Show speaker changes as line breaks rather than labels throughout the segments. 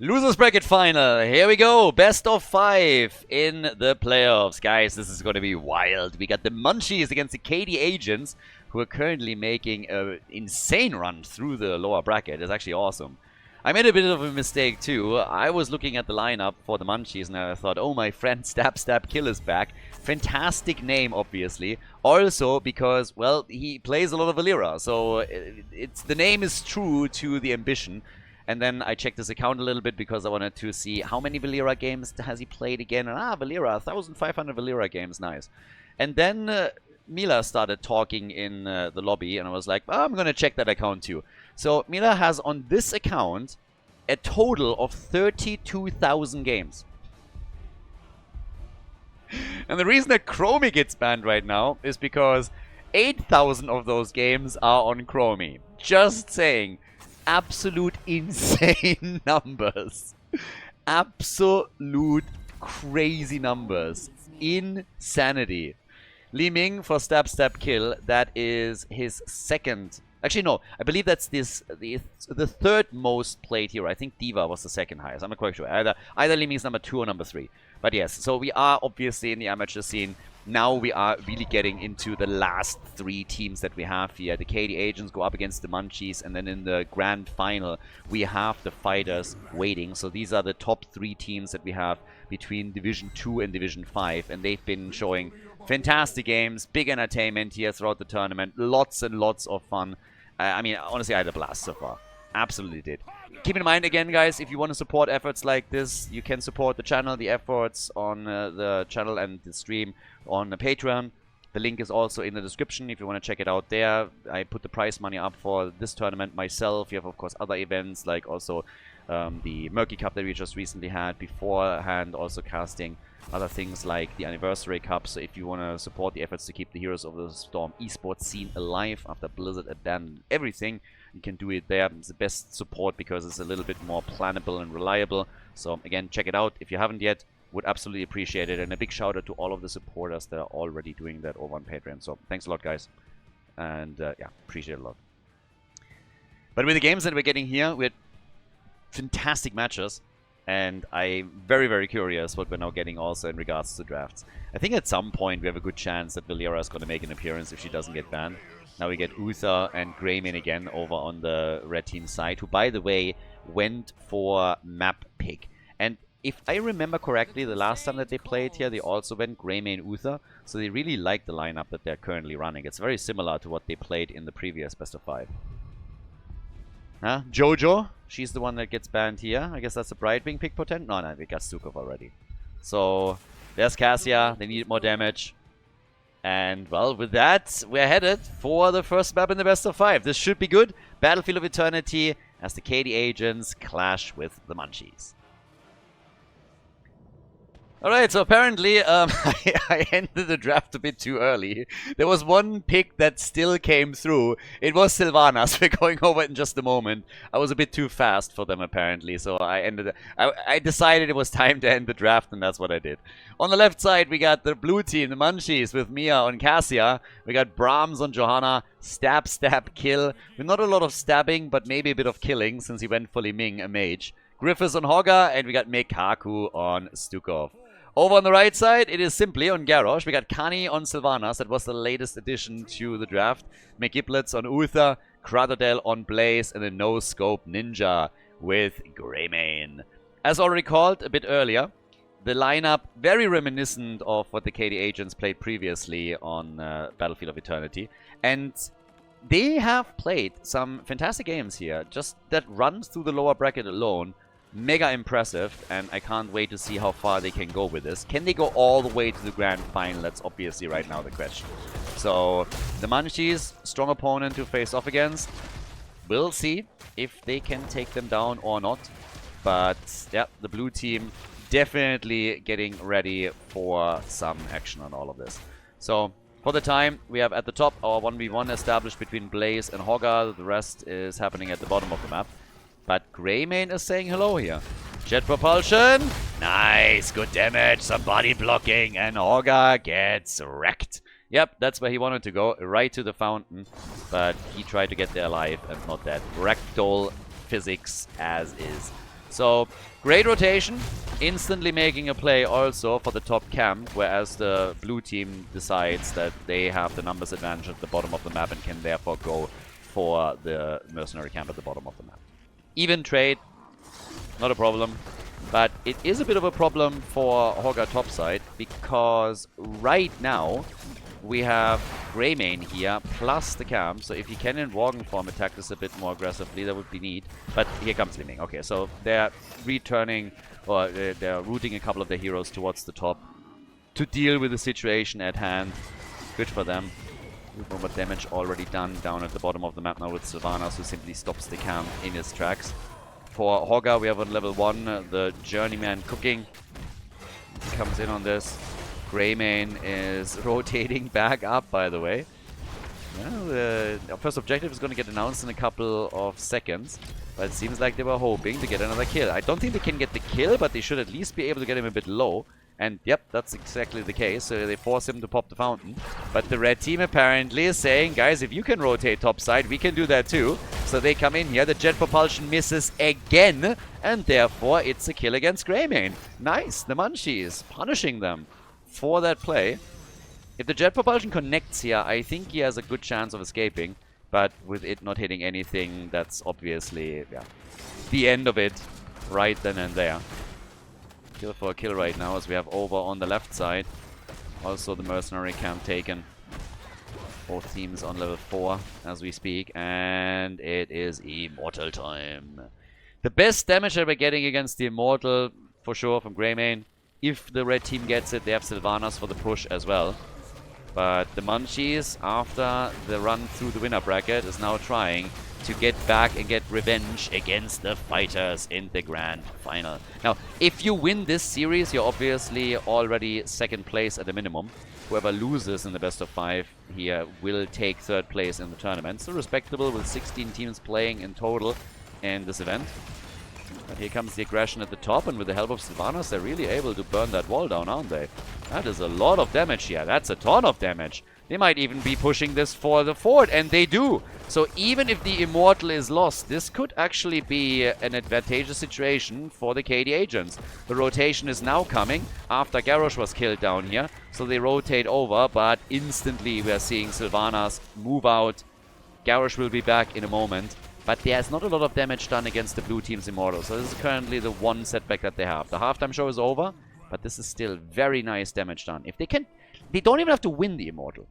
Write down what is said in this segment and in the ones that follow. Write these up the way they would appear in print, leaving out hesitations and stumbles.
Losers bracket final. Here we go. Best of 5 in the playoffs. Guys, this is going to be wild. We got the Munchies against the KD Agents, who are currently making an insane run through the lower bracket. It's actually awesome. I made a bit of a mistake too. I was looking at the lineup for the Munchies and I thought, oh, my friend Stab Stab Kill is back. Fantastic name, obviously. Also because, well, he plays a lot of Valera. So the name is true to the ambition. And then I checked his account a little bit because I wanted to see how many Valera games has he played again. And Valera, 1,500 Valera games, nice. And then Mila started talking in the lobby and I was like, oh, I'm going to check that account too. So Mila has on this account a total of 32,000 games. And the reason that Chromie gets banned right now is because 8,000 of those games are on Chromie. Just saying. Absolute insane numbers. Absolute crazy numbers. Insanity. Li Ming for Stab Stab Kill. That is his second. Actually, no. I believe that's the third most played hero. I think Diva was the second highest. I'm not quite sure. Either Li Ming's number 2 or number 3. But yes, so we are obviously in the amateur scene. Now we are really getting into the last 3 teams that we have here. The KD Agents go up against the Munchies, and then in the grand final, we have the Fighters waiting. So these are the top 3 teams that we have between Division 2 and Division 5, and they've been showing fantastic games, big entertainment here throughout the tournament, lots and lots of fun. I mean, honestly, I had a blast so far. Absolutely did. Keep in mind, again, guys, if you want to support efforts like this, you can support the channel, the efforts on the channel and the stream on the Patreon. The link is also in the description if you want to check it out there. I put the prize money up for this tournament myself. You have, of course, other events like also the Murky Cup that we just recently had beforehand, also casting other things like the Anniversary Cup. So if you want to support the efforts to keep the Heroes of the Storm esports scene alive after Blizzard abandoned everything, you can do it there. It's the best support because it's a little bit more plannable and reliable. So again, check it out if you haven't yet. Would absolutely appreciate it. And a big shout out to all of the supporters that are already doing that over on Patreon. So thanks a lot, guys. And yeah, appreciate it a lot. But with the games that we're getting here, we had fantastic matches. And I'm very, very curious what we're now getting also in regards to drafts. I think at some point we have a good chance that Valera is going to make an appearance if she doesn't get banned. Now we get Uther and Greymane again over on the red team side, who, by the way, went for map pick. And if I remember correctly, the last time that they played here, they also went Greymane Uther. So they really like the lineup that they're currently running. It's very similar to what they played in the previous best of 5. Huh? Jojo, she's the one that gets banned here. I guess that's a Brightwing pick potent. No, we got Stukov already. So there's Cassia. They need more damage. And, well, with that, we're headed for the first map in the best of 5. This should be good. Battlefield of Eternity as the KD Agents clash with the Munchies. Alright, so apparently I ended the draft a bit too early. There was one pick that still came through. It was Sylvanas. We're going over it in just a moment. I was a bit too fast for them apparently, so I decided it was time to end the draft, and that's what I did. On the left side, we got the blue team, the Munchies, with Mia on Cassia. We got Brahms on Johanna. Stab, stab, kill. With not a lot of stabbing, but maybe a bit of killing, since he went for Li Ming, a mage. Griffiths on Hogga, and we got Mekaku on Stukov. Over on the right side, it is simply on Garrosh. We got Kani on Sylvanas. That was the latest addition to the draft. McGiblets on Uther. Kratodel on Blaze. And a no-scope Ninja with Greymane. As already called a bit earlier, the lineup very reminiscent of what the KD Agents played previously on Battlefield of Eternity. And they have played some fantastic games here. Just that runs through the lower bracket alone. Mega impressive, and I can't wait to see how far they can go with this. Can they go all the way to the grand final? That's obviously right now the question. So, the Munchies, strong opponent to face off against. We'll see if they can take them down or not. But, yeah, the blue team definitely getting ready for some action on all of this. So, for the time, we have at the top our 1v1 established between Blaze and Hogga. The rest is happening at the bottom of the map. But Greymane is saying hello here. Jet propulsion. Nice. Good damage. Some body blocking. And Hogga gets wrecked. Yep, that's where he wanted to go. Right to the fountain. But he tried to get there alive and not dead. Ragdoll physics as is. So, great rotation. Instantly making a play also for the top camp, whereas the blue team decides that they have the numbers advantage at the bottom of the map and can therefore go for the mercenary camp at the bottom of the map. Even trade, not a problem. But it is a bit of a problem for Hogger topside, because right now we have Greymane here, plus the camp. So if he can in Worgen form attack this a bit more aggressively, that would be neat. But here comes Liming. Okay, so they're returning, or they're routing a couple of their heroes towards the top to deal with the situation at hand. Good for them. More damage already done down at the bottom of the map now with Sylvanas, who simply stops the camp in his tracks. For Hogger, we have on level 1 the Journeyman cooking. He comes in on this. Greymane is rotating back up, by the way. Well, our first objective is going to get announced in a couple of seconds. But it seems like they were hoping to get another kill. I don't think they can get the kill, but they should at least be able to get him a bit low. And yep, that's exactly the case. So they force him to pop the fountain. But the red team apparently is saying, guys, if you can rotate topside, we can do that too. So they come in here. The jet propulsion misses again. And therefore, it's a kill against Greymane. Nice. The Munchies punishing them for that play. If the jet propulsion connects here, I think he has a good chance of escaping. But with it not hitting anything, that's obviously the end of it right then and there. Kill for a kill right now, as we have over on the left side. Also the mercenary camp taken. Both teams on level 4 as we speak. And it is Immortal time. The best damage that we're getting against the Immortal, for sure, from Greymane. If the red team gets it, they have Sylvanas for the push as well. But the Munchies, after the run through the winner bracket, is now trying to get back and get revenge against the fighters in the grand final. Now, if you win this series, you're obviously already second place at a minimum. Whoever loses in the best of 5 here will take third place in the tournament. So respectable with 16 teams playing in total in this event. But here comes the aggression at the top, and with the help of Sylvanas, they're really able to burn that wall down, aren't they? That is a lot of damage here. That's a ton of damage. They might even be pushing this for the fort, and they do. So even if the Immortal is lost, this could actually be an advantageous situation for the KD agents. The rotation is now coming after Garrosh was killed down here. So they rotate over, but instantly we are seeing Sylvanas move out. Garrosh will be back in a moment. But there's not a lot of damage done against the blue team's Immortal. So this is currently the one setback that they have. The halftime show is over, but this is still very nice damage done. If they can, they don't even have to win the Immortal.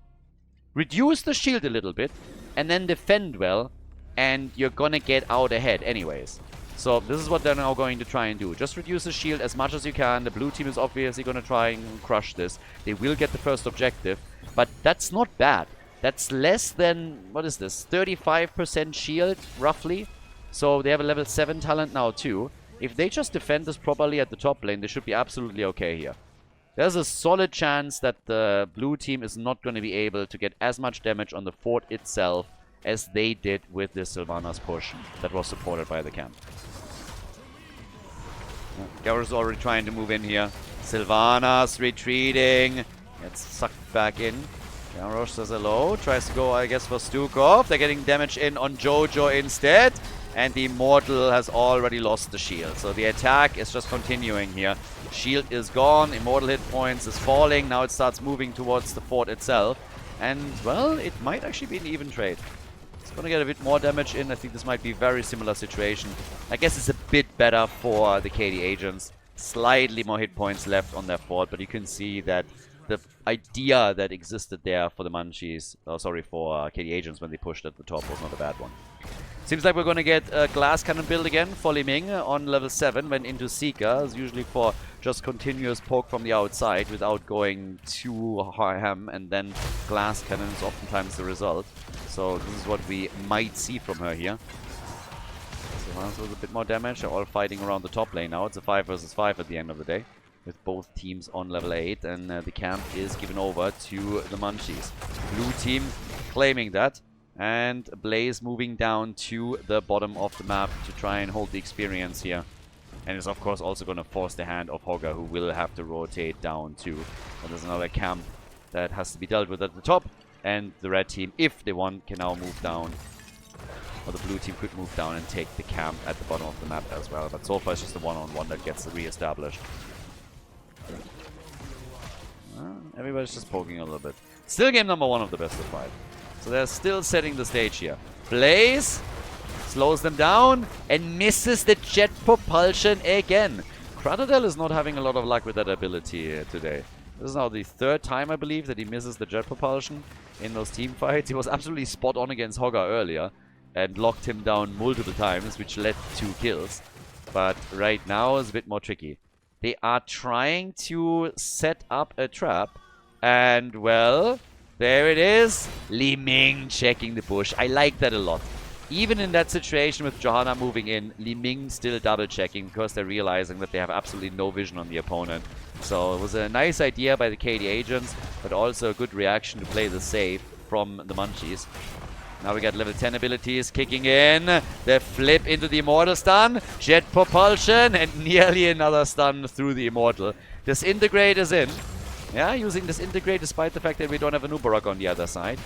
Reduce the shield a little bit, and then defend well, and you're gonna get out ahead anyways. So this is what they're now going to try and do. Just reduce the shield as much as you can. The blue team is obviously gonna try and crush this. They will get the first objective, but that's not bad. That's less than, what is this, 35% shield, roughly. So they have a level 7 talent now too. If they just defend this properly at the top lane, they should be absolutely okay here. There's a solid chance that the blue team is not going to be able to get as much damage on the fort itself as they did with this Sylvanas push that was supported by the camp. Garrosh is already trying to move in here. Sylvanas retreating. Gets sucked back in. Garrosh says hello. Tries to go, I guess, for Stukov. They're getting damage in on Jojo instead. And the Immortal has already lost the shield. So the attack is just continuing here. Shield is gone. Immortal hit points is falling. Now it starts moving towards the fort itself. And, well, it might actually be an even trade. It's going to get a bit more damage in. I think this might be a very similar situation. I guess it's a bit better for the KD agents. Slightly more hit points left on their fort. But you can see that the idea that existed there for the Munchies, for KD agents when they pushed at the top was not a bad one. Seems like we're going to get a glass cannon build again for Liming on level 7. Went into Seeker, as usually for just continuous poke from the outside without going too ham, and then glass cannon is oftentimes the result. So this is what we might see from her here. So with a bit more damage. They're all fighting around the top lane now. It's a 5 versus 5 at the end of the day, with both teams on level 8, and the camp is given over to the Munchies. Blue team claiming that. And Blaze moving down to the bottom of the map to try and hold the experience here. And is of course also going to force the hand of Hogger, who will have to rotate down too. But there's another camp that has to be dealt with at the top. And the red team, if they want, can now move down or the blue team could move down and take the camp at the bottom of the map as well. But so far it's just the one-on-one that gets re-established. Everybody's just poking a little bit. Still game number 1 of the best of 5. So they're still setting the stage here. Blaze slows them down and misses the jet propulsion again. Crocodile is not having a lot of luck with that ability today. This is now the 3rd time, I believe, that he misses the jet propulsion in those team fights. He was absolutely spot on against Hogger earlier and locked him down multiple times, which led to 2 kills. But right now is a bit more tricky. They are trying to set up a trap. And, well, there it is. Li Ming checking the bush. I like that a lot. Even in that situation with Johanna moving in, Li Ming still double checking because they're realizing that they have absolutely no vision on the opponent. So it was a nice idea by the KD agents, but also a good reaction to play the safe from the Munchies. Now we got level 10 abilities kicking in. The flip into the Immortal stun. Jet propulsion and nearly another stun through the Immortal. Disintegrate is in. Yeah, using Disintegrate despite the fact that we don't have a Nubarok on the other side.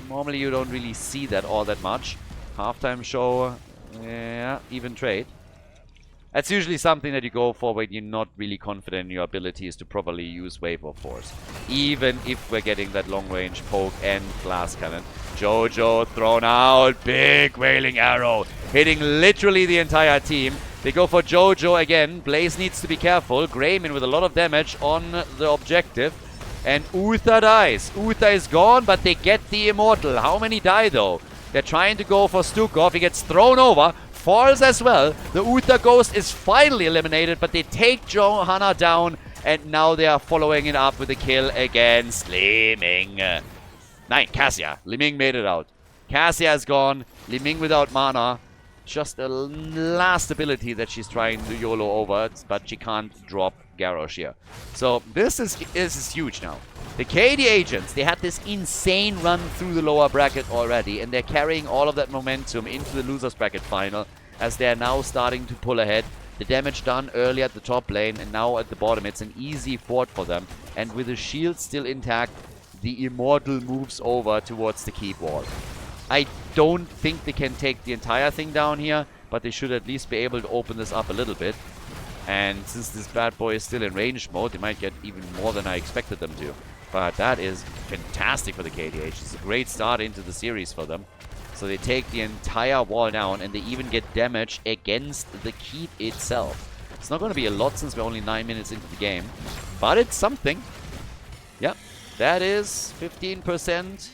Normally you don't really see that all that much. Halftime show, yeah, even trade. That's usually something that you go for when you're not really confident in your abilities to properly use Wave of Force. Even if we're getting that long range poke and glass cannon. Jojo thrown out, big wailing arrow, hitting literally the entire team. They go for Jojo again. Blaze needs to be careful. Greyman with a lot of damage on the objective. And Uther dies. Uther is gone, but they get the Immortal. How many die though? They're trying to go for Stukov. He gets thrown over. Falls as well. The Uther Ghost is finally eliminated, but they take Johanna down. And now they are following it up with a kill against Li Ming. Nein, Cassia. Li Ming made it out. Cassia is gone. Li Ming without mana. Just a last ability that she's trying to YOLO over, but she can't drop Garrosh here. So this is huge now. The KD agents, they had this insane run through the lower bracket already, and they're carrying all of that momentum into the losers bracket final as they're now starting to pull ahead. The damage done early at the top lane, and now at the bottom it's an easy fort for them. And with the shield still intact, the Immortal moves over towards the keep wall. I don't think they can take the entire thing down here, but they should at least be able to open this up a little bit. And since this bad boy is still in range mode, they might get even more than I expected them to. But that is fantastic for the KDH. It's a great start into the series for them. So they take the entire wall down, and they even get damage against the keep itself. It's not going to be a lot since we're only 9 minutes into the game, but it's something. Yep, that is 15%.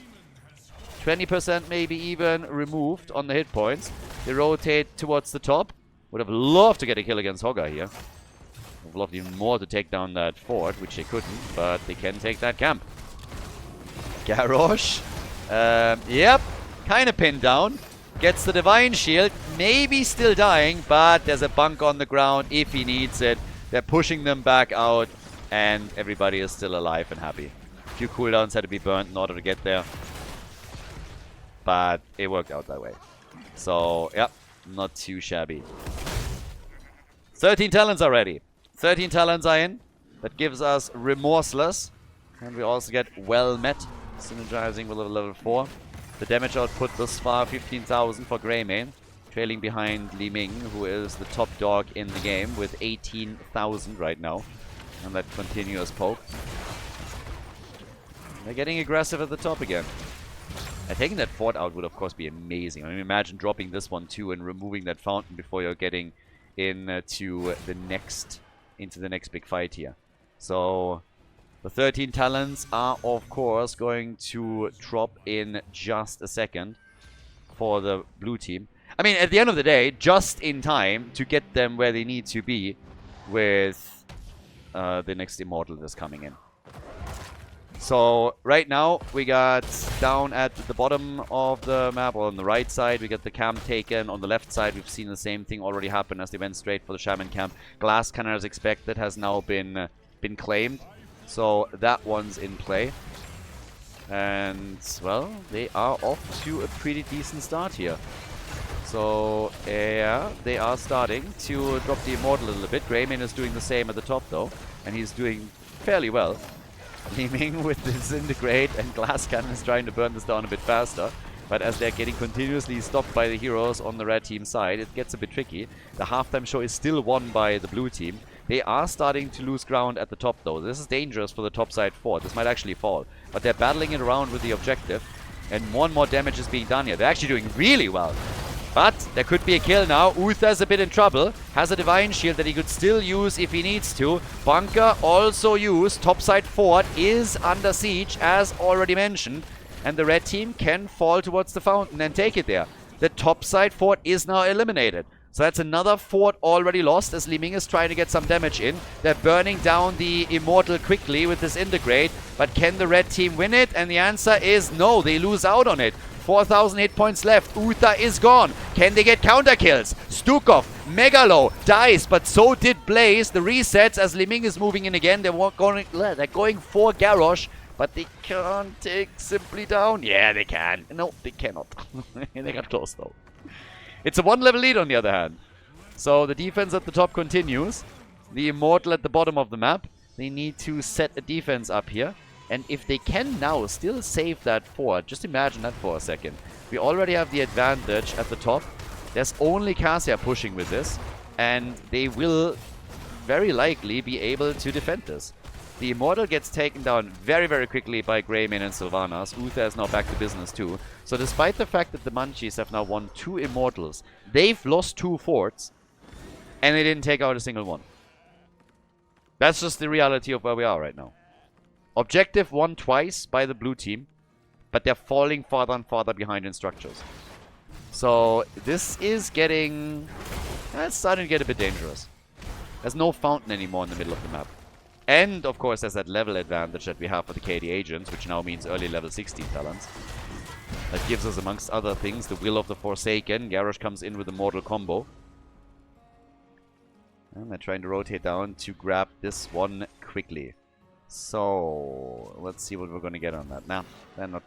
20% maybe even removed on the hit points. They rotate towards the top. Would have loved to get a kill against Hogger here. Would have loved even more to take down that fort, which they couldn't, but they can take that camp. Garrosh. Yep, kind of pinned down. Gets the Divine Shield. Maybe still dying, but there's a bunk on the ground if he needs it. They're pushing them back out, and everybody is still alive and happy. A few cooldowns had to be burnt in order to get there. But it worked out that way. So, yep, not too shabby. 13 talents are ready. 13 talents are in. That gives us Remorseless. And we also get Well Met, synergizing with level 4. The damage output thus far, 15,000 for Greymane. Trailing behind Li Ming, who is the top dog in the game with 18,000 right now. And that continuous poke. They're getting aggressive at the top again. Taking that fort out would of course be amazing. I mean, imagine dropping this one too and removing that fountain before you're getting into the next big fight here. So the 13 talents are of course going to drop in just a second for the blue team. I mean, at the end of the day, just in time to get them where they need to be with the next Immortal that's coming in. So right now we got down at the bottom of the map, or on the right side, we got the camp taken. On the left side, we've seen the same thing already happen as they went straight for the Shaman camp. Glass Cannon, as expected, has now been claimed. So that one's in play. And, well, they are off to a pretty decent start here. So, yeah, they are starting to drop the Immortal a little bit. Greymane is doing the same at the top, though. And he's doing fairly well. Li Ming with Disintegrate, and Glass Cannon is trying to burn this down a bit faster. But as they're getting continuously stopped by the heroes on the red team side, it gets a bit tricky. The halftime show is still won by the blue team. They are starting to lose ground at the top though. This is dangerous for the top side fort. This might actually fall. But they're battling it around with the objective. And more damage is being done here. They're actually doing really well. But there could be a kill now. Uther's a bit in trouble. Has a Divine Shield that he could still use if he needs to. Bunker also used. Topside fort is under siege, as already mentioned. And the red team can fall towards the fountain and take it there. The topside fort is now eliminated. So that's another fort already lost as Li Ming is trying to get some damage in. They're burning down the Immortal quickly with this Integrate. But can the red team win it? And the answer is no. They lose out on it. 4,000 hit points left. Uther is gone. Can they get counter kills? Stukov, Megalo dies, but so did Blaze. The resets as Li Ming is moving in again. They're going for Garrosh, but they can't take Simply down. Yeah, they can. No, they cannot. They got close though. It's a 1-level lead on the other hand. So the defense at the top continues. The Immortal at the bottom of the map. They need to set a defense up here. And if they can now still save that fort, just imagine that for a second. We already have the advantage at the top. There's only Cassia pushing with this. And they will very likely be able to defend this. The Immortal gets taken down very, very quickly by Greymane and Sylvanas. Uther is now back to business too. So despite the fact that the Munchies have now won 2 Immortals, they've lost 2 forts. And they didn't take out a single one. That's just the reality of where we are right now. Objective won twice by the blue team, but they're falling farther and farther behind in structures. So this is getting... it's starting to get a bit dangerous. There's no fountain anymore in the middle of the map. And of course there's that level advantage that we have for the KD agents, which now means early level 16 talents. That gives us, amongst other things, the Will of the Forsaken. Garrosh comes in with a mortal combo. And they're trying to rotate down to grab this one quickly. So, let's see what we're going to get on that. Nah, they're not...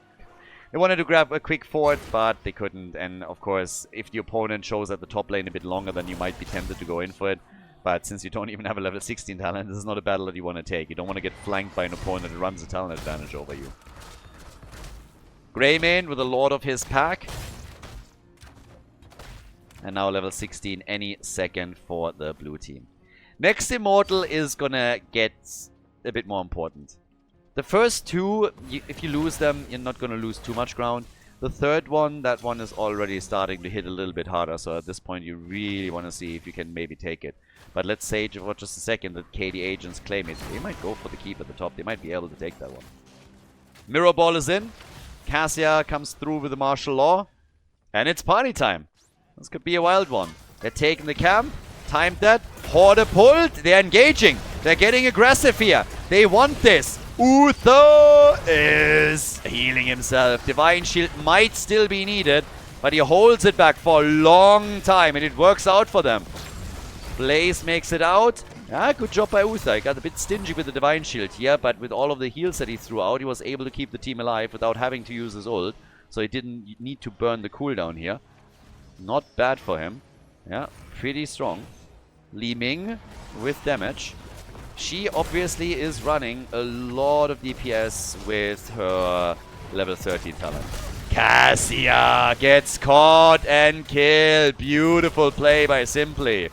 They wanted to grab a quick fort, but they couldn't. And, of course, if the opponent shows at the top lane a bit longer, then you might be tempted to go in for it. But since you don't even have a level 16 talent, this is not a battle that you want to take. You don't want to get flanked by an opponent that runs a talent advantage over you. Greymane with a Lord of his pack. And now level 16 any second for the blue team. Next Immortal is going to get... a bit more important. The first 2, if you lose them, you're not going to lose too much ground. The third one, that one is already starting to hit a little bit harder. So at this point, you really want to see if you can maybe take it. But let's say for just a second that KD agents claim it. They might go for the keep at the top. They might be able to take that one. Mirror Ball is in. Cassia comes through with the martial law. And it's party time. This could be a wild one. They're taking the camp. Timed that. Horde pulled. They're engaging. They're getting aggressive here. They want this. Uther is healing himself. Divine Shield might still be needed, but he holds it back for a long time, and it works out for them. Blaze makes it out. Ah, good job by Uther. He got a bit stingy with the Divine Shield here, but with all of the heals that he threw out, he was able to keep the team alive without having to use his ult. So he didn't need to burn the cooldown here. Not bad for him. Yeah, pretty strong. Li Ming with damage. She obviously is running a lot of DPS with her level 13 talent. Cassia gets caught and killed. Beautiful play by Simply.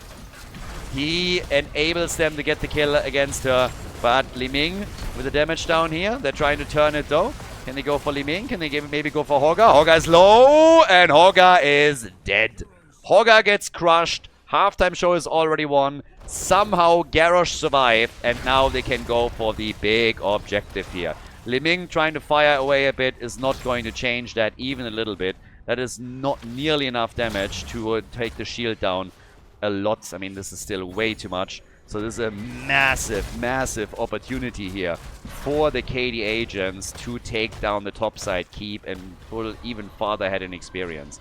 He enables them to get the kill against her. But Li Ming with the damage down here. They're trying to turn it though. Can they go for Li Ming? Can they maybe go for Hogga? Hogga is low and Hogga is dead. Hogga gets crushed. Halftime show is already won. Somehow Garrosh survived, and now they can go for the big objective here. Li Ming trying to fire away a bit is not going to change that even a little bit. That is not nearly enough damage to take the shield down a lot. I mean, this is still way too much. So this is a massive, massive opportunity here for the KD agents to take down the topside keep and pull even farther ahead in experience.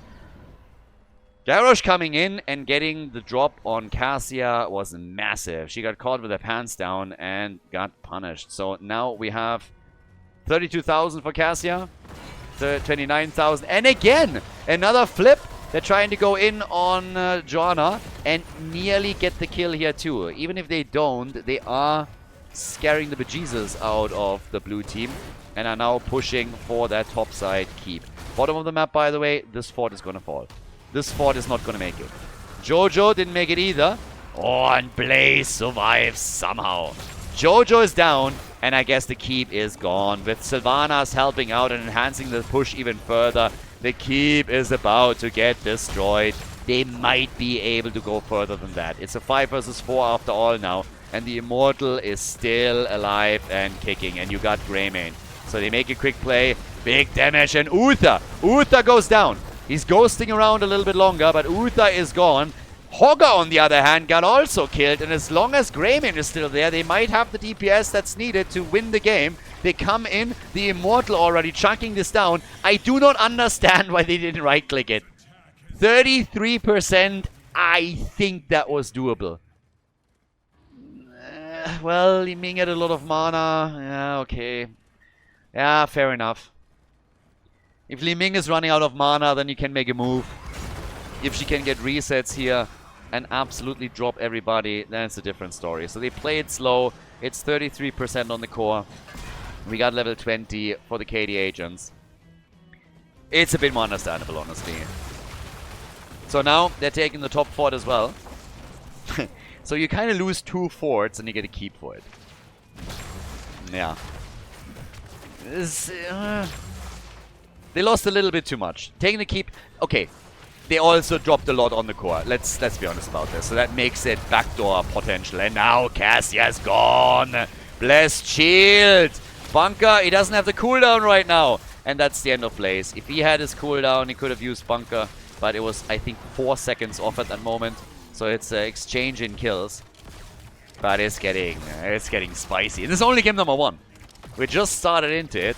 Garrosh coming in and getting the drop on Cassia was massive. She got caught with her pants down and got punished. So now we have 32,000 for Cassia, 29,000. And again, another flip. They're trying to go in on Joanna and nearly get the kill here too. Even if they don't, they are scaring the bejesus out of the blue team. and are now pushing for that top side keep. Bottom of the map, by the way, this fort is going to fall. This fort is not going to make it. Jojo didn't make it either. Oh, and Blaze survives somehow. Jojo is down, and I guess the keep is gone. With Sylvanas helping out and enhancing the push even further, the keep is about to get destroyed. They might be able to go further than that. It's a 5 versus 4 after all now, and the Immortal is still alive and kicking, and you got Greymane. So they make a quick play, big damage, and Uther! Uther goes down. He's ghosting around a little bit longer, but Uther is gone. Hogger, on the other hand, got also killed, and as long as Greymane is still there, they might have the DPS that's needed to win the game. They come in, the Immortal already chunking this down. I do not understand why they didn't right-click it. 33%, I think that was doable. Well, Li Ming had a lot of mana. Yeah, okay. Yeah, fair enough. If Li Ming is running out of mana, then you can make a move. If she can get resets here and absolutely drop everybody, then it's a different story. So they play it slow. It's 33% on the core. We got level 20 for the KD agents. It's a bit more understandable, honestly. So now they're taking the top fort as well. So you kind of lose 2 forts and you get a keep for it. Yeah. They lost a little bit too much. Taking the keep... Okay. They also dropped a lot on the core. Let's be honest about this. So that makes it backdoor potential. And now Cassia's gone. Blessed shield. Bunker, he doesn't have the cooldown right now. And that's the end of Blaze. If he had his cooldown, he could have used Bunker. But it was, I think, 4 seconds off at that moment. So it's an exchange in kills. But it's getting spicy. And this is only game number 1. We just started into it.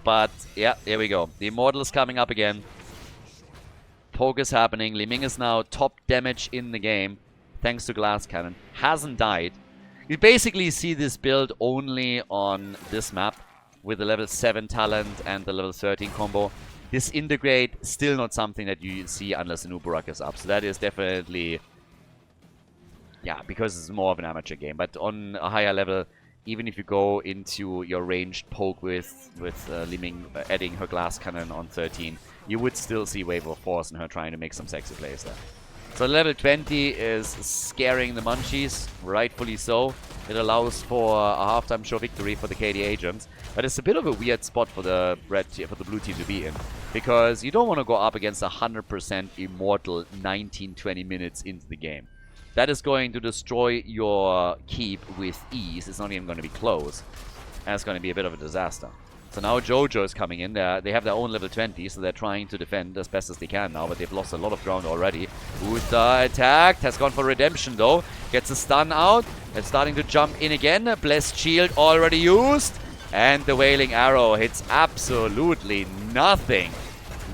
But, yeah, here we go. The Immortal is coming up again. Poke is happening. Li Ming is now top damage in the game. Thanks to Glass Cannon. Hasn't died. You basically see this build only on this map. With the level 7 talent and the level 13 combo. This integrate, still not something that you see unless the Nubarak is up. So that is definitely... Yeah, because it's more of an amateur game. But on a higher level, even if you go into your ranged poke with Li Ming adding her Glass Cannon on 13, you would still see Wave of Force and her trying to make some sexy plays there. So level 20 is scaring the Munchies, rightfully so. It allows for a halftime show victory for the KD agents. But it's a bit of a weird spot for the blue team to be in. Because you don't want to go up against 100% Immortal 19-20 minutes into the game. That is going to destroy your keep with ease. It's not even going to be close. And it's going to be a bit of a disaster. So now Jojo is coming in. They have their own level 20, so they're trying to defend as best as they can now, but they've lost a lot of ground already. Uther attacked, has gone for redemption though. Gets a stun out. They're starting to jump in again. Blessed shield already used. And the Wailing Arrow hits absolutely nothing.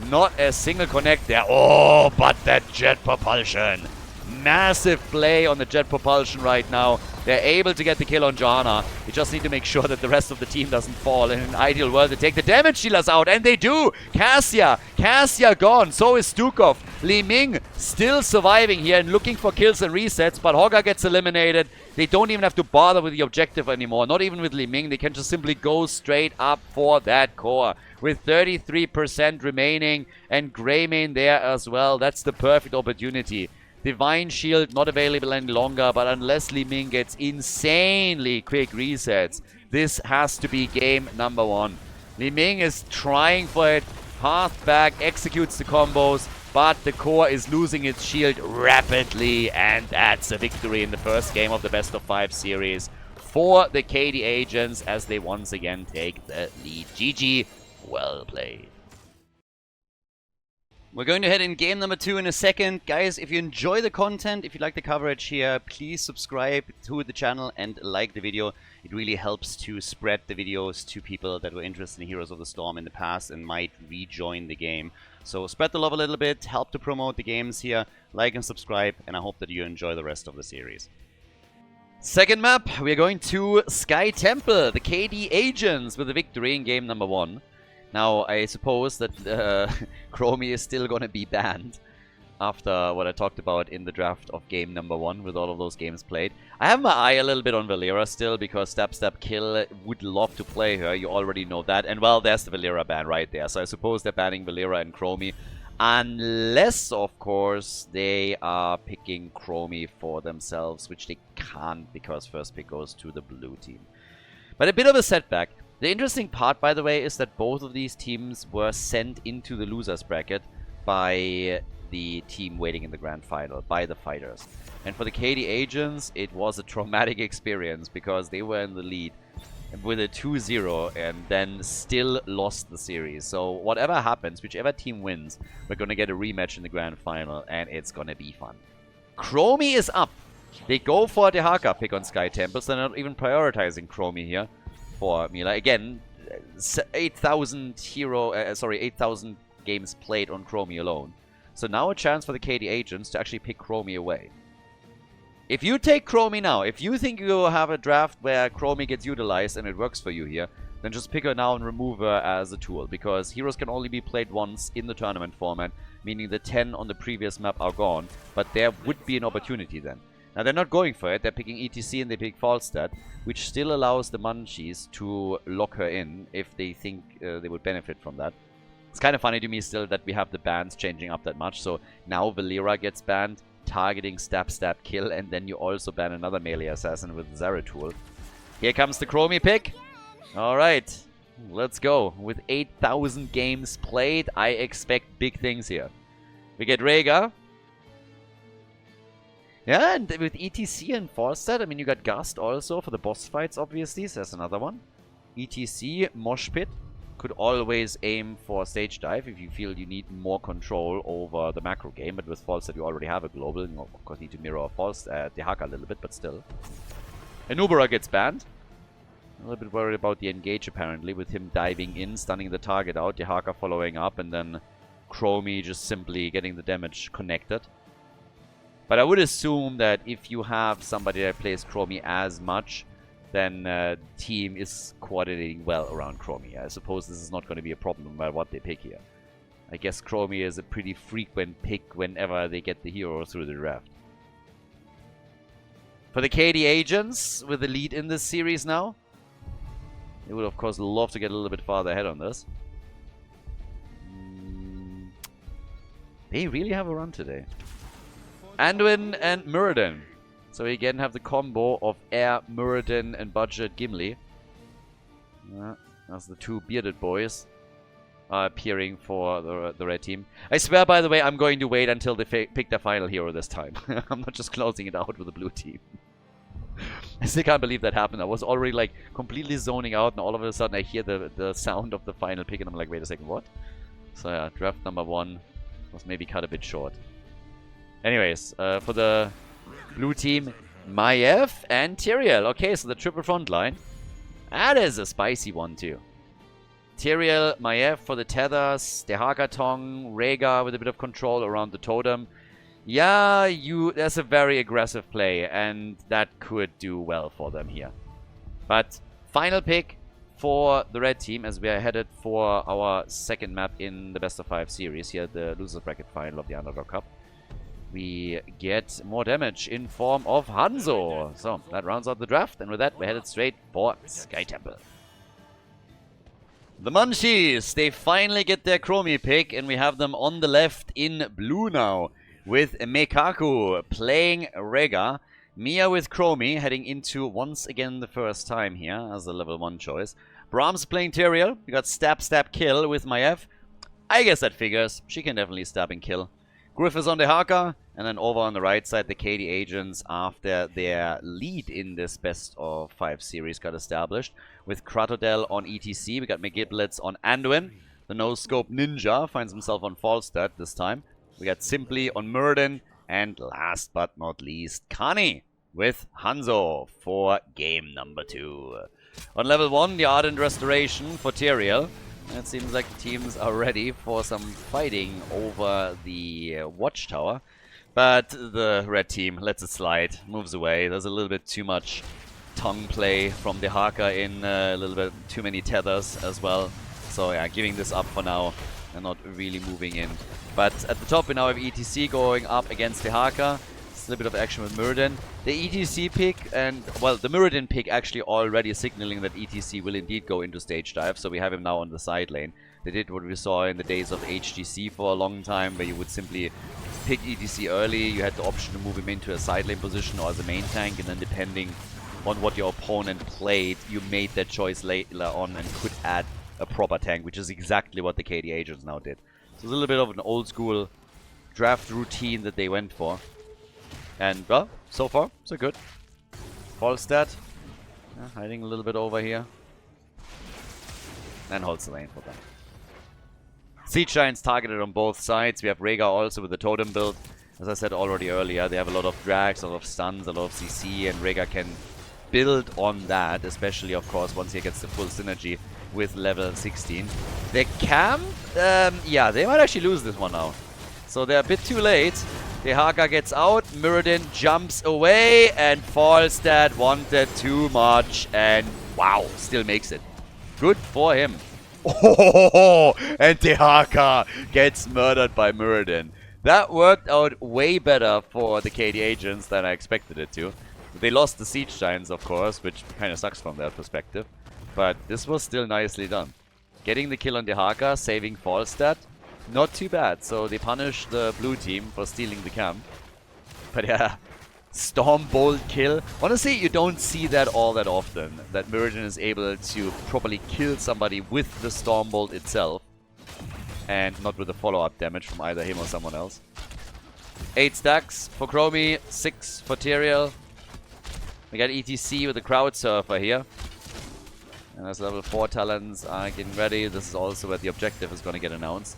Not a single connect there. Oh, but that jet propulsion. Massive play on the jet propulsion right now. They're able to get the kill on Johanna. You just need to make sure that the rest of the team doesn't fall. In an ideal world, they take the damage dealers out, and they do! Cassia gone. So is Stukov. Li Ming still surviving here and looking for kills and resets, but Hogger gets eliminated. They don't even have to bother with the objective anymore. Not even with Li Ming. They can just simply go straight up for that core. With 33% remaining and Greymane there as well. That's the perfect opportunity. Divine Shield not available any longer, but unless Li Ming gets insanely quick resets, this has to be game number 1. Li Ming is trying for it. Path back, executes the combos, but the core is losing its shield rapidly, and that's a victory in the first game of the best of 5 series for the KD agents as they once again take the lead. GG, well played. We're going to head in game number 2 in a second. Guys, if you enjoy the content, if you like the coverage here, please subscribe to the channel and like the video. It really helps to spread the videos to people that were interested in Heroes of the Storm in the past and might rejoin the game. So spread the love a little bit, help to promote the games here, like and subscribe, and I hope that you enjoy the rest of the series. Second map, we're going to Sky Temple, the KD agents with a victory in game number 1. Now, I suppose that Chromie is still going to be banned. after what I talked about in the draft of game number 1 with all of those games played. I have my eye a little bit on Valera still because Stab Kill would love to play her. You already know that. And well, there's the Valera ban right there. So I suppose they're banning Valera and Chromie. Unless, of course, they are picking Chromie for themselves, which they can't because first pick goes to the blue team. But a bit of a setback. The interesting part, by the way, is that both of these teams were sent into the losers bracket by the team waiting in the grand final, by the fighters. And for the KD agents, it was a traumatic experience because they were in the lead with a 2-0 and then still lost the series. So whatever happens, whichever team wins, we're going to get a rematch in the grand final and it's going to be fun. Chromie is up. They go for a Dehaka pick on Sky Temples. They're not even prioritizing Chromie here for Mila. Again, 8,000 8,000 games played on Chromie alone. So now a chance for the KD agents to actually pick Chromie away. If you take Chromie now, if you think you have a draft where Chromie gets utilized and it works for you here, then just pick her now and remove her as a tool. Because heroes can only be played once in the tournament format, meaning the 10 on the previous map are gone. But there would be an opportunity then. Now they're not going for it, they're picking ETC and they pick Falstad, which still allows the Munchies to lock her in if they think they would benefit from that. It's kind of funny to me still that we have the bans changing up that much. So now Valera gets banned, targeting Stab Kill, and then you also ban another melee assassin with Zeratul. Here comes the Chromie pick. Alright, let's go. With 8,000 games played, I expect big things here. We get Rhaegar. Yeah, and with ETC and Falstad, I mean, you got Gust also for the boss fights, obviously. So that's another one. ETC, Mosh Pit. Could always aim for Stage Dive if you feel you need more control over the macro game. But with Falstad, you already have a global. You of course need to mirror Dehaka a little bit, but still. Anubara gets banned. A little bit worried about the engage, apparently, with him diving in, stunning the target out, Dehaka following up, and then Chromie just simply getting the damage connected. But I would assume that if you have somebody that plays Chromie as much, then the team is coordinating well around Chromie. I suppose this is not going to be a problem no matter what they pick here. I guess Chromie is a pretty frequent pick whenever they get the hero through the draft. For the KD agents, with the lead in this series now, they would of course love to get a little bit farther ahead on this. They really have a run today. Anduin and Muradin. So we again have the combo of Air, Muradin, and Budget Gimli. That's the two bearded boys appearing for the red team. I swear, by the way, I'm going to wait until they pick their final hero this time. I'm not just closing it out with the blue team. I still can't believe that happened. I was already like completely zoning out, and all of a sudden I hear the sound of the final pick, and I'm like, wait a second, what? So yeah, draft number 1 was maybe cut a bit short. Anyways, for the blue team, Maiev and Tyrael. Okay, so the triple front line. That is a spicy one too. Tyrael, Maiev for the tethers, Dehaka Tong, Rhaegar with a bit of control around the totem. Yeah, that's a very aggressive play, and that could do well for them here. But final pick for the red team as we are headed for our second map in the best of 5 series here, the loser bracket final of the Underdog Cup. We get more damage in form of Hanzo. So that rounds out the draft, and with that we're headed straight for Sky Temple. The Munchies, they finally get their Chromie pick, and we have them on the left in blue now, with Mekaku playing Rhaegar, Mia with Chromie heading into once again the first time here as a level 1 choice. Brahms playing Tyrael. We got Stab Kill with Maiev. I guess that figures. She can definitely stab and kill. Griff is on Dehaka, and then over on the right side, the KD agents, after their lead in this best of 5 series got established. With Kratodel on ETC, we got McGiblets on Anduin. The no-scope Ninja finds himself on Falstad this time. We got Simply on Muradin, and last but not least, Kani with Hanzo for game number 2. On level 1, the Ardent Restoration for Tyrael. It seems like the teams are ready for some fighting over the watchtower. But the red team lets it slide, moves away. There's a little bit too much tongue play from Dehaka in, a little bit too many tethers as well. So yeah, giving this up for now. and not really moving in. But at the top we now have ETC going up against the Haka. It's a little bit of action with Muradin. The ETC pick and, well, the Muradin pick actually already signaling that ETC will indeed go into stage dive, so we have him now on the side lane. They did what we saw in the days of HGC for a long time, where you would simply pick ETC early, you had the option to move him into a side lane position or as a main tank, and then depending on what your opponent played, you made that choice later on and could add a proper tank, which is exactly what the KD agents now did. So it's a little bit of an old school draft routine that they went for. And, well, so far, so good. Falstad, hiding a little bit over here. And holds the lane for them. Siege Giants targeted on both sides. We have Rhaegar also with the totem build. As I said already earlier, they have a lot of drags, a lot of stuns, a lot of CC, and Rhaegar can build on that, especially, of course, once he gets the full synergy with level 16. The camp, yeah, they might actually lose this one now. So they're a bit too late. The Haka gets out, Muradin jumps away, and Falstad wanted too much, and wow, still makes it. Good for him. Oh, and the Haka gets murdered by Muradin. That worked out way better for the KD agents than I expected it to. They lost the Siege Giants, of course, which kind of sucks from that perspective. But this was still nicely done. Getting the kill on the Haka, saving Falstad, not too bad. So they punish the blue team for stealing the camp. But yeah, Stormbolt kill. Honestly, you don't see that all that often, that Muradin is able to properly kill somebody with the Stormbolt itself. And not with the follow-up damage from either him or someone else. 8 stacks for Chromie, 6 for Tyrael. We got ETC with the Crowd Surfer here. And as level 4 talents are getting ready, this is also where the objective is going to get announced.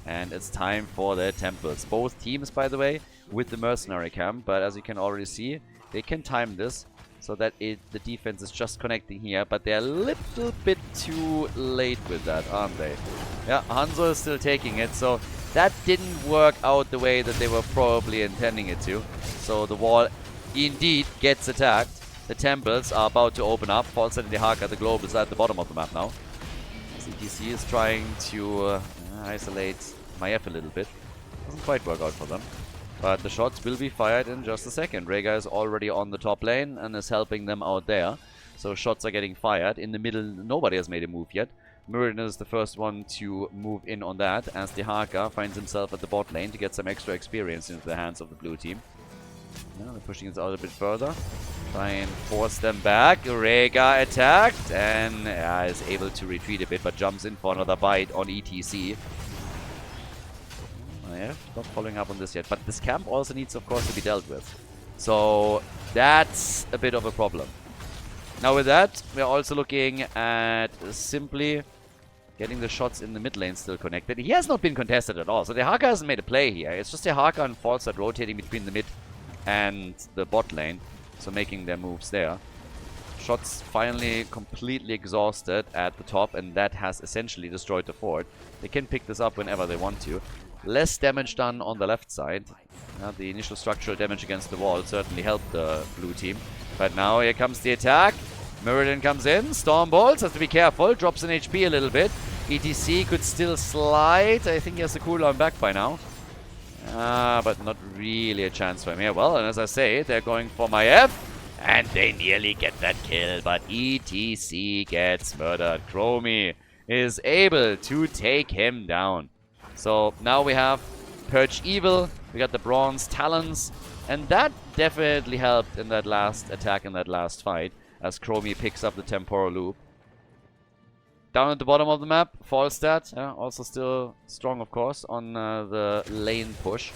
And it's time for the temples. Both teams, by the way, with the mercenary camp. But as you can already see, they can time this so that the defense is just connecting here. But they're a little bit too late with that, aren't they? Yeah, Hanzo is still taking it. So that didn't work out the way that they were probably intending it to. So the wall indeed gets attacked. The temples are about to open up. Falstad and the Haka, the globe, is at the bottom of the map now. CTC is trying to isolate Maiev a little bit. Doesn't quite work out for them. But the shots will be fired in just a second. Rhaegar is already on the top lane and is helping them out there. So shots are getting fired. In the middle, nobody has made a move yet. Muradin is the first one to move in on that, as the Haka finds himself at the bot lane to get some extra experience into the hands of the blue team. Now they're pushing it out a bit further. Try and force them back. Rhaegar attacked and is able to retreat a bit, but jumps in for another bite on ETC. Not following up on this yet, but this camp also needs, of course, to be dealt with. So that's a bit of a problem. Now with that, we're also looking at simply getting the shots in the mid lane still connected. He has not been contested at all, so the Haka hasn't made a play here. It's just the Haka and Falstad rotating between the mid and the bot lane, so making their moves there. Shots finally completely exhausted at the top, and that has essentially destroyed the fort. They can pick this up whenever they want to. Less damage done on the left side. The initial structural damage against the wall certainly helped the blue team. But now here comes the attack. Muradin comes in. Stormbolts, has to be careful. Drops in HP a little bit. ETC could still slide. I think he has the cooldown back by now. But not really a chance for him here. Well, and as I say, they're going for Maiev. And they nearly get that kill. But ETC gets murdered. Chromie is able to take him down. So now we have Purge Evil, we got the Bronze Talons, and that definitely helped in that last attack, in that last fight, as Chromie picks up the Temporal Loop. Down at the bottom of the map, Falstad, also still strong, of course, on the lane push.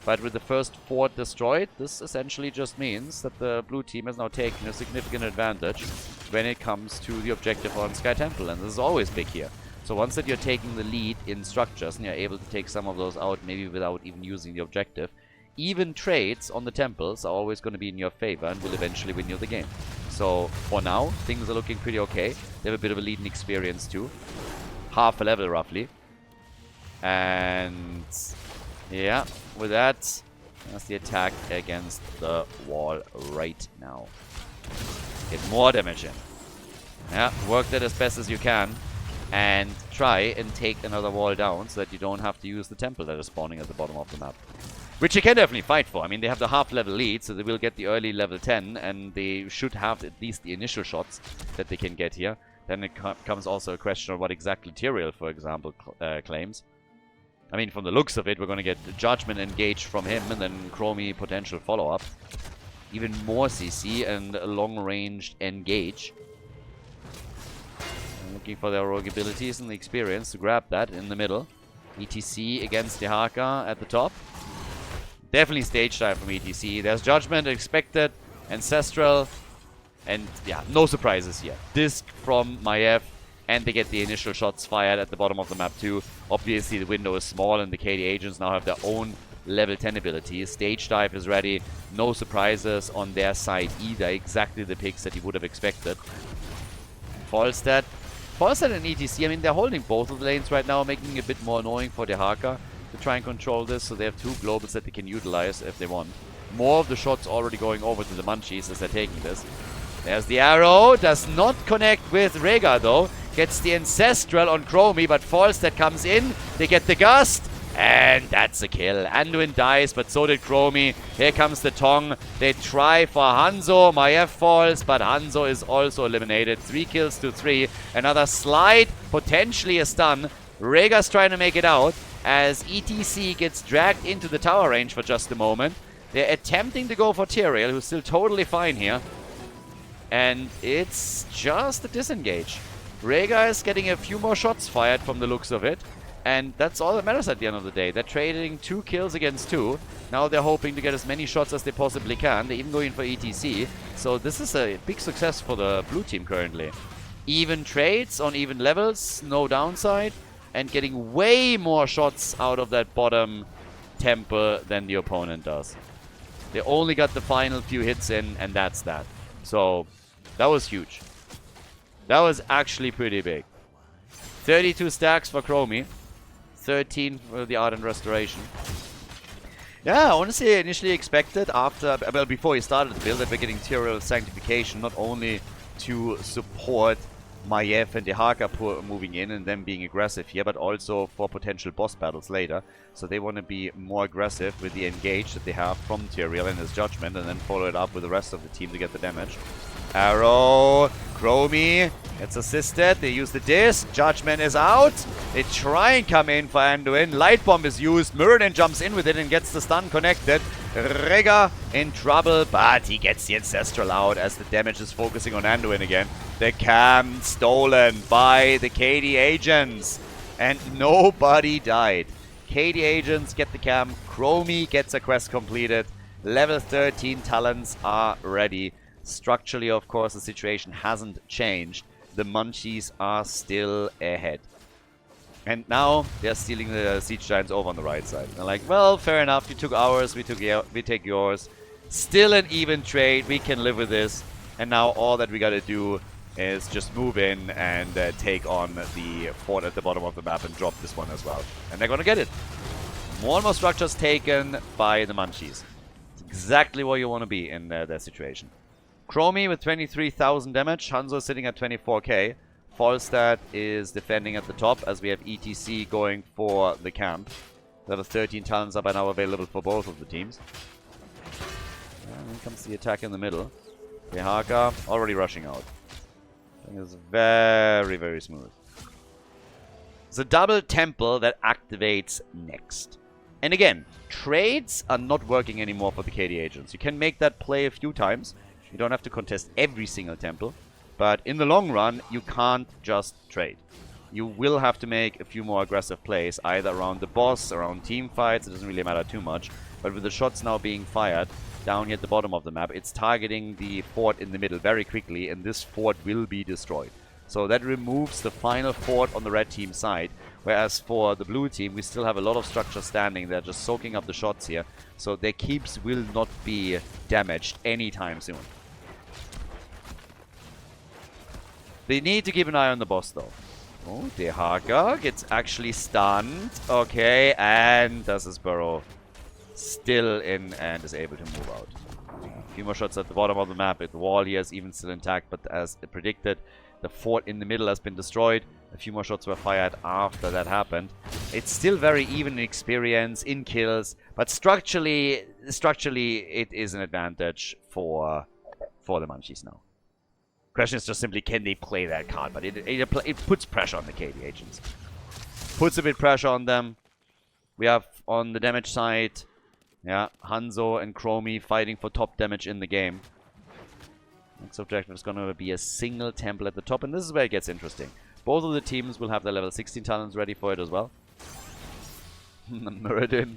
But with the first fort destroyed, this essentially just means that the blue team has now taken a significant advantage when it comes to the objective on Sky Temple, and this is always big here. So once that you're taking the lead in structures and you're able to take some of those out maybe without even using the objective, even trades on the temples are always going to be in your favor and will eventually win you the game. So for now, things are looking pretty okay. They have a bit of a lead in experience too. Half a level roughly. And yeah, with that, that's the attack against the wall right now. Get more damage in. Yeah, work that as best as you can. and try and take another wall down so that you don't have to use the temple that is spawning at the bottom of the map. Which you can definitely fight for. I mean, they have the half-level lead, so they will get the early level 10, and they should have at least the initial shots that they can get here. Then it comes also a question of what exactly Tyrael, for example, claims. I mean, from the looks of it, we're going to get the Judgment engaged from him, and then Chromie potential follow-up. Even more CC and a long-ranged engage. Looking for their rogue abilities and the experience to grab that in the middle. ETC against the Haka at the top. Definitely stage dive from ETC. There's Judgment expected, Ancestral, and yeah, no surprises here. Disc from Maiev, and they get the initial shots fired at the bottom of the map too. Obviously the window is small and the KD agents now have their own level 10 abilities. Stage dive is ready. No surprises on their side either. Exactly the picks that you would have expected. Falstad and ETC, I mean, they're holding both of the lanes right now, making it a bit more annoying for the Haka to try and control this, so they have 2 globals that they can utilize if they want. More of the shots already going over to the Munchies as they're taking this. There's the arrow, does not connect with Rhaegar though. Gets the Ancestral on Chromie, but Falstad comes in, they get the Gust, and that's a kill. Anduin dies, but so did Chromie. Here comes the Tong. They try for Hanzo. Maiev falls, but Hanzo is also eliminated. 3 kills to 3. Another slide, potentially a stun. Rhaegar's trying to make it out as ETC gets dragged into the tower range for just a moment. They're attempting to go for Tyrael, who's still totally fine here. And it's just a disengage. Rhaegar is getting a few more shots fired from the looks of it. And that's all that matters at the end of the day. They're trading 2 kills against 2. Now they're hoping to get as many shots as they possibly can. They're even going for ETC. So this is a big success for the blue team currently. Even trades on even levels, no downside. And getting way more shots out of that bottom temple than the opponent does. They only got the final few hits in, and that's that. So that was huge. That was actually pretty big. 32 stacks for Chromie. 13 for the Ardent Restoration. Yeah, honestly, I initially expected after, well, before he started the build, that we're getting Tyrael Sanctification not only to support Maiev and the Haka moving in and them being aggressive here, but also for potential boss battles later. So they want to be more aggressive with the engage that they have from Tyrael and his Judgment, and then follow it up with the rest of the team to get the damage. Arrow, Chromie gets assisted. They use the disc. Judgment is out. They try and come in for Anduin. Light Bomb is used. Muradin jumps in with it and gets the stun connected. Rhaegar in trouble, but he gets the Ancestral out as the damage is focusing on Anduin again. The cam stolen by the KD agents. And nobody died. KD agents get the cam. Chromie gets a quest completed. Level 13 talents are ready. Structurally, of course, the situation hasn't changed. The Munchies are still ahead. And now they're stealing the Siege Giants over on the right side. They're like, well, fair enough. You took ours, we take yours. Still an even trade. We can live with this. And now all that we gotta do is just move in and take on the fort at the bottom of the map and drop this one as well. And they're gonna get it. More and more structures taken by the Munchies. It's exactly where you want to be in their situation. Chromie with 23,000 damage. Hanzo is sitting at 24k. Falstad is defending at the top as we have ETC going for the camp. Level 13 talents are by now available for both of the teams. And then comes the attack in the middle. The Haka already rushing out. I think it's very, very smooth. It's a double temple that activates next. And again, trades are not working anymore for the KD agents. You can make that play a few times. You don't have to contest every single temple. But in the long run, you can't just trade. You will have to make a few more aggressive plays, either around the boss, around team fights. It doesn't really matter too much. But with the shots now being fired down here at the bottom of the map, it's targeting the fort in the middle very quickly, and this fort will be destroyed. So that removes the final fort on the red team side. Whereas for the blue team, we still have a lot of structure standing. They're just soaking up the shots here. So their keeps will not be damaged anytime soon. They need to keep an eye on the boss, though. Oh, the Haka gets actually stunned. Okay, and does his burrow still in and is able to move out. few more shots at the bottom of the map. The wall here is even still intact, but as predicted, the fort in the middle has been destroyed. A few more shots were fired after that happened. It's still very even in experience, in kills, but structurally it is an advantage for the Munchies now. Question is just simply, can they play that card? But it puts pressure on the KD agents. Puts a bit pressure on them. We have on the damage side, yeah, Hanzo and Chromie fighting for top damage in the game. Next objective is going to be a single temple at the top, and this is where it gets interesting. Both of the teams will have their level 16 talents ready for it as well. Muradin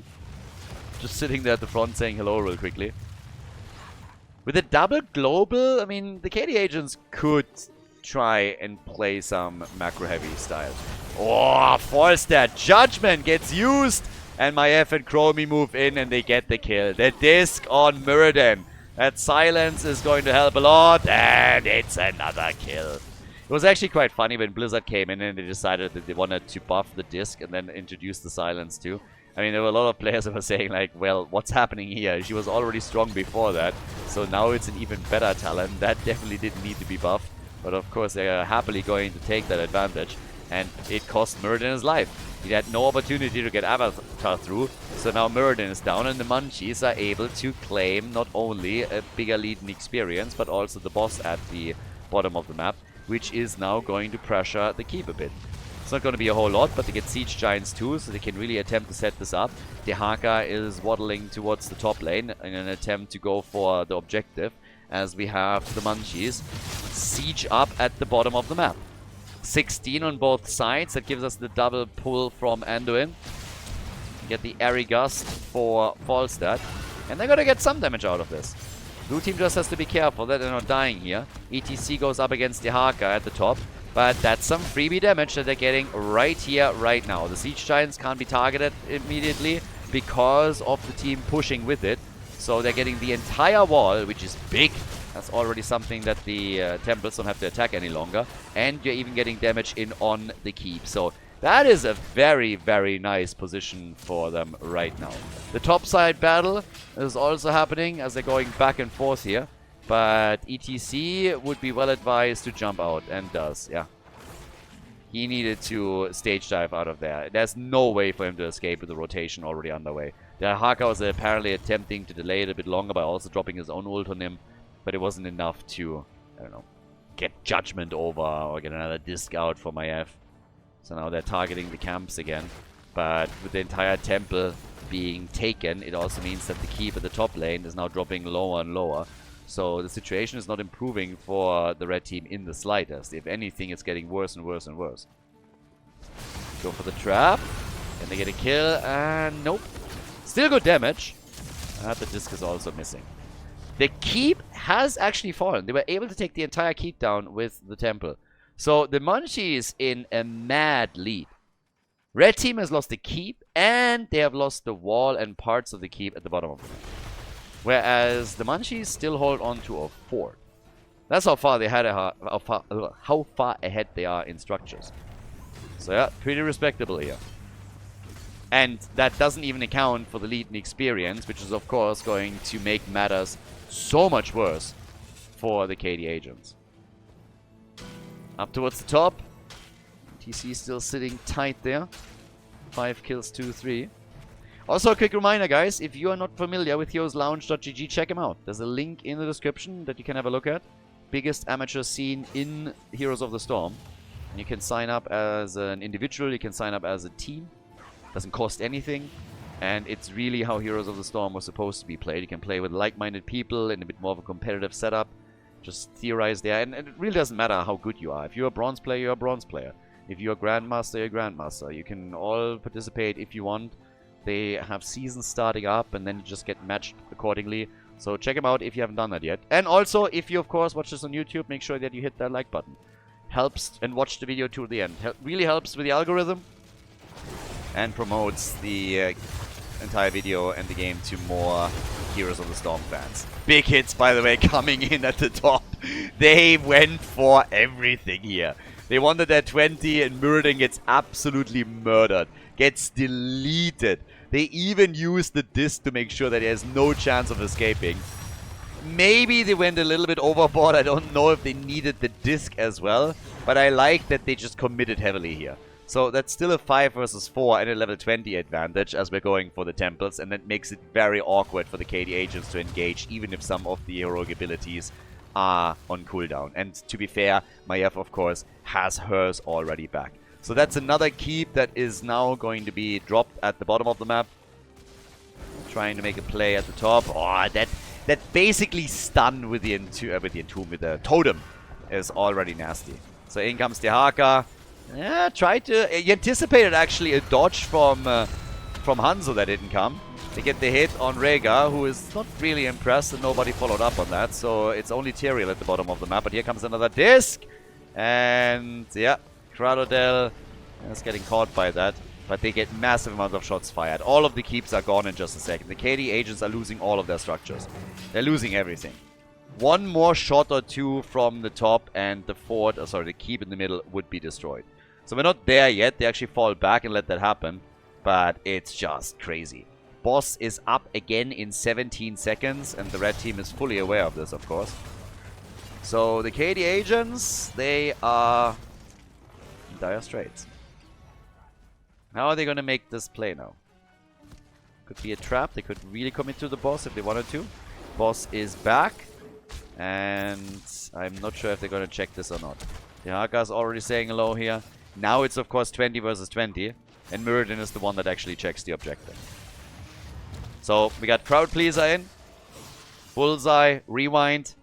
just sitting there at the front saying hello real quickly. With a double global, I mean, the KD agents could try and play some macro-heavy style. Oh, force that. Judgment gets used, and Maiev and Chromie move in, and they get the kill. The disc on Muradin. That silence is going to help a lot, and it's another kill. It was actually quite funny when Blizzard came in and they decided that they wanted to buff the disc and then introduce the silence too. I mean, there were a lot of players that were saying like, well, what's happening here? She was already strong before that, so now it's an even better talent. That definitely didn't need to be buffed, but of course they are happily going to take that advantage, and it cost Muradin his life. He had no opportunity to get Avatar through, so now Muradin is down, and the Munchies are able to claim not only a bigger lead in experience, but also the boss at the bottom of the map, which is now going to pressure the keep a bit. It's not going to be a whole lot, but they get Siege Giants too, so they can really attempt to set this up. Dehaka is waddling towards the top lane in an attempt to go for the objective, as we have the Munchies siege up at the bottom of the map. 16 on both sides, that gives us the double pull from Anduin. Get the Airy Gust for Falstad, and they're going to get some damage out of this. Blue team just has to be careful that they're not dying here. ETC goes up against Dehaka at the top, but that's some freebie damage that they're getting right here, right now. The Siege Giants can't be targeted immediately because of the team pushing with it. So they're getting the entire wall, which is big. That's already something that the Temples don't have to attack any longer. And you're even getting damage in on the keep. So that is a very, very nice position for them right now. The topside battle is also happening as they're going back and forth here. But ETC would be well advised to jump out, and does, yeah. He needed to stage dive out of there. There's no way for him to escape with the rotation already underway. The Haka was apparently attempting to delay it a bit longer by also dropping his own ult on him. But it wasn't enough to, I don't know, get Judgment over or get another disc out for Maiev. So now they're targeting the camps again. But with the entire temple being taken, it also means that the keep at the top lane is now dropping lower and lower. So the situation is not improving for the red team in the slightest. If anything, it's getting worse and worse and worse. Go for the trap. And they get a kill. And nope. Still good damage. The disc is also missing. The keep has actually fallen. They were able to take the entire keep down with the temple. So the Munchies in a mad lead. Red team has lost the keep, and they have lost the wall and parts of the keep at the bottom of the map. Whereas the Munchies still hold on to a fort. That's how far they had how far ahead they are in structures. So yeah, pretty respectable here. And that doesn't even account for the lead in experience, which is of course going to make matters so much worse for the KD agents. Up towards the top. TC still sitting tight there. 5 kills, 2-3. Also, a quick reminder, guys, if you are not familiar with heroeslounge.gg, check them out. There's a link in the description that you can have a look at. Biggest amateur scene in Heroes of the Storm. And you can sign up as an individual, you can sign up as a team. Doesn't cost anything. And it's really how Heroes of the Storm was supposed to be played. You can play with like-minded people in a bit more of a competitive setup. Just theorize there. And it really doesn't matter how good you are. If you're a bronze player, you're a bronze player. If you're a grandmaster, you're a grandmaster. You can all participate if you want. They have seasons starting up, and then you just get matched accordingly. So check them out if you haven't done that yet. And also, if you, of course, watch this on YouTube, make sure that you hit that like button. Helps, and watch the video to the end. Really helps with the algorithm. And promotes the entire video and the game to more Heroes of the Storm fans. Big hits, by the way, coming in at the top. They went for everything here. They wanted that 20, and Muradin gets absolutely murdered. Gets deleted. They even use the disc to make sure that he has no chance of escaping. Maybe they went a little bit overboard. I don't know if they needed the disc as well. But I like that they just committed heavily here. So that's still a 5 versus 4 and a level 20 advantage as we're going for the temples. And that makes it very awkward for the KD agents to engage, even if some of the heroic abilities are on cooldown. And to be fair, Maiev, of course, has hers already back. So that's another keep that is now going to be dropped at the bottom of the map. Trying to make a play at the top. Oh, that basically stun with the totem is already nasty. So in comes the Haka. Yeah, tried to... He anticipated actually a dodge from Hanzo that didn't come. They get the hit on Rhaegar, who is not really impressed, and nobody followed up on that. So it's only Tyrael at the bottom of the map. But here comes another disc. And yeah, Khaldor is getting caught by that. But they get massive amounts of shots fired. All of the keeps are gone in just a second. The KD agents are losing all of their structures. They're losing everything. One more shot or two from the top and the fort, the keep in the middle would be destroyed. So we're not there yet. They actually fall back and let that happen. But it's just crazy. Boss is up again in 17 seconds. And the red team is fully aware of this, of course. So the KD agents, they are in dire straits. How are they going to make this play now? Could be a trap. They could really commit to the boss if they wanted to. Boss is back. And I'm not sure if they're going to check this or not. The Haka's already saying hello here. Now it's, of course, 20 versus 20. And Muradin is the one that actually checks the objective. So we got Crowd Pleaser in. Bullseye, Rewind,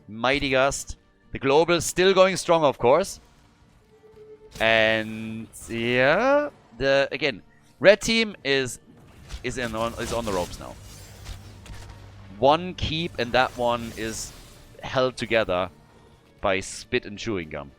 Mighty Gust. The Global still going strong, of course. And yeah... Again, red team is on the ropes now. One keep and that one is held together by spit and chewing gum.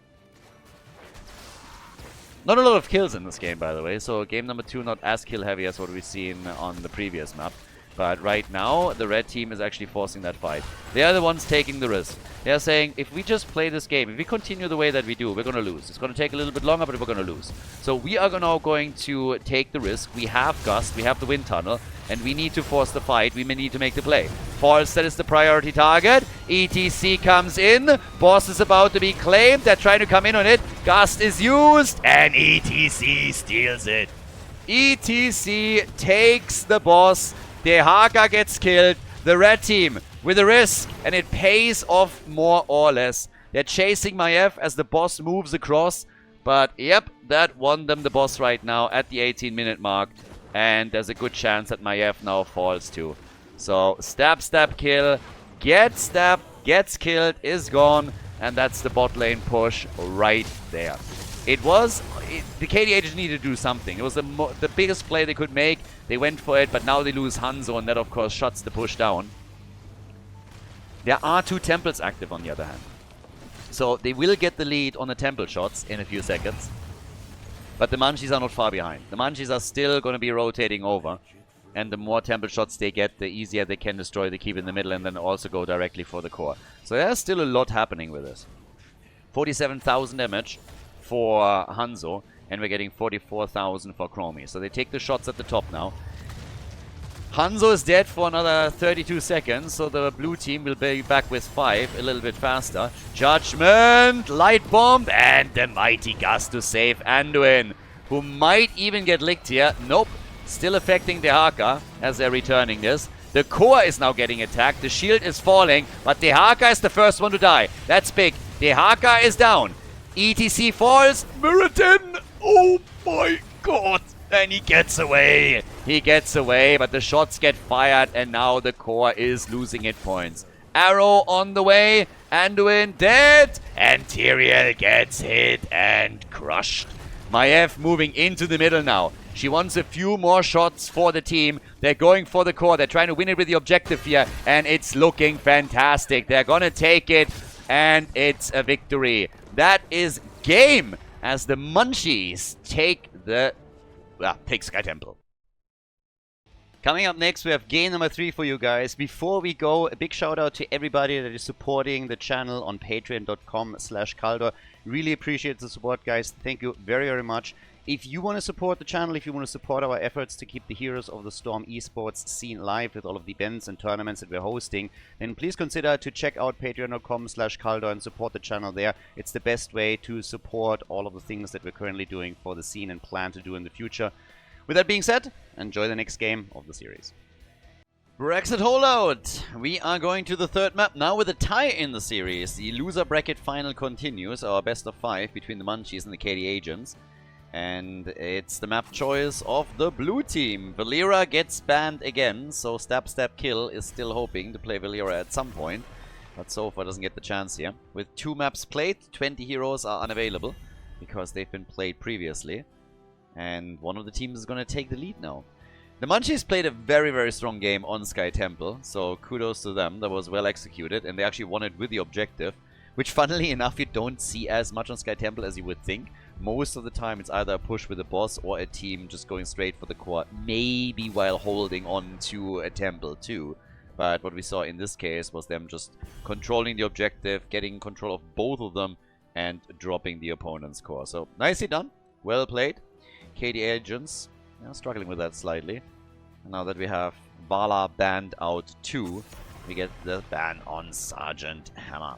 Not a lot of kills in this game, by the way. So game number 2 not as kill heavy as what we've seen on the previous map. But right now, the red team is actually forcing that fight. They are the ones taking the risk. They are saying, if we just play this game, if we continue the way that we do, we're going to lose. It's going to take a little bit longer, but we're going to lose. So we are now going to take the risk. We have Gust, we have the Wind Tunnel, and we need to force the fight. We may need to make the play. False, that is the priority target. ETC comes in. Boss is about to be claimed. They're trying to come in on it. Gust is used, and ETC steals it. ETC takes the boss. The Haka gets killed. The red team with a risk, and it pays off more or less. They're chasing Maiev as the boss moves across. But yep, that won them the boss right now at the 18-minute mark. And there's a good chance that Maiev now falls too. So stab, kill, gets stabbed, gets killed, is gone. And that's the bot lane push right there. The KD agents needed to do something. It was the biggest play they could make. They went for it, but now they lose Hanzo, and that, of course, shuts the push down. There are 2 temples active, on the other hand. So they will get the lead on the temple shots in a few seconds. But the Munchies are not far behind. The Munchies are still going to be rotating over. And the more temple shots they get, the easier they can destroy the keep in the middle and then also go directly for the core. So there's still a lot happening with this. 47,000 damage for Hanzo, and we're getting 44,000 for Chromie. So they take the shots at the top now. Hanzo is dead for another 32 seconds, so the blue team will be back with 5 a little bit faster. Judgment, light bomb, and the mighty Gust to save Anduin, who might even get licked here. Nope, still affecting the Haka as they're returning this. The core is now getting attacked, the shield is falling, but the Haka is the first one to die. That's big. The Haka is down. ETC falls. Muradin! Oh my god! And he gets away. He gets away, but the shots get fired, and now the core is losing hit points. Arrow on the way. Anduin dead. And Tyrael gets hit and crushed. Maiev moving into the middle now. She wants a few more shots for the team. They're going for the core. They're trying to win it with the objective here, and it's looking fantastic. They're going to take it, and it's a victory. That is game as the Munchies take Sky Temple. Coming up next, we have game number 3 for you guys. Before we go, a big shout out to everybody that is supporting the channel on patreon.com/Khaldor. Really appreciate the support, guys. Thank you very, very much. If you want to support the channel, if you want to support our efforts to keep the Heroes of the Storm esports scene live with all of the events and tournaments that we're hosting, then please consider to check out patreon.com/Khaldor and support the channel there. It's the best way to support all of the things that we're currently doing for the scene and plan to do in the future. With that being said, enjoy the next game of the series. Brexit holdout! We are going to the third map now with a tie in the series. The loser bracket final continues, our best of 5 between the Munchies and the KD Agents. And it's the map choice of the blue team. Valera gets banned again, so Stab Stab Kill is still hoping to play Valera at some point. But so far doesn't get the chance here. With 2 maps played, 20 heroes are unavailable because they've been played previously. And one of the teams is going to take the lead now. The Munchies played a very, very strong game on Sky Temple, so kudos to them. That was well executed, and they actually won it with the objective, which funnily enough you don't see as much on Sky Temple as you would think. Most of the time it's either a push with a boss or a team just going straight for the core, maybe while holding on to a temple too. But what we saw in this case was them just controlling the objective, getting control of both of them, and dropping the opponent's core. So nicely done, well played. KD Agents, struggling with that slightly. And now that we have Vala banned out too, we get the ban on Sergeant Hammer.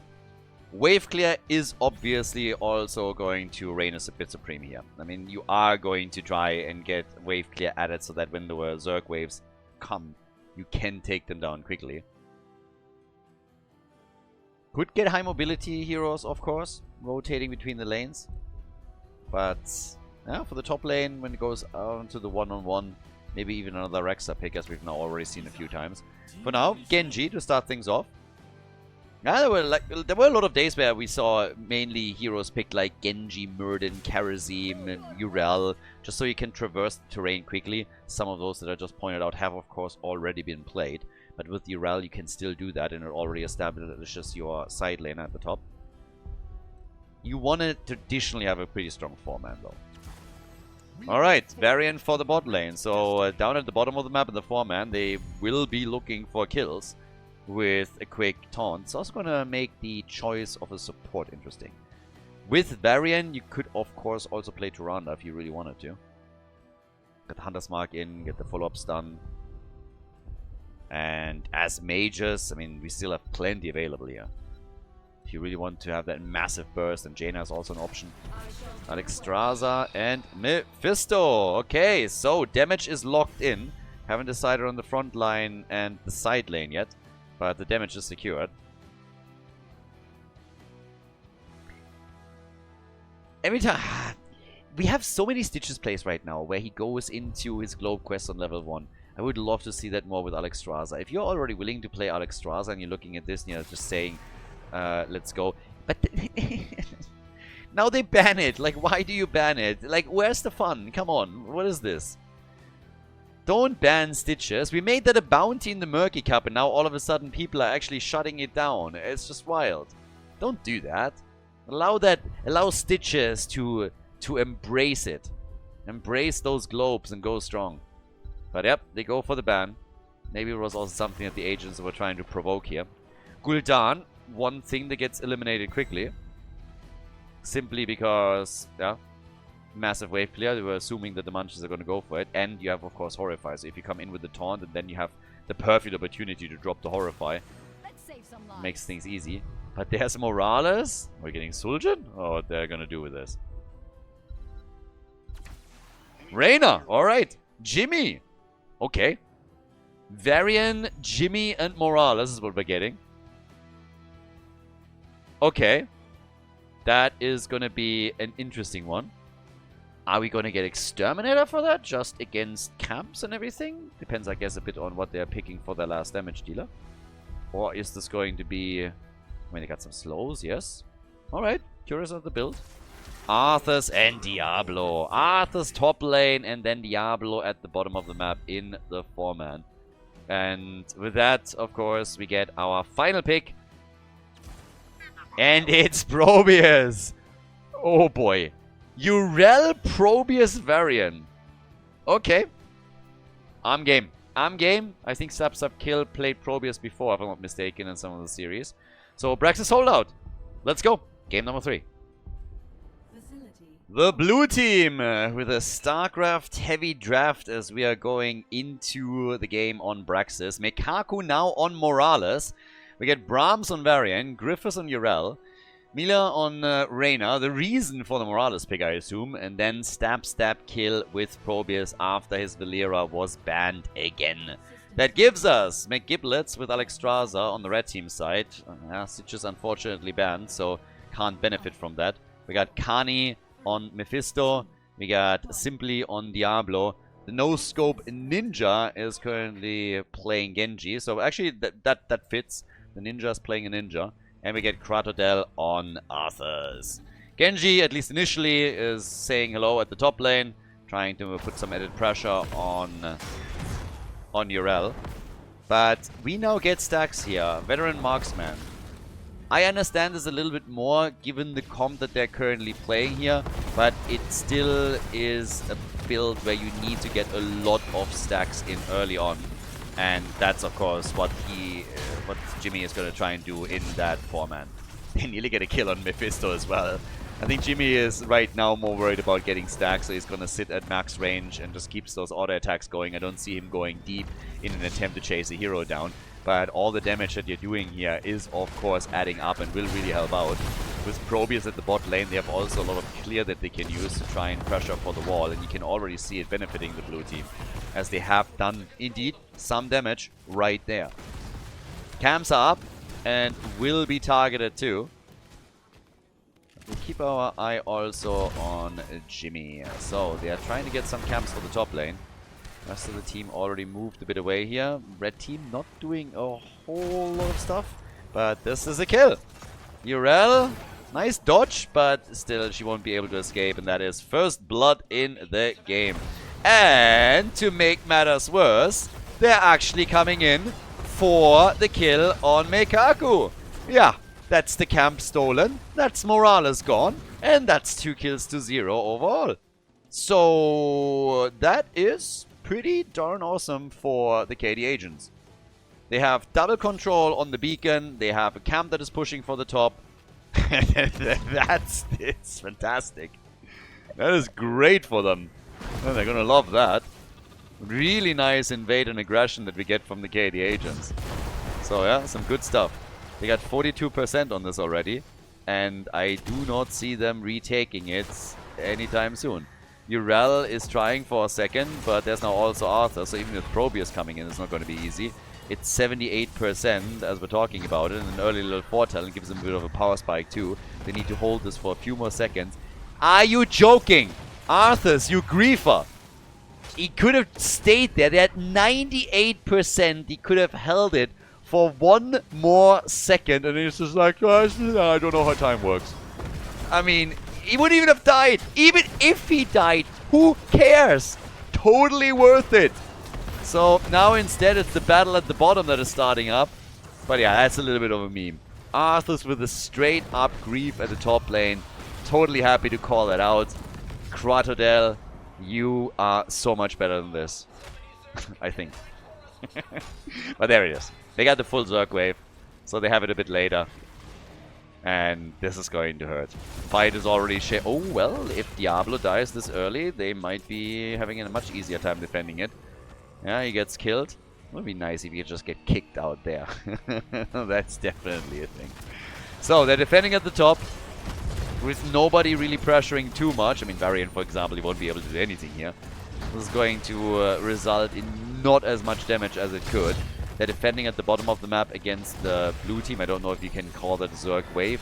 Wave clear is obviously also going to reign as a bit supreme here. I mean, you are going to try and get wave clear added so that when the Zerg waves come, you can take them down quickly. Could get high mobility heroes, of course, rotating between the lanes. But yeah, for the top lane, when it goes on to the one-on-one, maybe even another Rexa pick, as we've now already seen a few times. For now, Genji to start things off. Yeah, there were a lot of days where we saw mainly heroes picked like Genji, Murden, Karazim, and Urel, just so you can traverse the terrain quickly. Some of those that I just pointed out have, of course, already been played. But with Urel, you can still do that, and it already establishes your side lane at the top. You want to traditionally have a pretty strong 4-man, though. Alright, variant for the bot lane. So, down at the bottom of the map in the 4-man, they will be looking for kills with a quick taunt. It's also going to make the choice of a support interesting. With Varian, you could of course also play Tyrande if you really wanted to. Get the Hunter's Mark in, get the follow-up stun. And as mages, I mean, we still have plenty available here. If you really want to have that massive burst, and Jaina is also an option. Alexstrasza and Mephisto. Okay, so damage is locked in. Haven't decided on the front line and the side lane yet. But the damage is secured. Every time... We have so many Stitches plays right now where he goes into his Globe quest on level 1. I would love to see that more with Alexstrasza. If you're already willing to play Alexstrasza and you're looking at this and you're just saying, let's go. But now they ban it. Like, why do you ban it? Like, where's the fun? Come on. What is this? Don't ban Stitches. We made that a bounty in the Murky Cup, and now all of a sudden people are actually shutting it down. It's just wild. Don't do that. Allow Stitches to embrace it. Embrace those globes and go strong. But yep, they go for the ban. Maybe it was also something that the agents were trying to provoke here. Gul'dan, one thing that gets eliminated quickly. Simply because, yeah, massive wave clear. They were assuming that the Munchies are going to go for it. And you have, of course, Horrify. So if you come in with the taunt, and then you have the perfect opportunity to drop the Horrify. Makes things easy. But there's Morales. We're getting Sul'jin? Oh, what they're going to do with this. Raynor. Alright. Jimmy. Okay. Varian, Jimmy, and Morales is what we're getting. Okay. That is going to be an interesting one. Are we going to get Exterminator for that? Just against camps and everything? Depends, I guess, a bit on what they're picking for their last damage dealer. Or is this going to be... I mean, they got some slows, yes. Alright, curious of the build. Arthas and Diablo. Arthas top lane and then Diablo at the bottom of the map in the 4-man. And with that, of course, we get our final pick. And it's Probius. Oh boy. Urel Probius Varian. Okay. I'm game. I'm game. I think Stab Stab Kill played Probius before, if I'm not mistaken, in some of the series. So Braxis holdout. Let's go. Game number 3. The blue team with a StarCraft heavy draft as we are going into the game on Braxis. Mekaku now on Morales. We get Brahms on Varian, Griffiths on Urel, Mila on Raynor, the reason for the Morales pick, I assume, and then stab kill with Probius after his Valera was banned again. That gives us McGiblets with Alexstrasza on the red team side. Sitch is unfortunately banned, so can't benefit from that. We got Kani on Mephisto, we got Simply on Diablo. The no-scope Ninja is currently playing Genji, so actually that fits. The Ninja is playing a Ninja. And we get Kratodel on Arthurs. Genji, at least initially, is saying hello at the top lane, trying to put some added pressure on Urel. But we now get stacks here. Veteran Marksman. I understand this a little bit more given the comp that they're currently playing here, but it still is a build where you need to get a lot of stacks in early on. And that's, of course, what Jimmy is going to try and do in that format. They nearly get a kill on Mephisto as well. I think Jimmy is right now more worried about getting stacks, so he's going to sit at max range and just keeps those auto attacks going. I don't see him going deep in an attempt to chase a hero down. But all the damage that you're doing here is, of course, adding up and will really help out. With Probius at the bot lane, they have also a lot of clear that they can use to try and pressure for the wall. And you can already see it benefiting the blue team, as they have done, indeed, some damage right there. Camps are up and will be targeted too. We keep our eye also on Jimmy. So they are trying to get some camps for the top lane. Rest of the team already moved a bit away here. Red team not doing a whole lot of stuff, but this is a kill. Urel, nice dodge, but still she won't be able to escape, and that is first blood in the game. And to make matters worse, they're actually coming in for the kill on Mekaku. Yeah, that's the camp stolen, that's Morales gone, and that's 2 kills to 0 overall. So that is pretty darn awesome for the KD agents. They have double control on the beacon, they have a camp that is pushing for the top. It's fantastic. That is great for them. Oh, they're gonna love that. Really nice invade and aggression that we get from the KD agents. So yeah, some good stuff. They got 42% on this already, and I do not see them retaking it anytime soon. Urel is trying for a second, but there's now also Arthur, so even with Probius coming in, it's not going to be easy. It's 78% as we're talking about it, and an early little foretell gives them a bit of a power spike too. They need to hold this for a few more seconds. Are you joking? Arthurs, you griefer! He could have stayed there. They're at 98%. He could have held it for 1 more second, and he's just like, oh, I don't know how time works. I mean, he wouldn't even have died. Even if he died, who cares? Totally worth it. So now instead it's the battle at the bottom that is starting up. But yeah, that's a little bit of a meme. Arthurs with a straight up grief at the top lane. Totally happy to call that out. Kratodel, you are so much better than this. I think. But there it is. They got the full Zerg wave, so they have it a bit later. And this is going to hurt. Fight is already oh well, if Diablo dies this early, they might be having a much easier time defending it. Yeah, he gets killed. It would be nice if he could just get kicked out there. That's definitely a thing. So they're defending at the top with nobody really pressuring too much. I mean, Varian, for example, he won't be able to do anything here. This is going to result in not as much damage as it could. They're defending at the bottom of the map against the blue team. I don't know if you can call that a Zerg wave.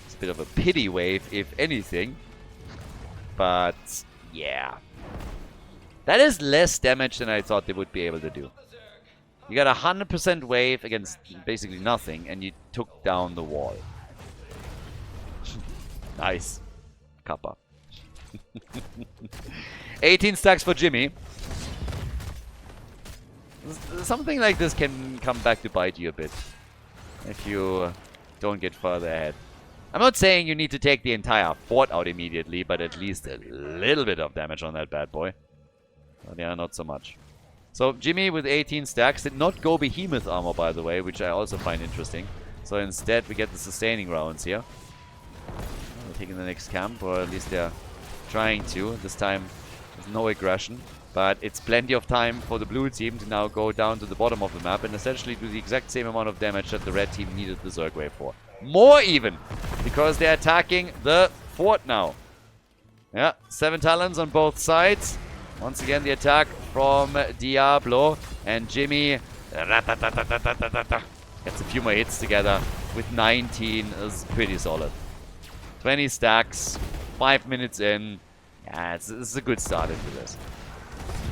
It's a bit of a pity wave, if anything. But, yeah. That is less damage than I thought they would be able to do. You got 100% wave against basically nothing, and you took down the wall. Nice. Kappa. 18 stacks for Jimmy. Something like this can come back to bite you a bit if you don't get further ahead. I'm not saying you need to take the entire fort out immediately, but at least a little bit of damage on that bad boy. But yeah, not so much. So Jimmy with 18 stacks did not go behemoth armor, by the way, which I also find interesting. So instead we get the sustaining rounds here. They're taking the next camp, or at least they're trying to. This time, there's no aggression. But it's plenty of time for the blue team to now go down to the bottom of the map and essentially do the exact same amount of damage that the red team needed the Zerg wave for. More even, because they're attacking the fort now. Yeah, 7 talons on both sides. Once again, the attack from Diablo, and Jimmy gets a few more hits together with 19 is pretty solid. 20 stacks, 5 minutes in. Yeah, it's a good start into this.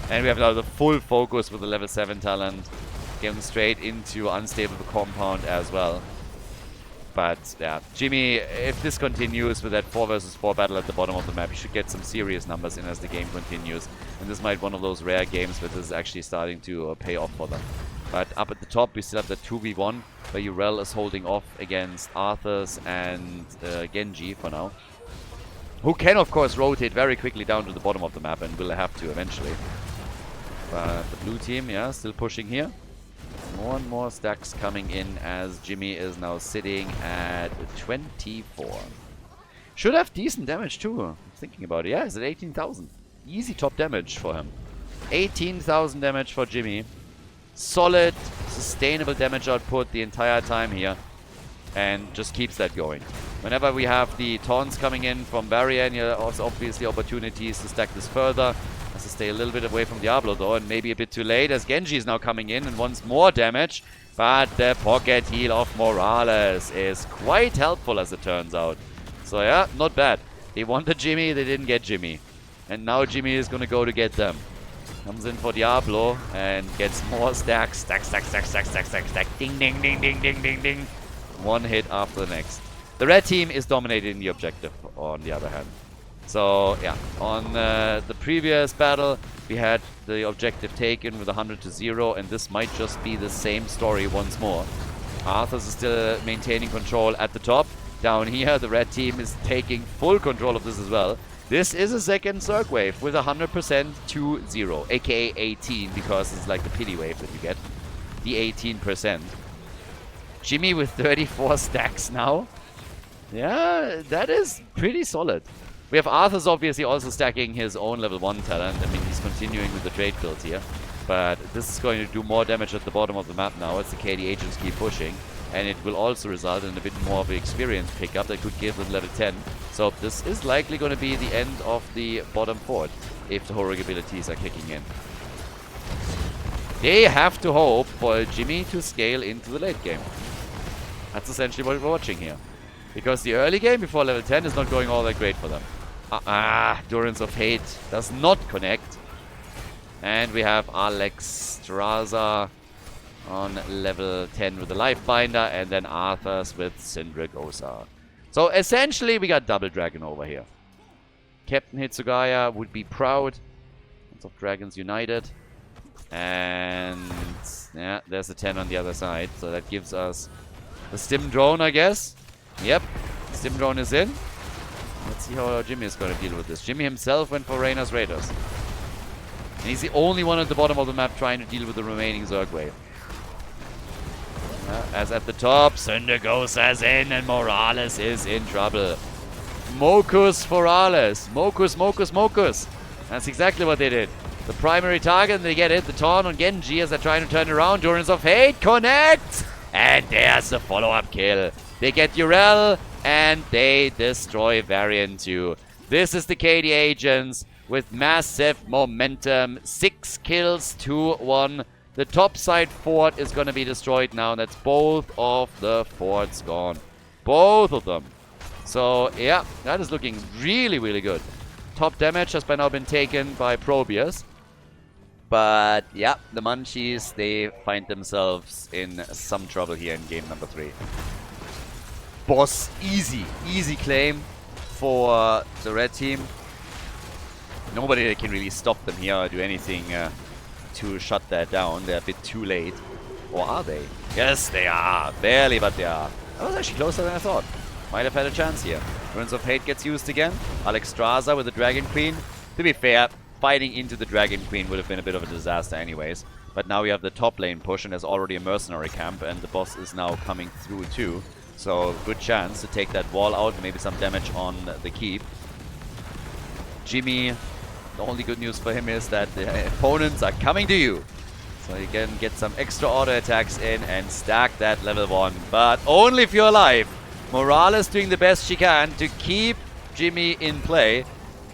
And we have now the full focus with the level 7 talent. Getting straight into unstable compound as well. But yeah, Jimmy, if this continues with that 4 versus 4 battle at the bottom of the map, you should get some serious numbers in as the game continues. And this might be one of those rare games where this is actually starting to pay off for them. But up at the top, we still have the 2v1, where Urel is holding off against Arthas and Genji for now. Who can, of course, rotate very quickly down to the bottom of the map and will have to eventually. But the blue team, yeah, still pushing here. More and more stacks coming in as Jimmy is now sitting at 24. Should have decent damage too. I'm thinking about it. Yeah, he's at 18,000. Easy top damage for him. 18,000 damage for Jimmy. Solid, sustainable damage output the entire time here. And just keeps that going. Whenever we have the taunts coming in from Varian, there are also obviously opportunities to stack this further. Has to stay a little bit away from Diablo though, and maybe a bit too late as Genji is now coming in and wants more damage. But the pocket heal of Morales is quite helpful as it turns out. So yeah, not bad. They wanted Jimmy, they didn't get Jimmy. And now Jimmy is gonna go to get them. Comes in for Diablo and gets more stacks. Stack, stack, stack, stack, stack, stack, stack. Ding, ding, ding, ding, ding, ding, ding. One hit after the next. The red team is dominating the objective on the other hand. So, yeah, on the previous battle, we had the objective taken with 100-0, and this might just be the same story once more. Arthas is still maintaining control at the top. Down here, the red team is taking full control of this as well. This is a second Zerg wave with 100% to 0, aka 18, because it's like the pity wave that you get. The 18%. Jimmy with 34 stacks now. Yeah, that is pretty solid. We have Arthas obviously also stacking his own level 1 talent. I mean, he's continuing with the trade build here. But this is going to do more damage at the bottom of the map now as the KD agents keep pushing. And it will also result in a bit more of an experience pickup that could give them level 10. So this is likely going to be the end of the bottom fort if the heroic abilities are kicking in. They have to hope for Jimmy to scale into the late game. That's essentially what we're watching here. Because the early game before level 10 is not going all that great for them. Durance of Hate does not connect. And we have Alex Straza on level 10 with the Life Binder, and then Arthas with Syndragosa. So essentially we got double dragon over here. Captain Hitsugaya would be proud. Lots of Dragons United. And yeah, there's a 10 on the other side. So that gives us the Stim Drone, I guess. Yep, Stim Drone is in. Let's see how Jimmy is going to deal with this. Jimmy himself went for Raynor's Raiders. And he's the only one at the bottom of the map trying to deal with the remaining Zerg wave. As at the top, Syndragosa's in and Morales is in trouble. Mokus for Morales. Mokus, Mokus, Mokus. That's exactly what they did. The primary target, and they get it. The taunt on Genji as they're trying to turn around. Durance of Hate connects! And there's the follow-up kill. They get Urel, and they destroy Varian too. This is the KD agents with massive momentum. 6 kills to 1. The top side fort is going to be destroyed now. That's both of the forts gone. Both of them. So, yeah, that is looking really, really good. Top damage has by now been taken by Probius. But, yeah, the Munchies, they find themselves in some trouble here in game number 3. Boss, easy claim for the red team. Nobody can really stop them here or do anything to shut that down. They're a bit too late. Or are they? Yes, they are. Barely, but they are. That was actually closer than I thought. Might have had a chance here. Ruins of Hate gets used again. Alex Straza with the Dragon Queen. To be fair, fighting into the Dragon Queen would have been a bit of a disaster anyways. But now we have the top lane push and there's already a mercenary camp and the boss is now coming through too. So good chance to take that wall out, maybe some damage on the keep. Jimmy, the only good news for him is that the opponents are coming to you. So you can get some extra auto attacks in and stack that level 1. But only if you're alive. Morales doing the best she can to keep Jimmy in play.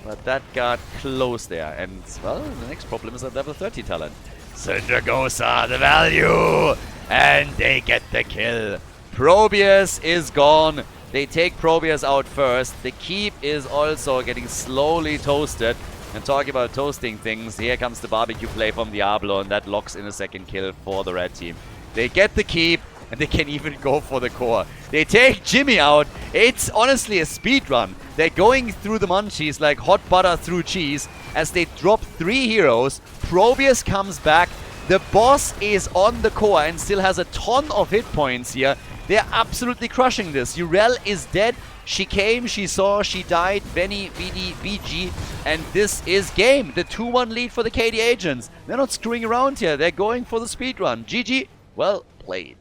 But that got close there. And, well, the next problem is that level 30 talent. Syndragosa, the value! And they get the kill. Probius is gone. They take Probius out first. The keep is also getting slowly toasted. And talking about toasting things, here comes the barbecue play from Diablo, and that locks in a second kill for the red team. They get the keep, and they can even go for the core. They take Jimmy out. It's honestly a speed run. They're going through the munchies like hot butter through cheese as they drop 3 heroes. Probius comes back. The boss is on the core and still has a ton of hit points here. They're absolutely crushing this. Urel is dead. She came, she saw, she died. Benny, VD, BG. And this is game. The 2-1 lead for the KD agents. They're not screwing around here. They're going for the speedrun. GG. Well played.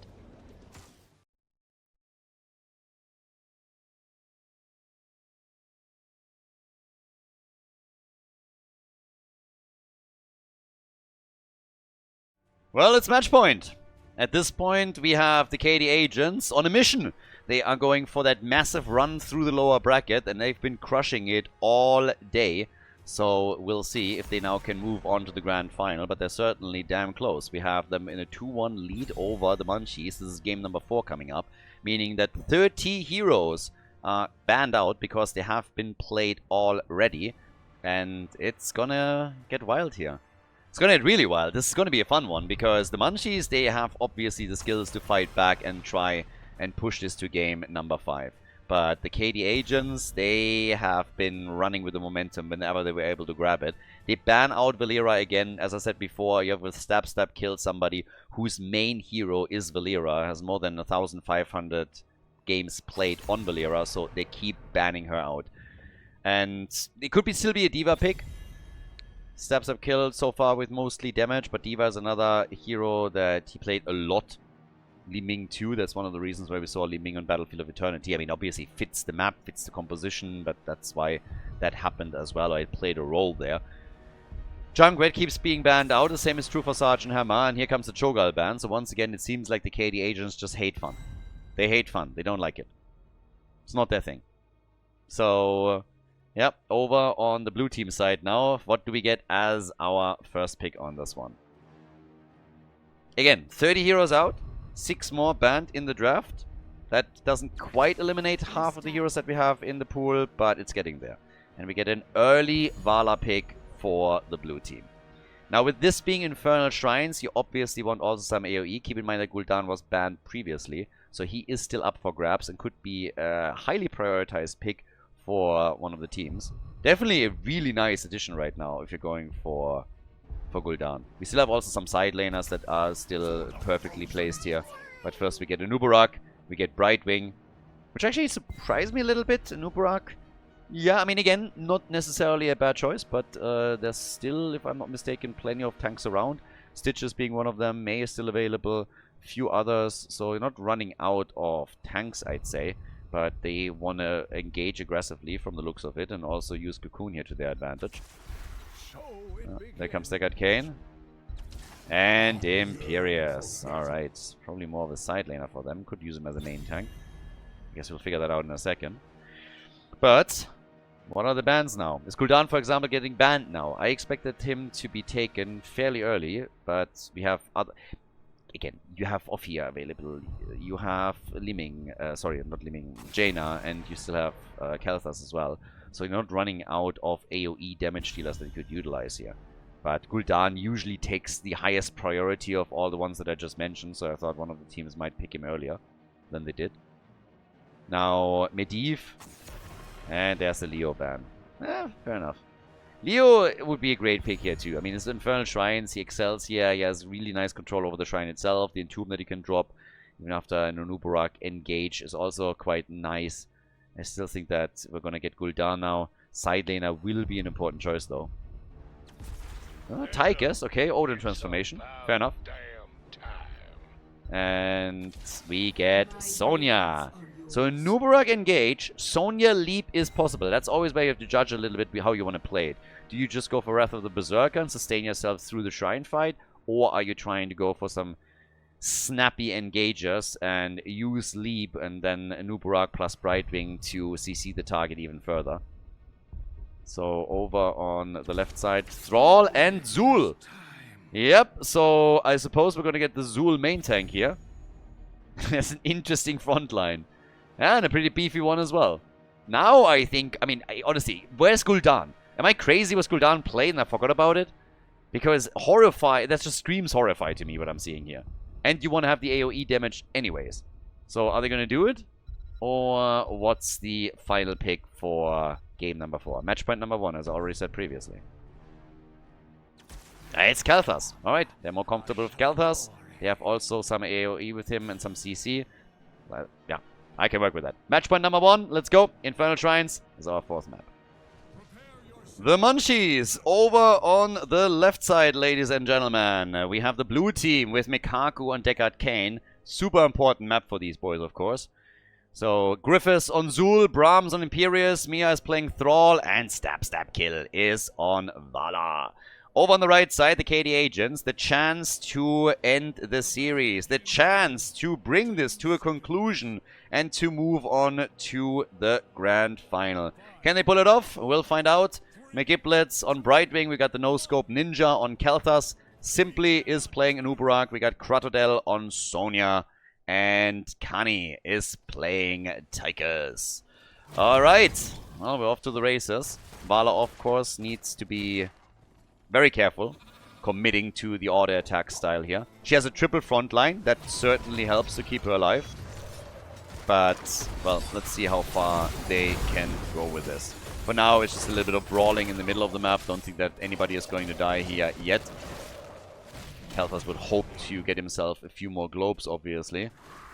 Well, it's match point. At this point, we have the KD agents on a mission. They are going for that massive run through the lower bracket, and they've been crushing it all day. So we'll see if they now can move on to the grand final, but they're certainly damn close. We have them in a 2-1 lead over the Munchies. This is game number 4 coming up, meaning that 30 heroes are banned out because they have been played already. And it's gonna get wild here. It's gonna get really wild. This is gonna be a fun one because the Munchies, they have obviously the skills to fight back and try and push this to game number 5. But the KD agents, they have been running with the momentum whenever they were able to grab it. They ban out Valera again. As I said before, you have with stab kill somebody whose main hero is Valera. Has more than 1,500 games played on Valera, so they keep banning her out. And it could still be a Diva pick. Stabs kill so far with mostly damage, but Diva is another hero that he played a lot. Li Ming too, that's one of the reasons why we saw Li Ming on Battlefield of Eternity. I mean, obviously it fits the map, fits the composition, but that's why that happened as well. It played a role there. Junkrat keeps being banned out. The same is true for Sergeant Hammer, and here comes the Cho'Gall ban. So once again, it seems like the KD agents just hate fun. They hate fun. They don't like it. It's not their thing. So, yep, over on the blue team side now. What do we get as our first pick on this one? Again, 30 heroes out. 6 more banned in the draft. That doesn't quite eliminate half of the heroes that we have in the pool, but it's getting there. And we get an early Vala pick for the blue team. Now, with this being Infernal Shrines, you obviously want also some AoE. Keep in mind that Gul'dan was banned previously, so he is still up for grabs and could be a highly prioritized pick for one of the teams. Definitely a really nice addition right now if you're going for Gul'dan. We still have also some side laners that are still perfectly placed here. But first we get a Nubarak, we get Brightwing, which actually surprised me a little bit. Nubarak, yeah, I mean, again, not necessarily a bad choice, but there's still, if I'm not mistaken, plenty of tanks around. Stitches being one of them, May is still available, a few others, so you're not running out of tanks, I'd say. But they want to engage aggressively from the looks of it, and also use Cocoon here to their advantage. There comes Deckard Cain. And Imperius. Alright. Probably more of a side laner for them. Could use him as a main tank. I guess we'll figure that out in a second. But what are the bans now? Is Gul'dan, for example, getting banned now? I expected him to be taken fairly early, but we have other... Again, you have Ophir available. You have Li Ming, sorry, not Li Ming, Jaina, and you still have Kalthas as well. So you're not running out of AoE damage dealers that you could utilize here. But Gul'dan usually takes the highest priority of all the ones that I just mentioned, so I thought one of the teams might pick him earlier than they did. Now, Medivh, and there's the Leo ban. Fair enough. Leo would be a great pick here too. I mean, it's Infernal Shrines, he excels here, he has really nice control over the shrine itself. The Entomb that he can drop, even after an Nubarak engage, is also quite nice. I still think that we're going to get Gul'dan now. Side laner will be an important choice though. Tychus, okay, Odin transformation, fair enough. And we get Sonya. So Nubarak engage, Sonya leap is possible. That's always where you have to judge a little bit how you want to play it. Do you just go for Wrath of the Berserker and sustain yourself through the Shrine fight? Or are you trying to go for some snappy engagers and use leap and then Nubarak plus Brightwing to CC the target even further? So over on the left side, Thrall and Zul. Yep, so I suppose we're going to get the Zul main tank here. That's an interesting front line. And a pretty beefy one as well. Now I think, I mean, honestly, where's Gul'dan? Am I crazy? Was Gul'dan played and I forgot about it? Because Horrify, that just screams Horrify to me, what I'm seeing here. And you want to have the AoE damage anyways. So are they going to do it? Or what's the final pick for game number 4? Match point number 1, as I already said previously. It's Kalthas. Alright, they're more comfortable with Kalthas. They have also some AoE with him and some CC. Well, yeah, I can work with that. Match point number 1, let's go. Infernal Shrines is our 4th map. The Munchies over on the left side, ladies and gentlemen. We have the blue team with Mikaku and Deckard Cain. Super important map for these boys, of course. So, Griffiths on Zul, Brahms on Imperius, Mia is playing Thrall, and Stab Stab Kill is on Vala. Over on the right side, the KD Agents, the chance to end the series, the chance to bring this to a conclusion and to move on to the grand final. Can they pull it off? We'll find out. McGiblets on Brightwing, we got the no-scope Ninja on Kalthas. Simply is playing an Uberak, we got Kratodel on Sonya. And Kani is playing Tychus. Alright, well, we're off to the races. Vala, of course, needs to be very careful committing to the auto attack style here. She has a triple front line, that certainly helps to keep her alive. But, well, let's see how far they can go with this. For now, it's just a little bit of brawling in the middle of the map. Don't think that anybody is going to die here yet. Kalthas would hope to get himself a few more globes, obviously.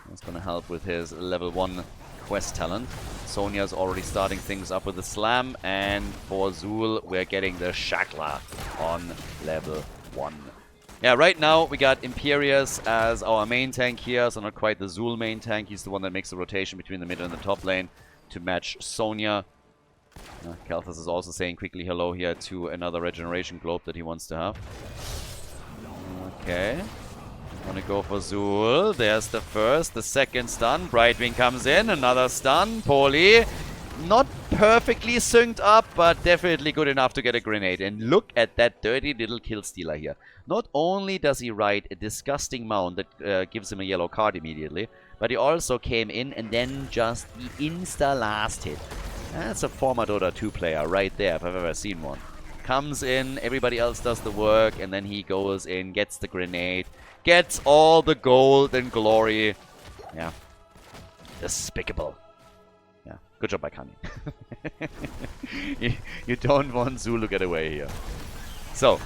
That's going to help with his level 1 quest talent. Sonya's already starting things up with the slam. And for Zul, we're getting the Shakla on level 1. Yeah, right now we got Imperius as our main tank here. So not quite the Zul main tank. He's the one that makes the rotation between the mid and the top lane to match Sonya. Kalthas is also saying quickly hello here to another regeneration globe that he wants to have. Okay. Want to go for Zul. There's the first, the second stun. Brightwing comes in, another stun. Poli. Not perfectly synced up, but definitely good enough to get a grenade. And look at that dirty little kill stealer here. Not only does he ride a disgusting mount that gives him a yellow card immediately, but he also came in and then just the insta-last hit. That's a former Dota 2 player right there, if I've ever seen one. Comes in, everybody else does the work, and then he goes in, gets the grenade, gets all the gold and glory. Yeah. Despicable. Yeah. Good job by Kani. you don't want Zul to get away here. So,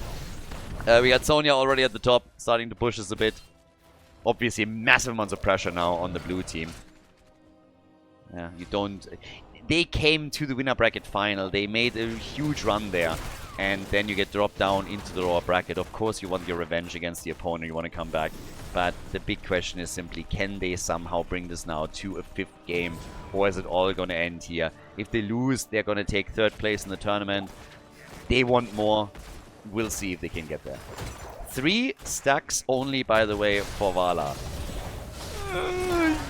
we got Sonya already at the top, starting to push us a bit. Obviously, massive amounts of pressure now on the blue team. Yeah, you don't... They came to the winner bracket final. They made a huge run there. And then you get dropped down into the lower bracket. Of course, you want your revenge against the opponent. You want to come back. But the big question is simply, can they somehow bring this now to a 5th game? Or is it all going to end here? If they lose, they're going to take 3rd place in the tournament. They want more. We'll see if they can get there. 3 stacks only, by the way, for Vala.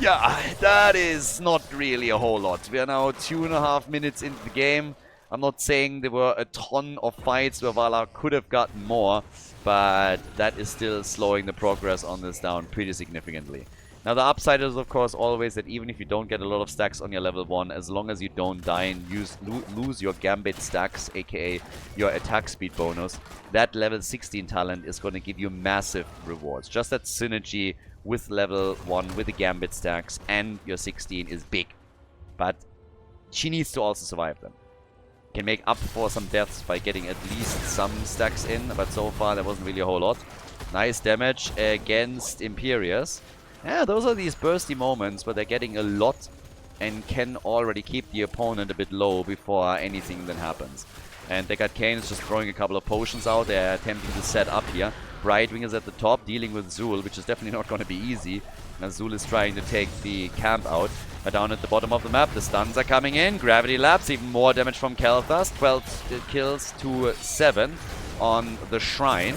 Yeah, that is not really a whole lot. We are now 2.5 minutes into the game. I'm not saying there were a ton of fights where Vala could have gotten more, but that is still slowing the progress on this down pretty significantly. Now the upside is of course always that even if you don't get a lot of stacks on your level 1, as long as you don't die and lose your gambit stacks, aka your attack speed bonus, that level 16 talent is going to give you massive rewards. Just that synergy with level 1, with the gambit stacks, and your 16 is big. But she needs to also survive them. Can make up for some deaths by getting at least some stacks in, but so far there wasn't really a whole lot. Nice damage against Imperius. Yeah, those are these bursty moments where they're getting a lot and can already keep the opponent a bit low before anything then happens. And Deckard Cain is just throwing a couple of potions out. They're attempting to set up here. Brightwing is at the top, dealing with Zul, which is definitely not going to be easy. Now Zul is trying to take the camp out. But down at the bottom of the map, the stuns are coming in. Gravity Lapse, even more damage from Kel'Thas. 12 kills to 7 on the Shrine.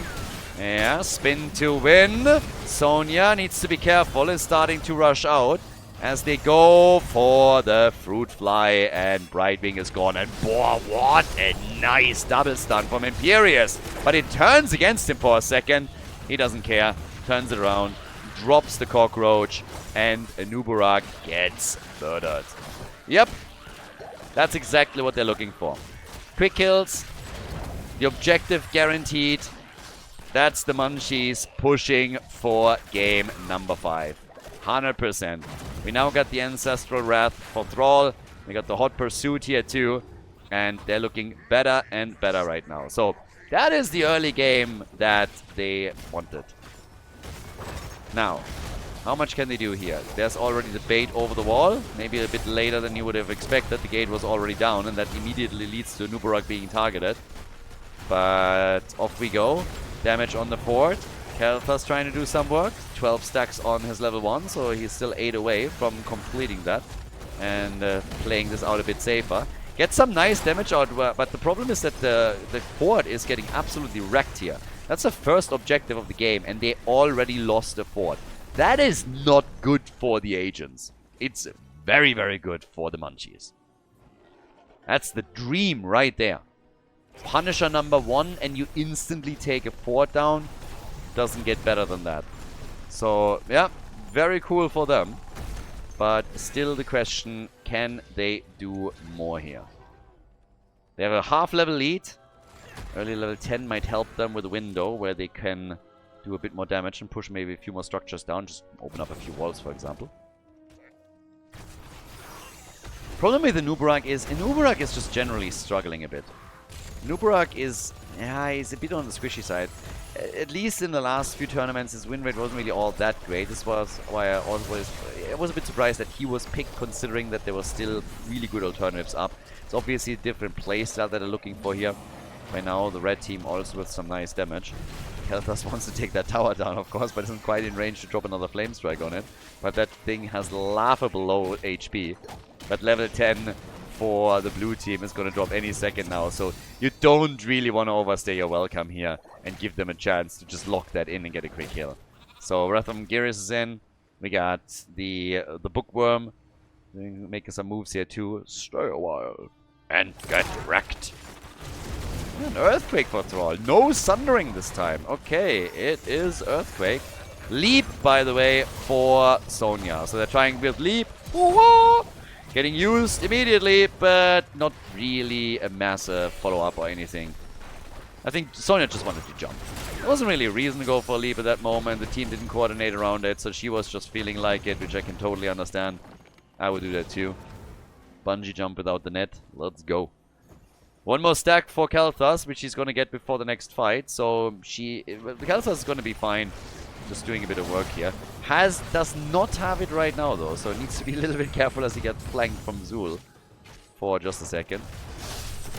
Yeah, spin to win. Sonya needs to be careful, is starting to rush out as they go for the Fruit Fly, and Brightwing is gone. And boy, what a nice double stun from Imperius. But it turns against him for a second. He doesn't care. Turns it around, drops the Cockroach, and Nuburak gets murdered. Yep, that's exactly what they're looking for. Quick kills, the objective guaranteed. That's the Munchies pushing for game number 5. 100%. We now got the Ancestral Wrath for Thrall. We got the Hot Pursuit here too. And they're looking better and better right now. So that is the early game that they wanted. Now, how much can they do here? There's already the bait over the wall. Maybe a bit later than you would have expected. The gate was already down, and that immediately leads to Nuburak being targeted. But off we go. Damage on the fort. Kel'Thas trying to do some work. 12 stacks on his level 1, so he's still 8 away from completing that. And playing this out a bit safer. Get some nice damage out, but the problem is that the fort is getting absolutely wrecked here. That's the first objective of the game, and they already lost the fort. That is not good for the agents. It's very, very good for the Munchies. That's the dream right there. Punisher number 1, and you instantly take a fort down. Doesn't get better than that. So, yeah, very cool for them. But still the question, can they do more here? They have a half-level lead. Early level 10 might help them with a window where they can do a bit more damage and push maybe a few more structures down. Just open up a few walls, for example. Problem with the Nuburak is just generally struggling a bit. Nuburak is, yeah, he's a bit on the squishy side. At least in the last few tournaments, his win rate wasn't really all that great. This was why I was a bit surprised that he was picked, considering that there were still really good alternatives up. It's obviously a different playstyle that they're looking for here. By now, the red team also with some nice damage. Kel'Thas wants to take that tower down, of course, but isn't quite in range to drop another Flame Strike on it. But that thing has laughable low HP. But level 10 for the blue team is going to drop any second now, so you don't really want to overstay your welcome here and give them a chance to just lock that in and get a quick kill. So Wrath of Geras is in. We got the Bookworm making some moves here too. Stay a while and get wrecked. An Earthquake for Thrall. No Sundering this time. Okay, it is Earthquake. Leap, by the way, for Sonya. So they're trying with Leap. Woo-wah! Getting used immediately, but not really a massive follow-up or anything. I think Sonya just wanted to jump. There wasn't really a reason to go for a leap at that moment. The team didn't coordinate around it, so she was just feeling like it, which I can totally understand. I would do that too. Bungee jump without the net. Let's go. One more stack for Kel'Thas, which she's going to get before the next fight. So Kel'Thas is going to be fine. Just doing a bit of work here. Does not have it right now though, so it needs to be a little bit careful as he gets flanked from Zul for just a second.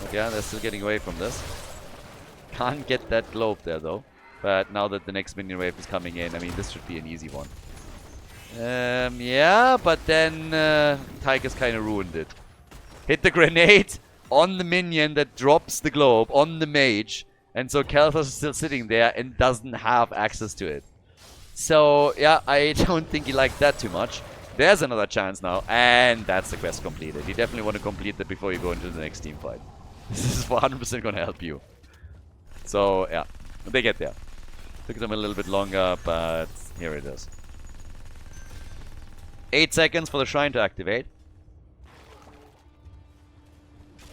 But yeah, they're still getting away from this. Can't get that globe there though. But now that the next minion wave is coming in, I mean, this should be an easy one. Yeah, but then Tychus kind of ruined it. Hit the grenade on the minion that drops the globe on the mage, and so Kel'Thas is still sitting there and doesn't have access to it. So, yeah, I don't think he liked that too much. There's another chance now, and that's the quest completed. You definitely want to complete that before you go into the next team fight. This is 100% going to help you. So, yeah, they get there. Took them a little bit longer, but here it is. 8 seconds for the Shrine to activate.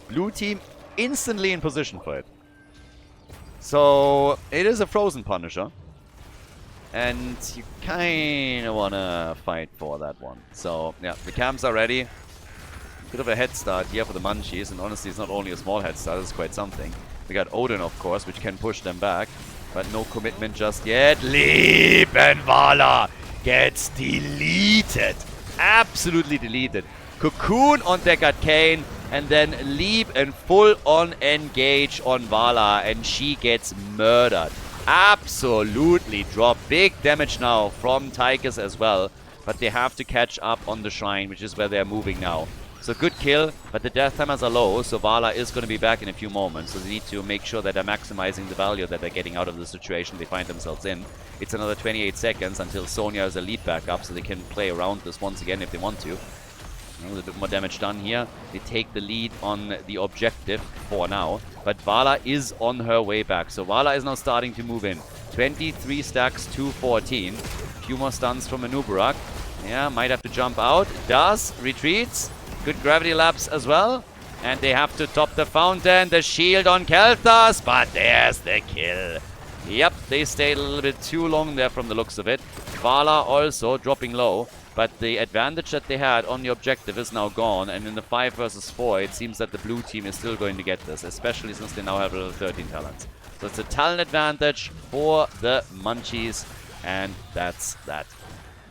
Blue team instantly in position for it. So, it is a frozen Punisher. And you kind of want to fight for that one. So, yeah, the camps are ready. Bit of a head start here for the Munchies. And honestly, it's not only a small head start, it's quite something. We got Odin, of course, which can push them back. But no commitment just yet. Leap and Vala gets deleted. Absolutely deleted. Cocoon on Deckard Cain. And then Leap and full-on engage on Vala. And she gets murdered. Absolutely drop. Big damage now from Tychus as well. but they have to catch up on the shrine, which is where they're moving now. So good kill, but the death timers are low, so Vala is going to be back in a few moments. So they need to make sure that they're maximizing the value that they're getting out of the situation they find themselves in. It's another 28 seconds until Sonya is a lead back up, so they can play around this once again if they want to. A little bit more damage done here. They take the lead on the objective for now, but Vala is on her way back. So Vala is now starting to move in. 23 stacks to 14. Few more stuns from Anubarak. Yeah, might have to jump out. Does. Retreats. Good gravity lapse as well. And they have to top the fountain. The shield on Keltas, but there's the kill. Yep, they stayed a little bit too long there from the looks of it. Vala also dropping low. But the advantage that they had on the objective is now gone. And in the 5 versus 4, it seems that the blue team is still going to get this. Especially since they now have level 13 talents. So it's a talent advantage for the Munchies. And that's that.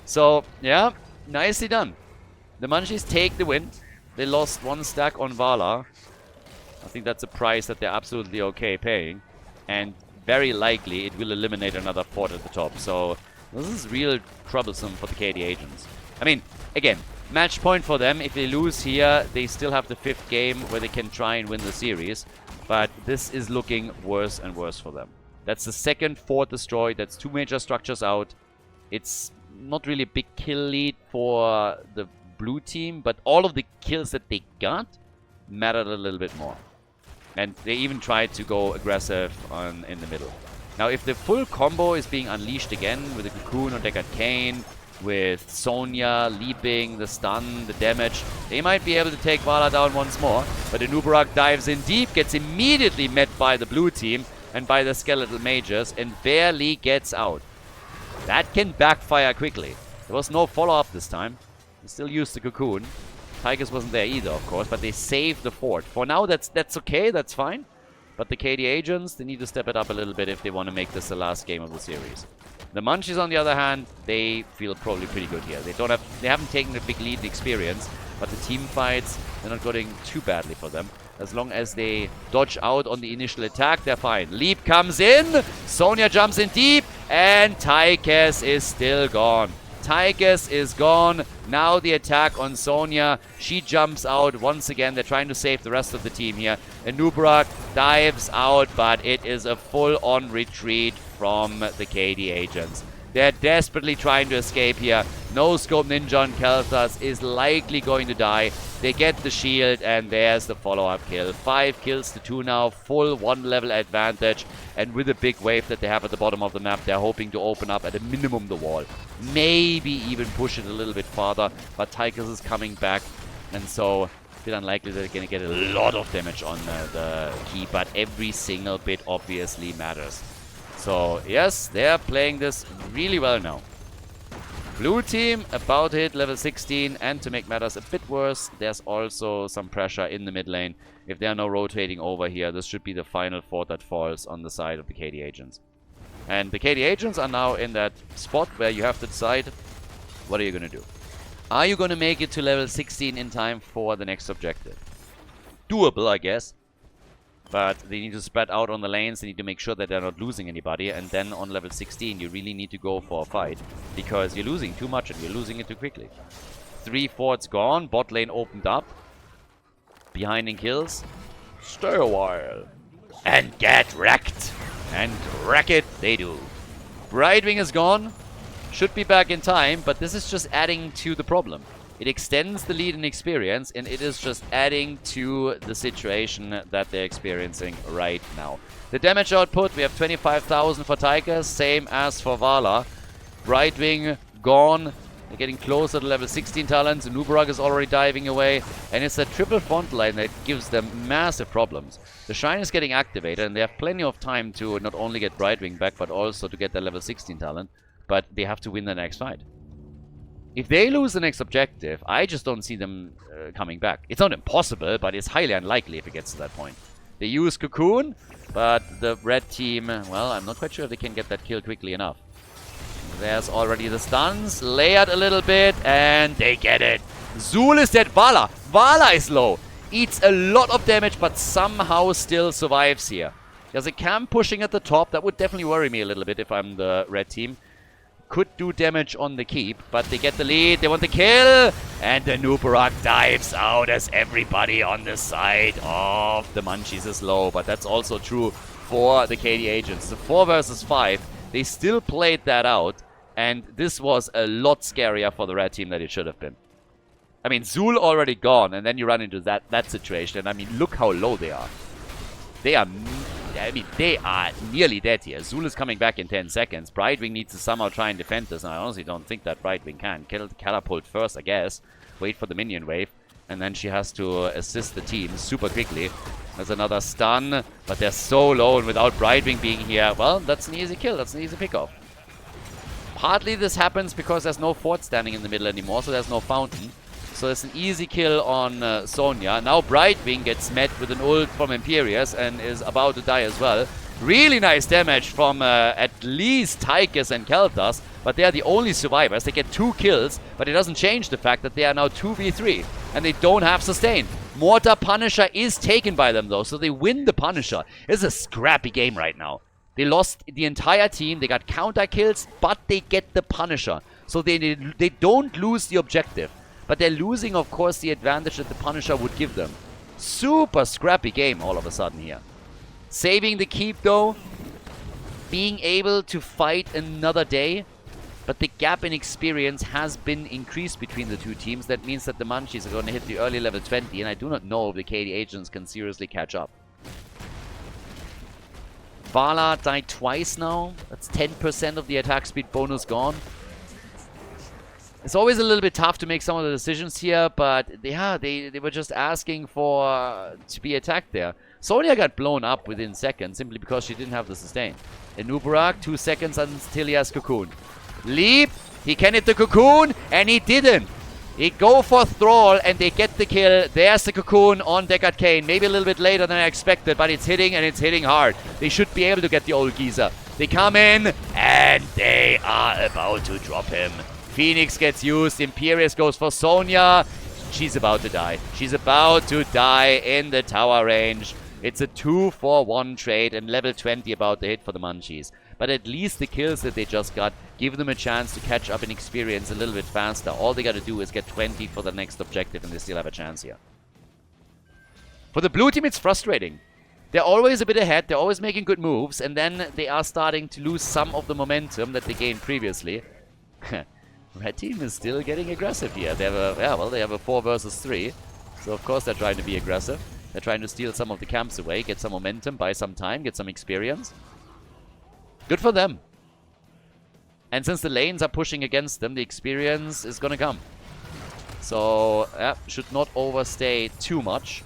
So, yeah, nicely done. The Munchies take the win. They lost 1 stack on Vala. I think that's a price that they're absolutely okay paying. And very likely it will eliminate another fort at the top. So this is real troublesome for the KD agents. I mean, again, match point for them. If they lose here, they still have the 5th game where they can try and win the series. But this is looking worse and worse for them. That's the 2nd fort destroyed. That's 2 major structures out. It's not really a big kill lead for the blue team, but all of the kills that they got mattered a little bit more. And they even tried to go aggressive in the middle. Now, if the full combo is being unleashed again with the Cocoon or Deckard Cain, with Sonya leaping, the stun, the damage, they might be able to take Vala down once more. But Anubarak dives in deep, gets immediately met by the blue team and by the skeletal mages, and barely gets out. That can backfire quickly. There was no follow-up this time. They still used the Cocoon. Tigers wasn't there either, of course, but they saved the fort. For now, that's okay, that's fine. But the KD agents, they need to step it up a little bit if they want to make this the last game of the series. The Munchies, on the other hand, they feel probably pretty good here. They haven't taken a big lead in experience, but the team fights, they're not going too badly for them. As long as they dodge out on the initial attack, they're fine. Leap comes in, Sonya jumps in deep, and Tigers is still gone. Tigers is gone. Now the attack on Sonya. She jumps out once again. They're trying to save the rest of the team here. Anubarak dives out, but it is a full-on retreat from the KD agents. They're desperately trying to escape here. No Scope Ninja on Keltas is likely going to die. They get the shield, and there's the follow-up kill. 5 kills to 2 now. Full 1-level advantage. And with a big wave that they have at the bottom of the map, they're hoping to open up at a minimum the wall. Maybe even push it a little bit farther. But Tigers is coming back. And so, a bit unlikely that they're going to get a lot of damage on the key. But every single bit obviously matters. So, yes, they're playing this really well now. Blue team about to hit level 16, and to make matters a bit worse, there's also some pressure in the mid lane. If there are no rotating over here, this should be the final fort that falls on the side of the KD agents. And the KD agents are now in that spot where you have to decide, what are you going to do? Are you going to make it to level 16 in time for the next objective? Doable, I guess. But they need to spread out on the lanes. They need to make sure that they're not losing anybody. And then on level 16, you really need to go for a fight. Because you're losing too much and you're losing it too quickly. 3 forts gone. Bot lane opened up. Behind in kills. Stay a while. And get wrecked. And wreck it they do. Brightwing is gone. Should be back in time. But this is just adding to the problem. It extends the lead in experience, and it is just adding to the situation that they're experiencing right now. The damage output, we have 25,000 for Tigers, same as for Vala. Brightwing gone. They're getting closer to level 16 talents. Anubarak is already diving away. And it's a triple front line that gives them massive problems. The Shrine is getting activated, and they have plenty of time to not only get Brightwing back, but also to get their level 16 talent. But they have to win the next fight. If they lose the next objective, I just don't see them coming back. It's not impossible, but it's highly unlikely if it gets to that point. They use Cocoon, but the red team, well, I'm not quite sure if they can get that kill quickly enough. There's already the stuns, layered a little bit, and they get it. Zul is dead. Vala is low. Eats a lot of damage, but somehow still survives here. There's a camp pushing at the top. That would definitely worry me a little bit if I'm the red team. could do damage on the keep, but they get the lead, they want the kill, and the Nubarak dives out as everybody on the side of the Munchies is low, but that's also true for the KD agents. The 4 versus 5, they still played that out, and this was a lot scarier for the red team than it should have been. I mean, Zul already gone, and then you run into that situation, and I mean, look how low they are. They are nearly dead here. Zul is coming back in 10 seconds. Brightwing needs to somehow try and defend this, and I honestly don't think that Brightwing can. Catapult first, I guess. Wait for the minion wave, and then she has to assist the team super quickly. There's another stun, but they're so low, and without Brightwing being here, well, that's an easy kill. That's an easy pickoff. Partly this happens because there's no fort standing in the middle anymore, so there's no fountain. So it's an easy kill on Sonya. Now Brightwing gets met with an ult from Imperius and is about to die as well. Really nice damage from at least Tychus and Kel'Thas, but they are the only survivors. They get 2 kills, but it doesn't change the fact that they are now 2v3 and they don't have sustain. Mortar Punisher is taken by them though, so they win the Punisher. It's a scrappy game right now. They lost the entire team, they got counter kills, but they get the Punisher. So they don't lose the objective. But they're losing, of course, the advantage that the Punisher would give them. Super scrappy game all of a sudden here. Saving the keep, though. Being able to fight another day. But the gap in experience has been increased between the two teams. That means that the Munchies are going to hit the early level 20. And I do not know if the KD agents can seriously catch up. Vala died twice now. That's 10% of the attack speed bonus gone. It's always a little bit tough to make some of the decisions here, but yeah, they were just asking for to be attacked there. Sonya got blown up within seconds simply because she didn't have the sustain. Nubarak, 2 seconds until he has Cocoon. Leap, he can hit the Cocoon, and he didn't. He go for Thrall, and they get the kill. There's the Cocoon on Deckard Cain. Maybe a little bit later than I expected, but it's hitting, and it's hitting hard. They should be able to get the old geezer. They come in, and they are about to drop him. Phoenix gets used. Imperius goes for Sonya. She's about to die. She's about to die in the tower range. It's a 2-for-1 trade and level 20 about to hit for the Munchies. But at least the kills that they just got give them a chance to catch up in experience a little bit faster. All they got to do is get 20 for the next objective and they still have a chance here. For the blue team, it's frustrating. They're always a bit ahead. They're always making good moves. And then they are starting to lose some of the momentum that they gained previously. Red team is still getting aggressive here. They have they have a 4 versus 3. So of course they're trying to be aggressive. They're trying to steal some of the camps away, get some momentum, buy some time, get some experience. Good for them. And since the lanes are pushing against them, the experience is gonna come. So, yeah, should not overstay too much.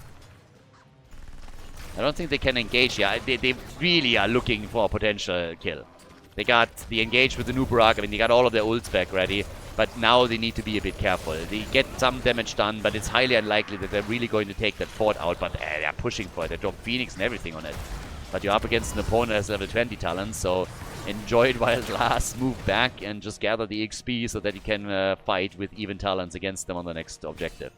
I don't think they can engage here. They really are looking for a potential kill. They got the engage with the Nubarak. I mean, they got all of their ults back ready. But now they need to be a bit careful. They get some damage done, but it's highly unlikely that they're really going to take that fort out. But they're pushing for it. They drop Phoenix and everything on it. But you're up against an opponent that has level 20 talent, so enjoy it while it lasts. Move back and just gather the XP so that you can fight with even talents against them on the next objective.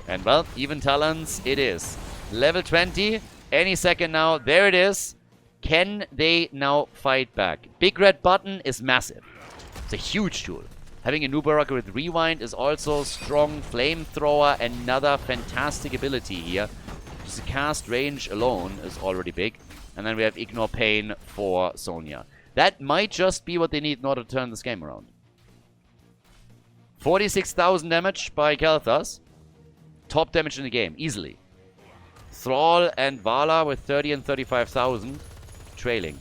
And well, even talents it is. Level 20, any second now. There it is. Can they now fight back? Big red button is massive. It's a huge tool. Having a Nubarak with Rewind is also strong. Flamethrower, another fantastic ability here. Just the cast range alone is already big. And then we have Ignore Pain for Sonya. That might just be what they need in order to turn this game around. 46,000 damage by Kel'Thas. Top damage in the game, easily. Thrall and Vala with 30 and 35,000. Trailing.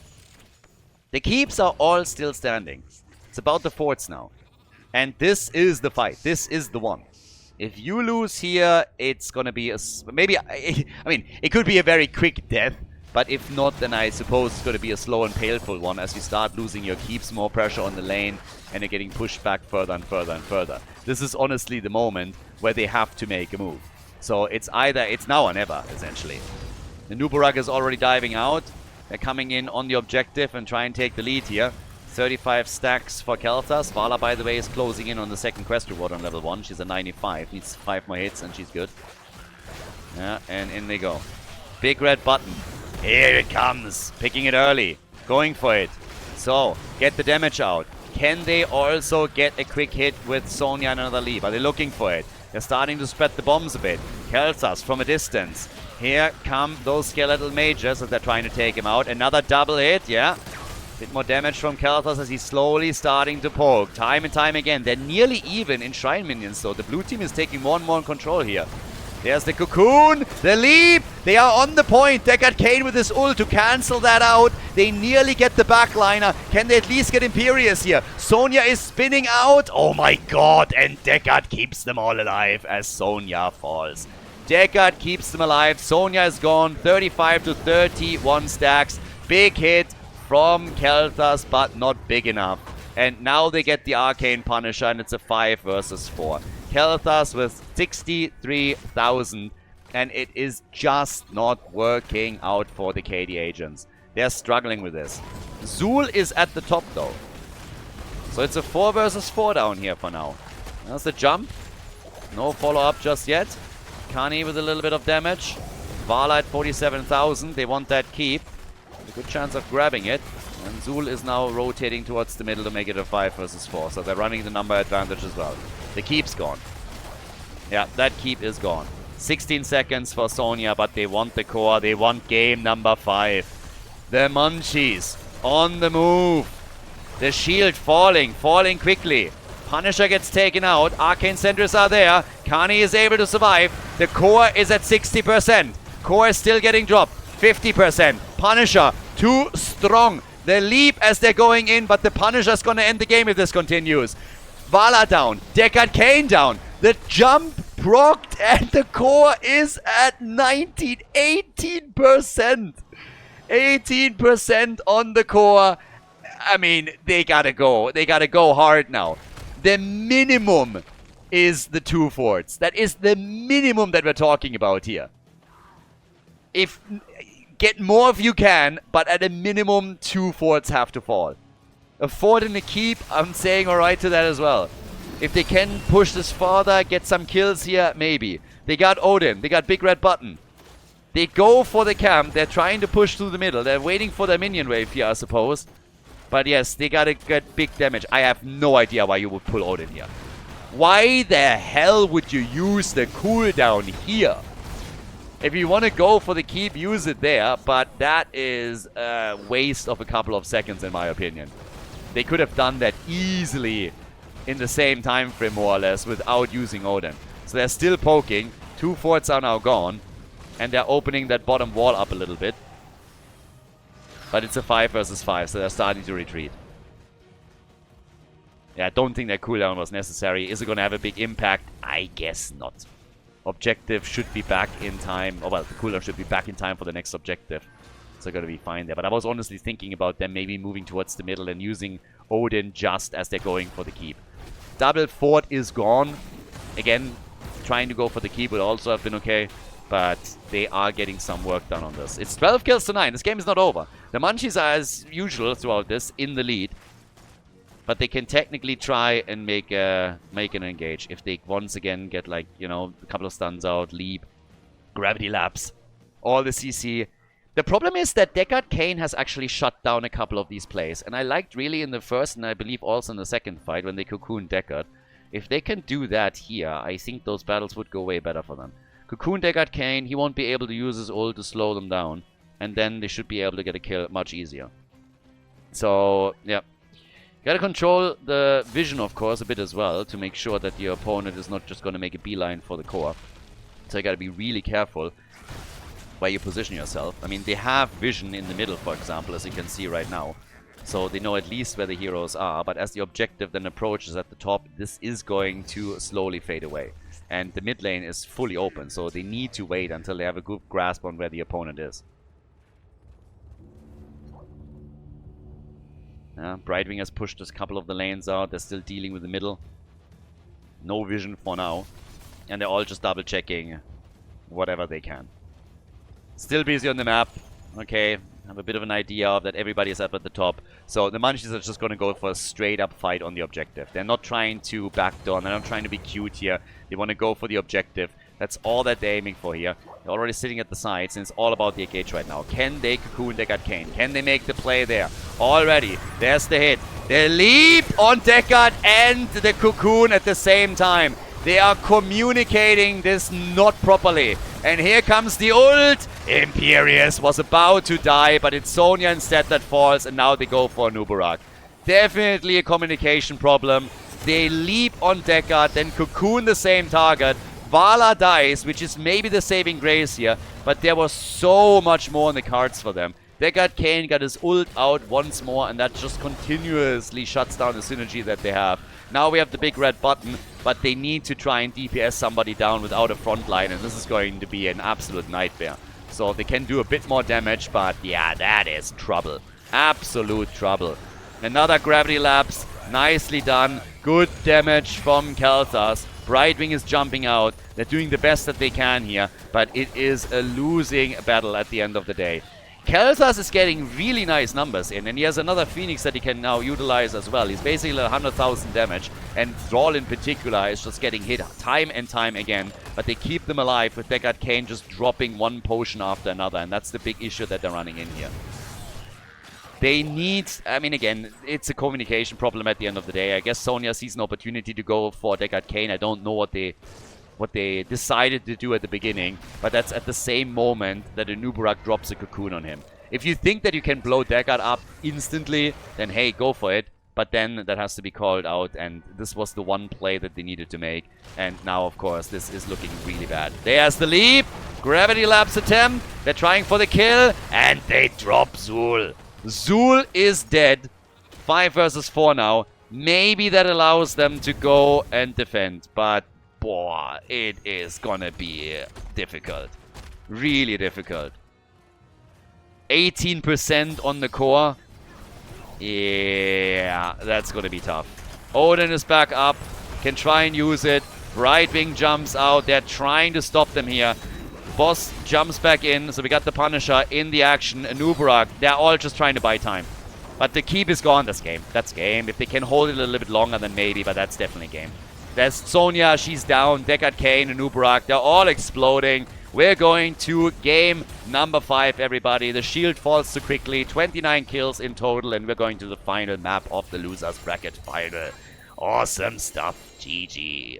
The keeps are all still standing. It's about the forts now. And this is the fight. This is the one. If you lose here, it's gonna be a... Maybe... I mean, it could be a very quick death. But if not, then I suppose it's gonna be a slow and painful one as you start losing your keeps, more pressure on the lane, and they're getting pushed back further and further and further. This is honestly the moment where they have to make a move. So it's either... It's now or never, essentially. The Nubarak is already diving out. They're coming in on the objective and try and take the lead here. 35 stacks for Kel'Thas. Vala, by the way, is closing in on the second quest reward on level 1. She's a 95. Needs 5 more hits and she's good. Yeah, and in they go. Big red button. Here it comes. Picking it early. Going for it. So, get the damage out. Can they also get a quick hit with Sonya and another leap? Are they looking for it? They're starting to spread the bombs a bit. Khaldor from a distance. Here come those skeletal mages as they're trying to take him out. Another double hit, yeah. Bit more damage from Khaldor as he's slowly starting to poke. Time and time again. They're nearly even in Shrine Minions, though. The blue team is taking more and more control here. There's the cocoon, the leap. They are on the point. Deckard Cain with his ult to cancel that out. They nearly get the backliner. Can they at least get Imperius here? Sonya is spinning out. Oh my god. And Deckard keeps them all alive as Sonya falls. Deckard keeps them alive. Sonya is gone. 35 to 31 stacks. Big hit from Khaldor, but not big enough. And now they get the Arcane Punisher, and it's a 5 versus 4. Khaldor with 63,000, and it is just not working out for the KD agents. They're struggling with this. Zul is at the top, though. So it's a 4 versus 4 down here for now. There's the jump. No follow-up just yet. Kani with a little bit of damage. Vala at 47,000. They want that keep. A good chance of grabbing it. And Zul is now rotating towards the middle to make it a 5 versus 4. So they're running the number advantage as well. The keep's gone. Yeah, that keep is gone. 16 seconds for Sonya, but they want the core. They want game number 5. The Munchies on the move. The shield falling quickly. Punisher gets taken out. Arcane Sentries are there. Kani is able to survive. The core is at 60%. Core is still getting dropped. 50%. Punisher, too strong. The leap as they're going in, but the Punisher's gonna end the game if this continues. Vala down. Deckard Cain down. The jump procced and the core is at 18%. 18% on the core. I mean, they gotta go. They gotta go hard now. The minimum is the 2 forts. That is the minimum that we're talking about here. If get more if you can, but at a minimum 2 forts have to fall. A fort and a keep, I'm saying alright to that as well. If they can push this farther, get some kills here, maybe. They got Odin, they got Big Red Button. They go for the camp, they're trying to push through the middle. They're waiting for their minion wave here, I suppose. But yes, they gotta get big damage. I have no idea why you would pull Odin here. Why the hell would you use the cooldown here? If you want to go for the keep, use it there. But that is a waste of a couple of seconds, in my opinion. They could have done that easily in the same time frame, more or less, without using Odin. So they're still poking. 2 forts are now gone. And they're opening that bottom wall up a little bit. But it's a 5 versus 5, so they're starting to retreat. Yeah, I don't think that cooldown was necessary. Is it going to have a big impact? I guess not. Objective should be back in time. Oh, well, the cooldown should be back in time for the next objective. So going to be fine there. But I was honestly thinking about them maybe moving towards the middle and using Odin just as they're going for the keep. Double fort is gone. Again, trying to go for the keep would also have been okay. But they are getting some work done on this. It's 12 kills to 9. This game is not over. The Munchies are, as usual throughout this, in the lead. But they can technically try and make an engage. If they once again get, like, you know, a couple of stuns out, leap, gravity lapse, all the CC. The problem is that Deckard Cain has actually shut down a couple of these plays. And I liked really in the first, and I believe also in the second fight, when they cocooned Deckard. If they can do that here, I think those battles would go way better for them. Cocoon Deckard Cain, he won't be able to use his ult to slow them down. And then they should be able to get a kill much easier. So, yeah. Gotta control the vision, of course, a bit as well, to make sure that your opponent is not just gonna make a beeline for the core. So you gotta be really careful where you position yourself. I mean, they have vision in the middle, for example, as you can see right now. So they know at least where the heroes are, but as the objective then approaches at the top, this is going to slowly fade away. And the mid lane is fully open, so they need to wait until they have a good grasp on where the opponent is. Brightwing has pushed a couple of the lanes out. They're still dealing with the middle. No vision for now. And they're all just double checking whatever they can. Still busy on the map. Okay, have a bit of an idea of that everybody is up at the top. So the Munchies are just going to go for a straight up fight on the objective. They're not trying to backdoor. They're not trying to be cute here. They want to go for the objective. That's all that they're aiming for here. They're already sitting at the sides, and it's all about the engage right now. Can they cocoon Deckard Cain? Can they make the play there? Already, there's the hit. They leap on Deckard and the Cocoon at the same time. They are communicating this not properly. And here comes the ult. Imperius was about to die, but it's Sonya instead that falls, and now they go for Nubarak. Definitely a communication problem. They leap on Deckard, then Cocoon the same target. Vala dies, which is maybe the saving grace here, but there was so much more in the cards for them. Deckard Cain got his ult out once more, and that just continuously shuts down the synergy that they have. Now we have the big red button, but they need to try and DPS somebody down without a front line, and this is going to be an absolute nightmare. So they can do a bit more damage, but yeah, that is trouble. Absolute trouble. Another gravity lapse. Nicely done. Good damage from Khaldor. Brightwing is jumping out. They're doing the best that they can here, but it is a losing battle at the end of the day. Khaldor is getting really nice numbers in, and he has another Phoenix that he can now utilize as well. He's basically 100,000 damage, and Thrall in particular is just getting hit time and time again, but they keep them alive with Deckard Cain just dropping one potion after another, and that's the big issue that they're running in here. They need, I mean, again, it's a communication problem at the end of the day. I guess Sonya sees an opportunity to go for Deckard Cain. I don't know what they decided to do at the beginning, but that's at the same moment that a Nubarak drops a Cocoon on him. If you think that you can blow Deckard up instantly, then hey, go for it. But then that has to be called out, and this was the one play that they needed to make. And now, of course, this is looking really bad. There's the leap. Gravity lapse attempt. They're trying for the kill, and they drop Zul. Zul is dead. 5 versus 4 now. Maybe that allows them to go and defend, but boy, it is gonna be difficult. Really difficult. 18% on the core. Yeah, that's gonna be tough. Odin is back up. Can try and use it. Brightwing jumps out. They're trying to stop them here. Boss jumps back in. So we got the Punisher in the action. Nubarak. They're all just trying to buy time. But the keep is gone. That's game. That's game. If they can hold it a little bit longer, then maybe. But that's definitely game. There's Sonya. She's down. Deckard Cain and Nubarak. They're all exploding. We're going to game number 5, everybody. The shield falls too quickly. 29 kills in total. And we're going to the final map of the losers bracket final. Awesome stuff. GG.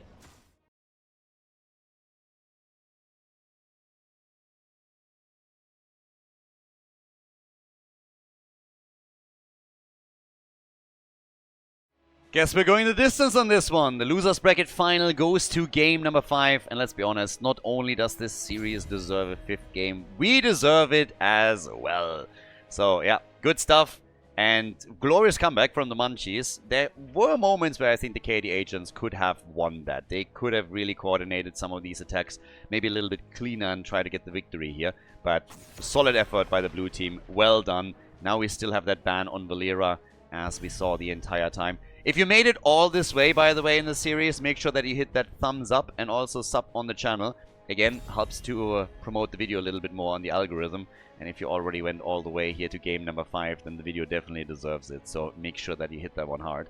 Guess we're going the distance on this one. The losers bracket final goes to game number 5. And let's be honest, not only does this series deserve a 5th game, we deserve it as well. So yeah, good stuff. And glorious comeback from the Munchies. There were moments where I think the KD agents could have won that. They could have really coordinated some of these attacks, maybe a little bit cleaner and try to get the victory here. But solid effort by the blue team. Well done. Now we still have that ban on Valera, as we saw the entire time. If you made it all this way, by the way, in the series, make sure that you hit that thumbs up and also sub on the channel. Again, helps to promote the video a little bit more on the algorithm. And if you already went all the way here to game number 5, then the video definitely deserves it. So make sure that you hit that one hard.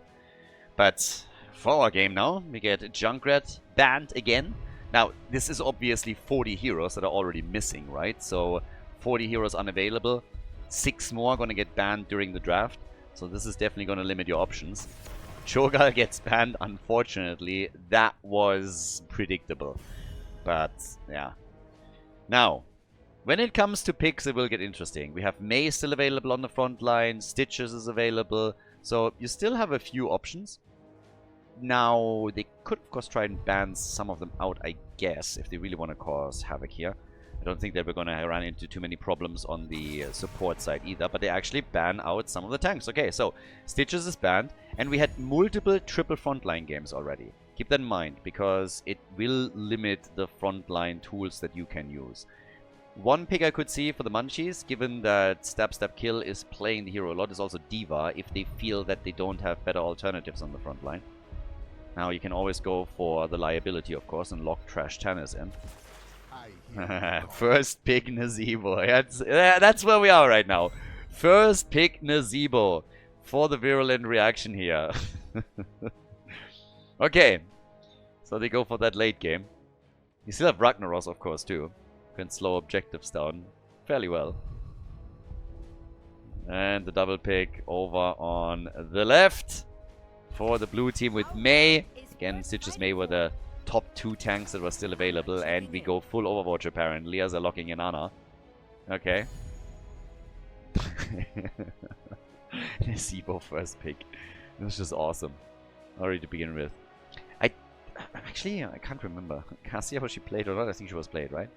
But for our game now, we get Junkrat banned again. Now, this is obviously 40 heroes that are already missing, right? So 40 heroes unavailable. 6 more going to get banned during the draft. So this is definitely going to limit your options. Cho'Gall gets banned, unfortunately. That was predictable. But, yeah. Now, when it comes to picks, it will get interesting. We have Mei still available on the front line. Stitches is available. So, you still have a few options. Now, they could, of course, try and ban some of them out, I guess, if they really want to cause havoc here. I don't think that we're going to run into too many problems on the support side either, but they actually ban out some of the tanks. Okay, so Stitches is banned, and we had multiple triple frontline games already. Keep that in mind, because it will limit the frontline tools that you can use. One pick I could see for the Munchies, given that Stab Stab Kill is playing the hero a lot, is also D.Va, if they feel that they don't have better alternatives on the front line. Now, you can always go for the liability, of course, and lock Trash Tannis in. First pick Nazeebo. That's where we are right now. First pick Nazeebo for the virulent reaction here. Okay. So they go for that late game. You still have Ragnaros, of course, too. Can slow objectives down fairly well. And the double pick over on the left for the blue team with Mei. Again, Stitches Mei were the top 2 tanks that were still available. And we go full Overwatch apparently as they're locking in Ana. Okay. Zebo first pick. It was just awesome. Already to begin with. Actually, I can't remember. Can't see how she played or not. I think she was played, right?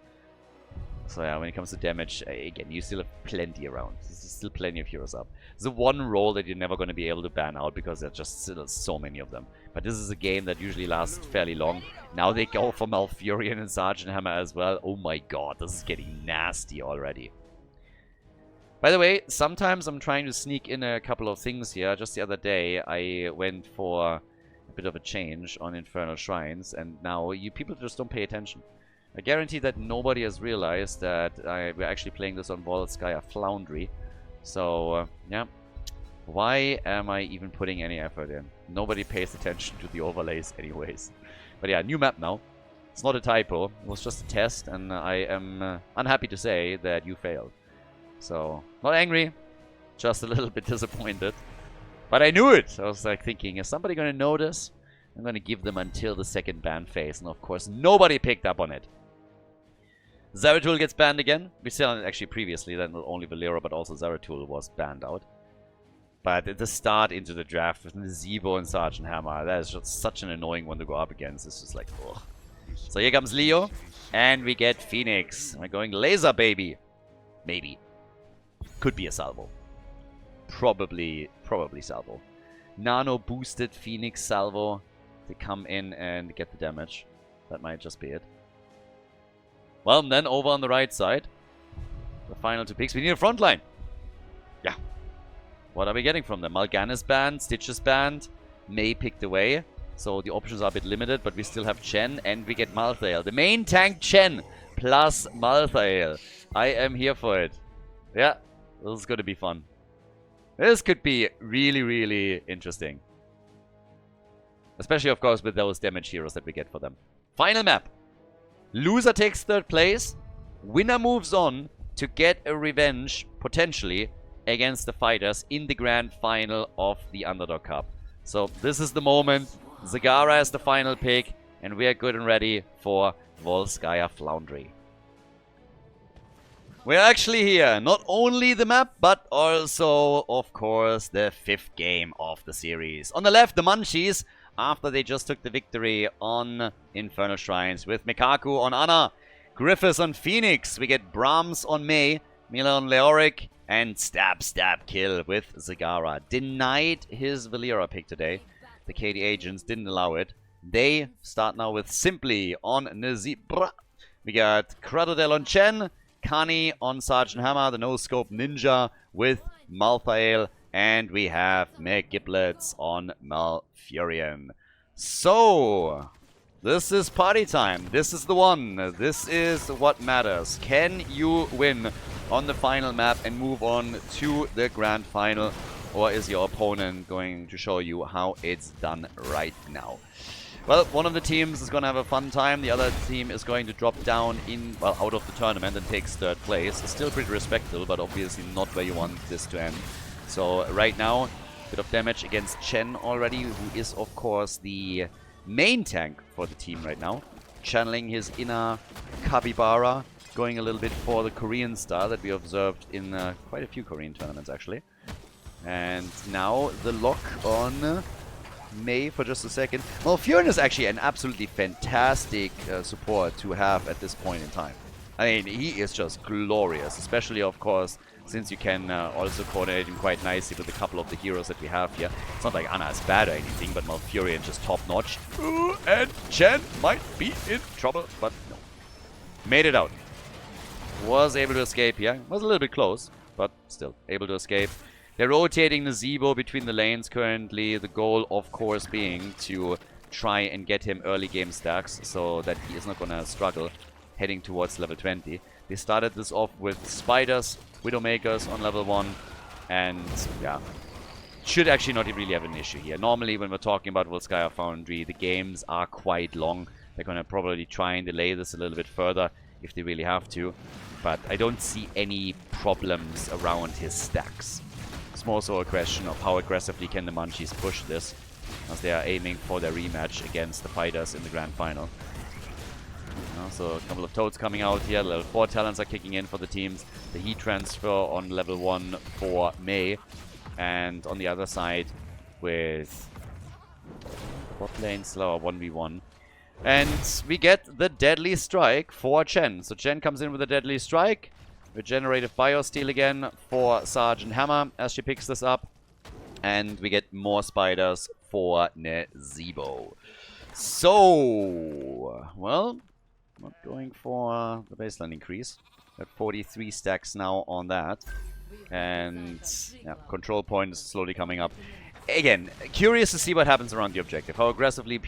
So yeah, when it comes to damage, again, you still have plenty around. There's still plenty of heroes up. The one role that you're never going to be able to ban out because there's just still so many of them. But this is a game that usually lasts fairly long. Now they go for Malfurion and Sergeant Hammer as well. Oh my god, this is getting nasty already. By the way, sometimes I'm trying to sneak in a couple of things here. Just the other day, I went for a bit of a change on Infernal Shrines, and now you people just don't pay attention. I guarantee that nobody has realized that we're actually playing this on Volskaya Foundry. So, yeah. Why am I even putting any effort in? Nobody pays attention to the overlays anyways. But yeah, new map now. It's not a typo. It was just a test, and I am unhappy to say that you failed. So, not angry. Just a little bit disappointed. But I knew it! I was like thinking, is somebody going to notice? I'm going to give them until the second ban phase. And of course, nobody picked up on it. Zeratul gets banned again. We saw it actually previously that not only Valero but also Zeratul was banned out. But at the start into the draft with Zebo and Sergeant Hammer, that is just such an annoying one to go up against. It's just like, ugh. So here comes Leo. And we get Phoenix. We're going laser, baby. Maybe. Could be a salvo. Probably salvo. Nano boosted Phoenix salvo to come in and get the damage. That might just be it. Well, and then over on the right side, the final 2 picks. We need a front line. Yeah. What are we getting from them? Malgan is banned, Stitch is banned, Mei picked away. So the options are a bit limited, but we still have Chen and we get Malthael. The main tank Chen plus Malthael. I am here for it. Yeah, this is going to be fun. This could be really, really interesting. Especially, of course, with those damage heroes that we get for them. Final map. Loser takes 3rd place. Winner moves on to get a revenge, potentially, against the fighters in the grand final of the Underdog Cup. So this is the moment. Zagara is the final pick. And we are good and ready for Volskaya Foundry. We're actually here. Not only the map, but also, of course, the 5th game of the series. On the left, the Munchies, after they just took the victory on Infernal Shrines with Mikaku on Ana, Griffiths on Phoenix. We get Brahms on Mei, Mila on Leoric, and Stab Kill with Zagara. Denied his Valera pick today. The KD agents didn't allow it. They start now with Simply on Nazibra. We got Kradodel on Chen, Kani on Sergeant Hammer, the no-scope ninja with Malthael, and we have McGiblets on Malfurion. So, this is party time. This is the one. This is what matters. Can you win on the final map and move on to the grand final? Or is your opponent going to show you how it's done right now? Well, one of the teams is going to have a fun time. The other team is going to drop down out of the tournament and takes 3rd place. It's still pretty respectable, but obviously not where you want this to end. So right now, a bit of damage against Chen already, who is of course the main tank for the team right now. Channeling his inner Capybara, going a little bit for the Korean style that we observed in quite a few Korean tournaments actually. And now the lock on Mei for just a second. Malfurion is actually an absolutely fantastic support to have at this point in time. I mean, he is just glorious, especially, of course, since you can also coordinate him quite nicely with a couple of the heroes that we have here. It's not like Ana is bad or anything, but Malfurion just top-notch. And Chen might be in trouble, but no. Made it out. Was able to escape here. Was a little bit close, but still able to escape. They're rotating the Zebo between the lanes currently. The goal, of course, being to try and get him early game stacks so that he is not going to struggle heading towards level 20. They started this off with Spiders, Widowmakers on level 1. And, yeah, should actually not really have an issue here. Normally, when we're talking about Volskaya Foundry, the games are quite long. They're going to probably try and delay this a little bit further if they really have to. But I don't see any problems around his stacks. more so a question of how aggressively can the Munchies push this, as they are aiming for their rematch against the fighters in the grand final. So a couple of Toads coming out here. Level 4 talents are kicking in for the teams. The heat transfer on level 1 for Mei. And on the other side with bot lane slower 1v1. And we get the Deadly Strike for Chen. So Chen comes in with a Deadly Strike. Regenerative Biosteel again for Sergeant Hammer as she picks this up. And we get more spiders for Nezebo. So, well, not going for the baseline increase. At 43 stacks now on that. And yeah, control point is slowly coming up. Again, curious to see what happens around the objective. How aggressively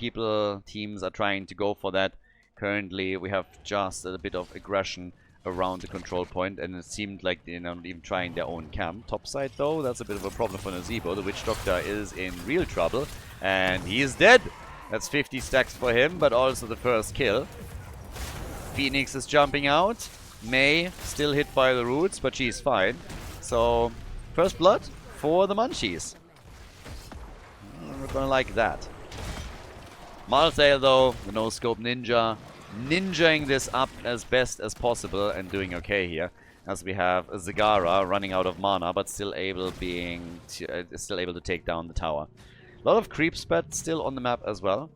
teams are trying to go for that. Currently, we have just a bit of aggression around the control point, and it seemed like they're not even trying their own camp. Topside, though, that's a bit of a problem for Nezebo. The Witch Doctor is in real trouble, and he is dead. That's 50 stacks for him, but also the first kill. Phoenix is jumping out. Mei still hit by the roots, but she's fine. So, first blood for the Munchies. We're gonna like that. Malthael, though, the no-scope ninja, ninjaing this up as best as possible and doing okay here. As we have Zagara running out of mana, but still able to take down the tower. A lot of creep spat still on the map as well.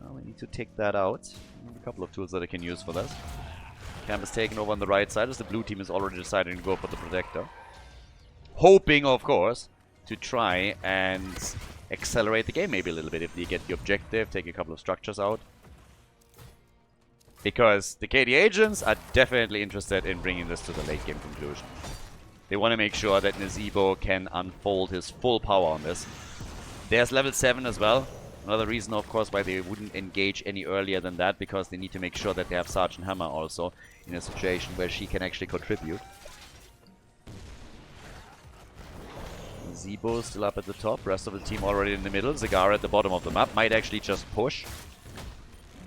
We need to take that out. A couple of tools that I can use for this. Camp is taken over on the right side as the blue team is already deciding to go for the Protector. Hoping, of course, to try and accelerate the game maybe a little bit if they get the objective, take a couple of structures out. Because the KD agents are definitely interested in bringing this to the late game conclusion. They want to make sure that Nezebo can unfold his full power on this. There's level 7 as well. Another reason, of course, why they wouldn't engage any earlier than that, because they need to make sure that they have Sergeant Hammer also in a situation where she can actually contribute. Zebo still up at the top, rest of the team already in the middle. Zagara at the bottom of the map, might actually just push.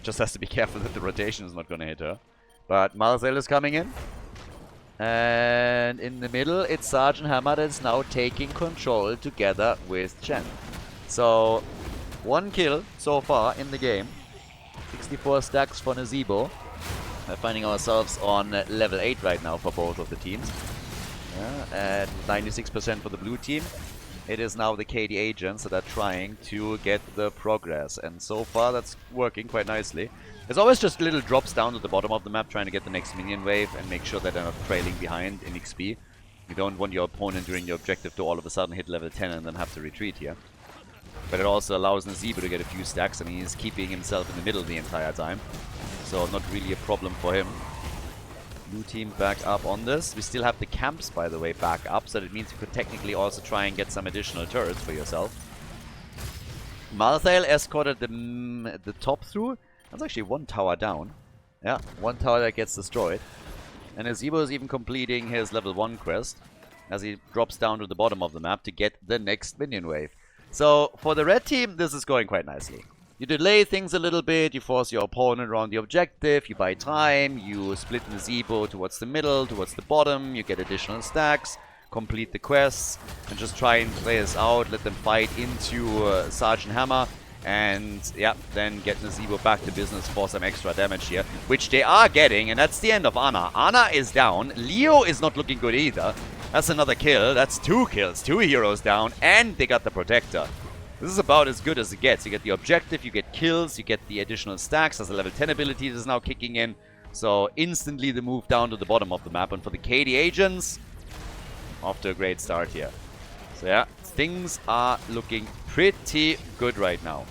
Just has to be careful that the rotation is not going to hit her. But Malthael is coming in. And in the middle, it's Sergeant Hammer that's now taking control together with Chen. So, one kill so far in the game. 64 stacks for Nezebo. We're finding ourselves on level 8 right now for both of the teams. At 96% for the blue team. It is now the KD agents that are trying to get the progress. And so far that's working quite nicely. There's always just little drops down to the bottom of the map trying to get the next minion wave and make sure that they're not trailing behind in XP. You don't want your opponent during your objective to all of a sudden hit level 10 and then have to retreat here. But it also allows Nezebo to get a few stacks. I mean, he's keeping himself in the middle the entire time. So not really a problem for him. Blue team back up on this. We still have the camps, by the way, back up. So that means you could technically also try and get some additional turrets for yourself. Malthael escorted the top through. That's actually one tower down. Yeah, one tower that gets destroyed. And Nezebo is even completing his level 1 quest as he drops down to the bottom of the map to get the next minion wave. So for the red team, this is going quite nicely. You delay things a little bit, you force your opponent around the objective, you buy time, you split Nezebo towards the middle, towards the bottom, you get additional stacks, complete the quests, and just try and play this out, let them fight into Sergeant Hammer, and yeah, then get Nezebo back to business for some extra damage here, which they are getting, and that's the end of Ana. Ana is down, Leo is not looking good either. That's another kill, that's 2 kills, 2 heroes down, and they got the Protector. This is about as good as it gets. You get the objective, you get kills, you get the additional stacks as a level 10 ability that is now kicking in. So instantly the move down to the bottom of the map. And for the KD agents, off to a great start here. So yeah, things are looking pretty good right now.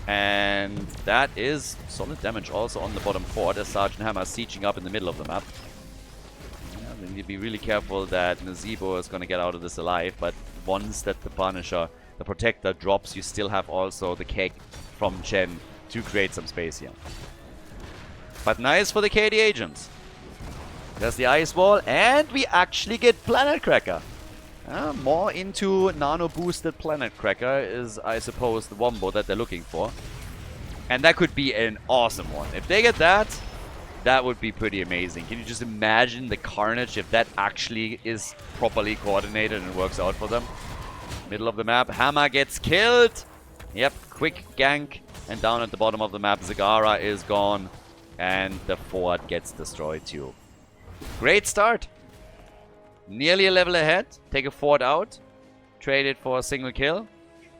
And that is solid damage also on the bottom fort as Sergeant Hammer is sieging up in the middle of the map. Yeah, they need to be really careful that Nezebo is going to get out of this alive. But once that the Punisher, the Protector drops, you still have also the keg from Chen to create some space here. But nice for the KD agents. There's the ice wall, and we actually get Planet Cracker. More into nano boosted Planet Cracker is, I suppose, the wombo that they're looking for. And that could be an awesome one. If they get that, that would be pretty amazing. Can you just imagine the carnage if that actually is properly coordinated and works out for them? Middle of the map. Hammer gets killed. Yep, quick gank. And down at the bottom of the map, Zagara is gone. And the fort gets destroyed too. Great start. Nearly a level ahead. Take a fort out. Trade it for a single kill.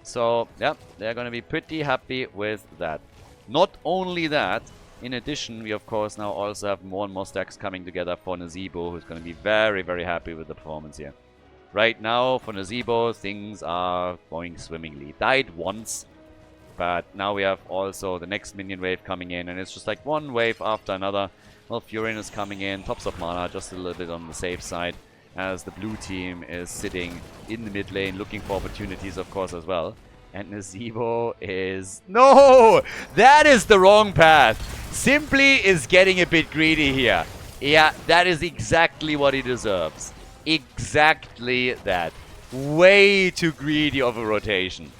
So, yeah, they're going to be pretty happy with that. Not only that, in addition, we of course now also have more and more stacks coming together for Nazeebo, who's going to be very, very happy with the performance here. Right now, for Nazeebo, things are going swimmingly. Died once, but now we have also the next minion wave coming in, and it's just like one wave after another. Well, Furion is coming in, tops of mana, just a little bit on the safe side, as the blue team is sitting in the mid lane, looking for opportunities, of course, as well. And Nazeebo is... No! That is the wrong path! Simply is getting a bit greedy here. Yeah, that is exactly what he deserves. Exactly that. Way too greedy of a rotation.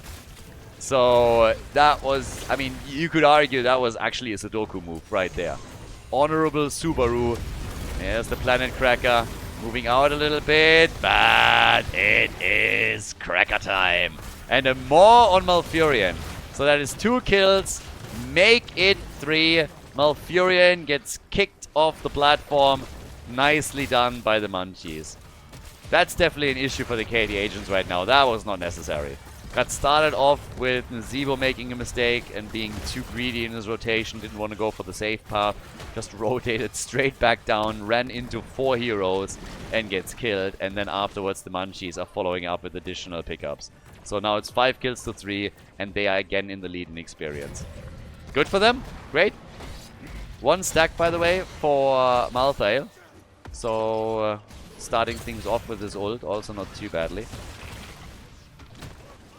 So, that was... I mean, you could argue that was actually a Sudoku move right there. Honorable Subaru. There's the Planet Cracker. Moving out a little bit, but it is Cracker time. And a more on Malfurion. So that is 2 kills. Make it 3. Malfurion gets kicked off the platform. Nicely done by the Munchies. That's definitely an issue for the KD agents right now. That was not necessary. Got started off with Nazeebo making a mistake and being too greedy in his rotation. Didn't want to go for the safe path. Just rotated straight back down. Ran into 4 heroes and gets killed. And then afterwards the Munchies are following up with additional pickups. So now it's 5 kills to 3. And they are again in the lead in experience. Good for them. Great. 1 stack, by the way, for Malthael. So starting things off with his ult. Also not too badly.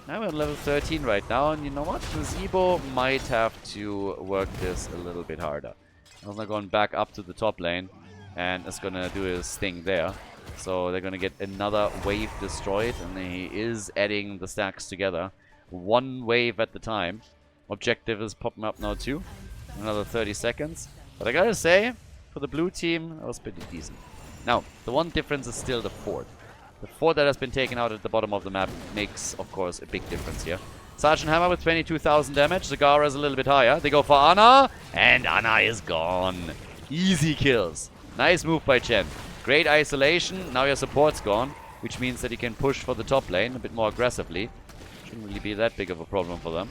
Now we're on level 13 right now, and you know what? Nazeebo might have to work this a little bit harder. He's going back up to the top lane, and is going to do his thing there. So they're going to get another wave destroyed, and he is adding the stacks together. 1 wave at the time. Objective is popping up now too. Another 30 seconds. But I gotta say, for the blue team, that was pretty decent. Now, the one difference is still the fort. The fort that has been taken out at the bottom of the map makes, of course, a big difference here. Sergeant Hammer with 22,000 damage. Zagara is a little bit higher. They go for Ana, and Ana is gone. Easy kills. Nice move by Chen. Great isolation. Now your support's gone, which means that he can push for the top lane a bit more aggressively. Shouldn't really be that big of a problem for them.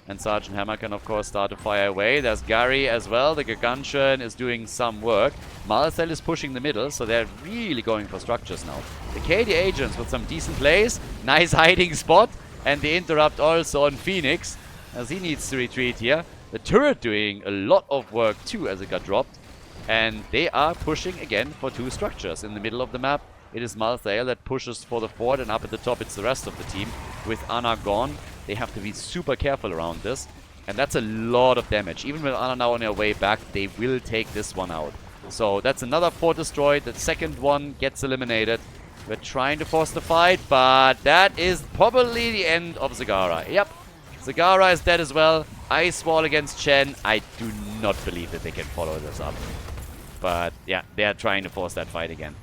And Sergeant Hammer can, of course, start to fire away. There's Gary as well. The Gargantuan is doing some work. Malthael is pushing the middle, so they're really going for structures now. The KD agents with some decent plays. Nice hiding spot. And the interrupt also on Phoenix, as he needs to retreat here. The turret doing a lot of work too, as it got dropped. And they are pushing again for 2 structures. In the middle of the map, it is Malthael that pushes for the fort, and up at the top it's the rest of the team. With Ana gone, they have to be super careful around this. And that's a lot of damage. Even with Ana now on their way back, they will take this one out. So that's another fort destroyed. The second one gets eliminated. We're trying to force the fight, but that is probably the end of Zagara. Yep, Zagara is dead as well. Ice Wall against Chen. I do not believe that they can follow this up. But yeah, they're trying to force that fight again.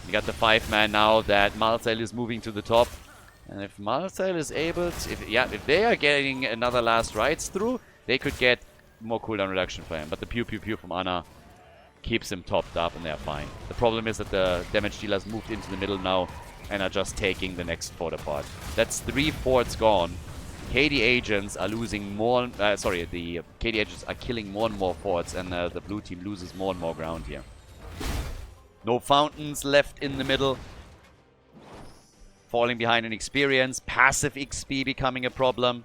We got the 5-man now that Malthael is moving to the top. And if Malthael is able to... If they are getting another last rites through, they could get more cooldown reduction for him. But the pew pew pew from Ana keeps him topped up, and they're fine. The problem is that the damage dealers moved into the middle now and are just taking the next fort apart. That's 3 forts gone. KD agents are losing more... the KD agents are killing more and more forts, and the blue team loses more and more ground here. No fountains left in the middle. Falling behind in experience. Passive XP becoming a problem.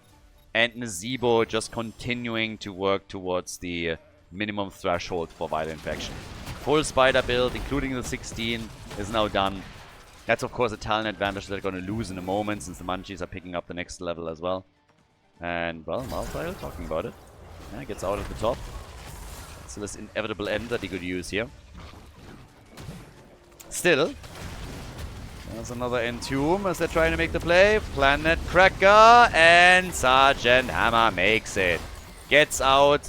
And Nazeebo just continuing to work towards the minimum threshold for Vital Infection. Full spider build, including the 16, is now done. That's of course a talent advantage they're going to lose in a moment, since the Munchies are picking up the next level as well. And, well, Malthael talking about it. Yeah, gets out of the top. So this inevitable end that he could use here. Still, there's another Entomb as they're trying to make the play. Planet Cracker, and Sergeant Hammer makes it. Gets out.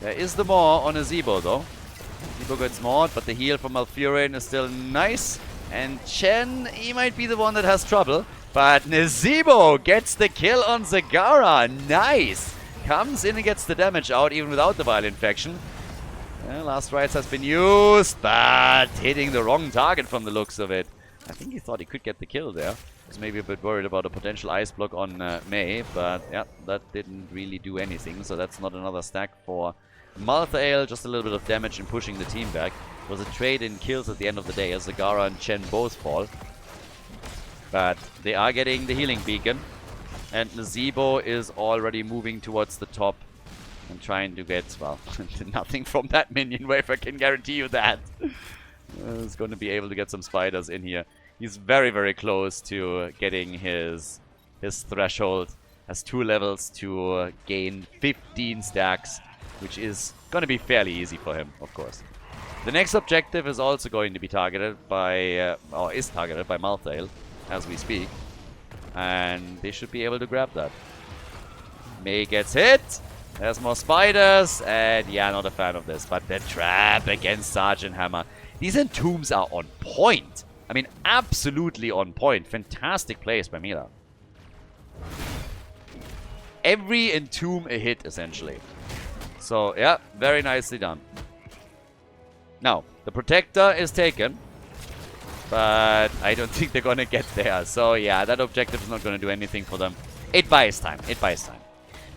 There is the Maw on Nazeebo though. Nazeebo gets Mawed, but the heal from Malfurion is still nice. And Chen, he might be the one that has trouble. But Nazeebo gets the kill on Zagara. Nice! Comes in and gets the damage out even without the Vile Infection. Last rites has been used, but hitting the wrong target from the looks of it. I think he thought he could get the kill there. Was maybe a bit worried about a potential ice block on Mei, but yeah, that didn't really do anything. So that's not another stack for Malthael. Just a little bit of damage and pushing the team back. It was a trade in kills at the end of the day as Zagara and Chen both fall. But they are getting the healing beacon. And Nazeebo is already moving towards the top and trying to get, well, nothing from that minion wave, I can guarantee you that. He's going to be able to get some spiders in here. He's very, very close to getting his threshold. Has 2 levels to gain 15 stacks, which is going to be fairly easy for him, of course. The next objective is also going to be targeted by, or is targeted by Malthael as we speak. And they should be able to grab that. Mei gets hit. There's more spiders. And yeah, not a fan of this. But the trap against Sergeant Hammer. These entombs are on point. I mean, absolutely on point. Fantastic plays by Mila. Every entomb a hit, essentially. So, yeah, very nicely done. Now, the Protector is taken. But I don't think they're going to get there. So, yeah, that objective is not going to do anything for them. It buys time. It buys time.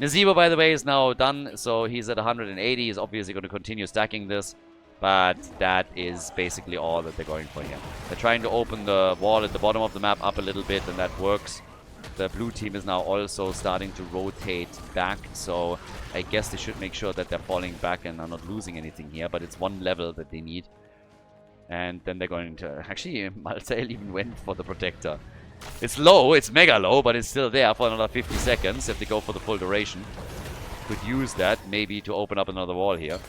Nazeebo, by the way, is now done. So, he's at 180. He's obviously going to continue stacking this. But that is basically all that they're going for here. They're trying to open the wall at the bottom of the map up a little bit, and that works. The blue team is now also starting to rotate back. So, I guess they should make sure that they're falling back and are not losing anything here. But it's 1 level that they need. And then they're going to... Actually, Malthael even went for the Protector. It's low, it's mega low, but it's still there for another 50 seconds if they go for the full duration. Could use that maybe to open up another wall here.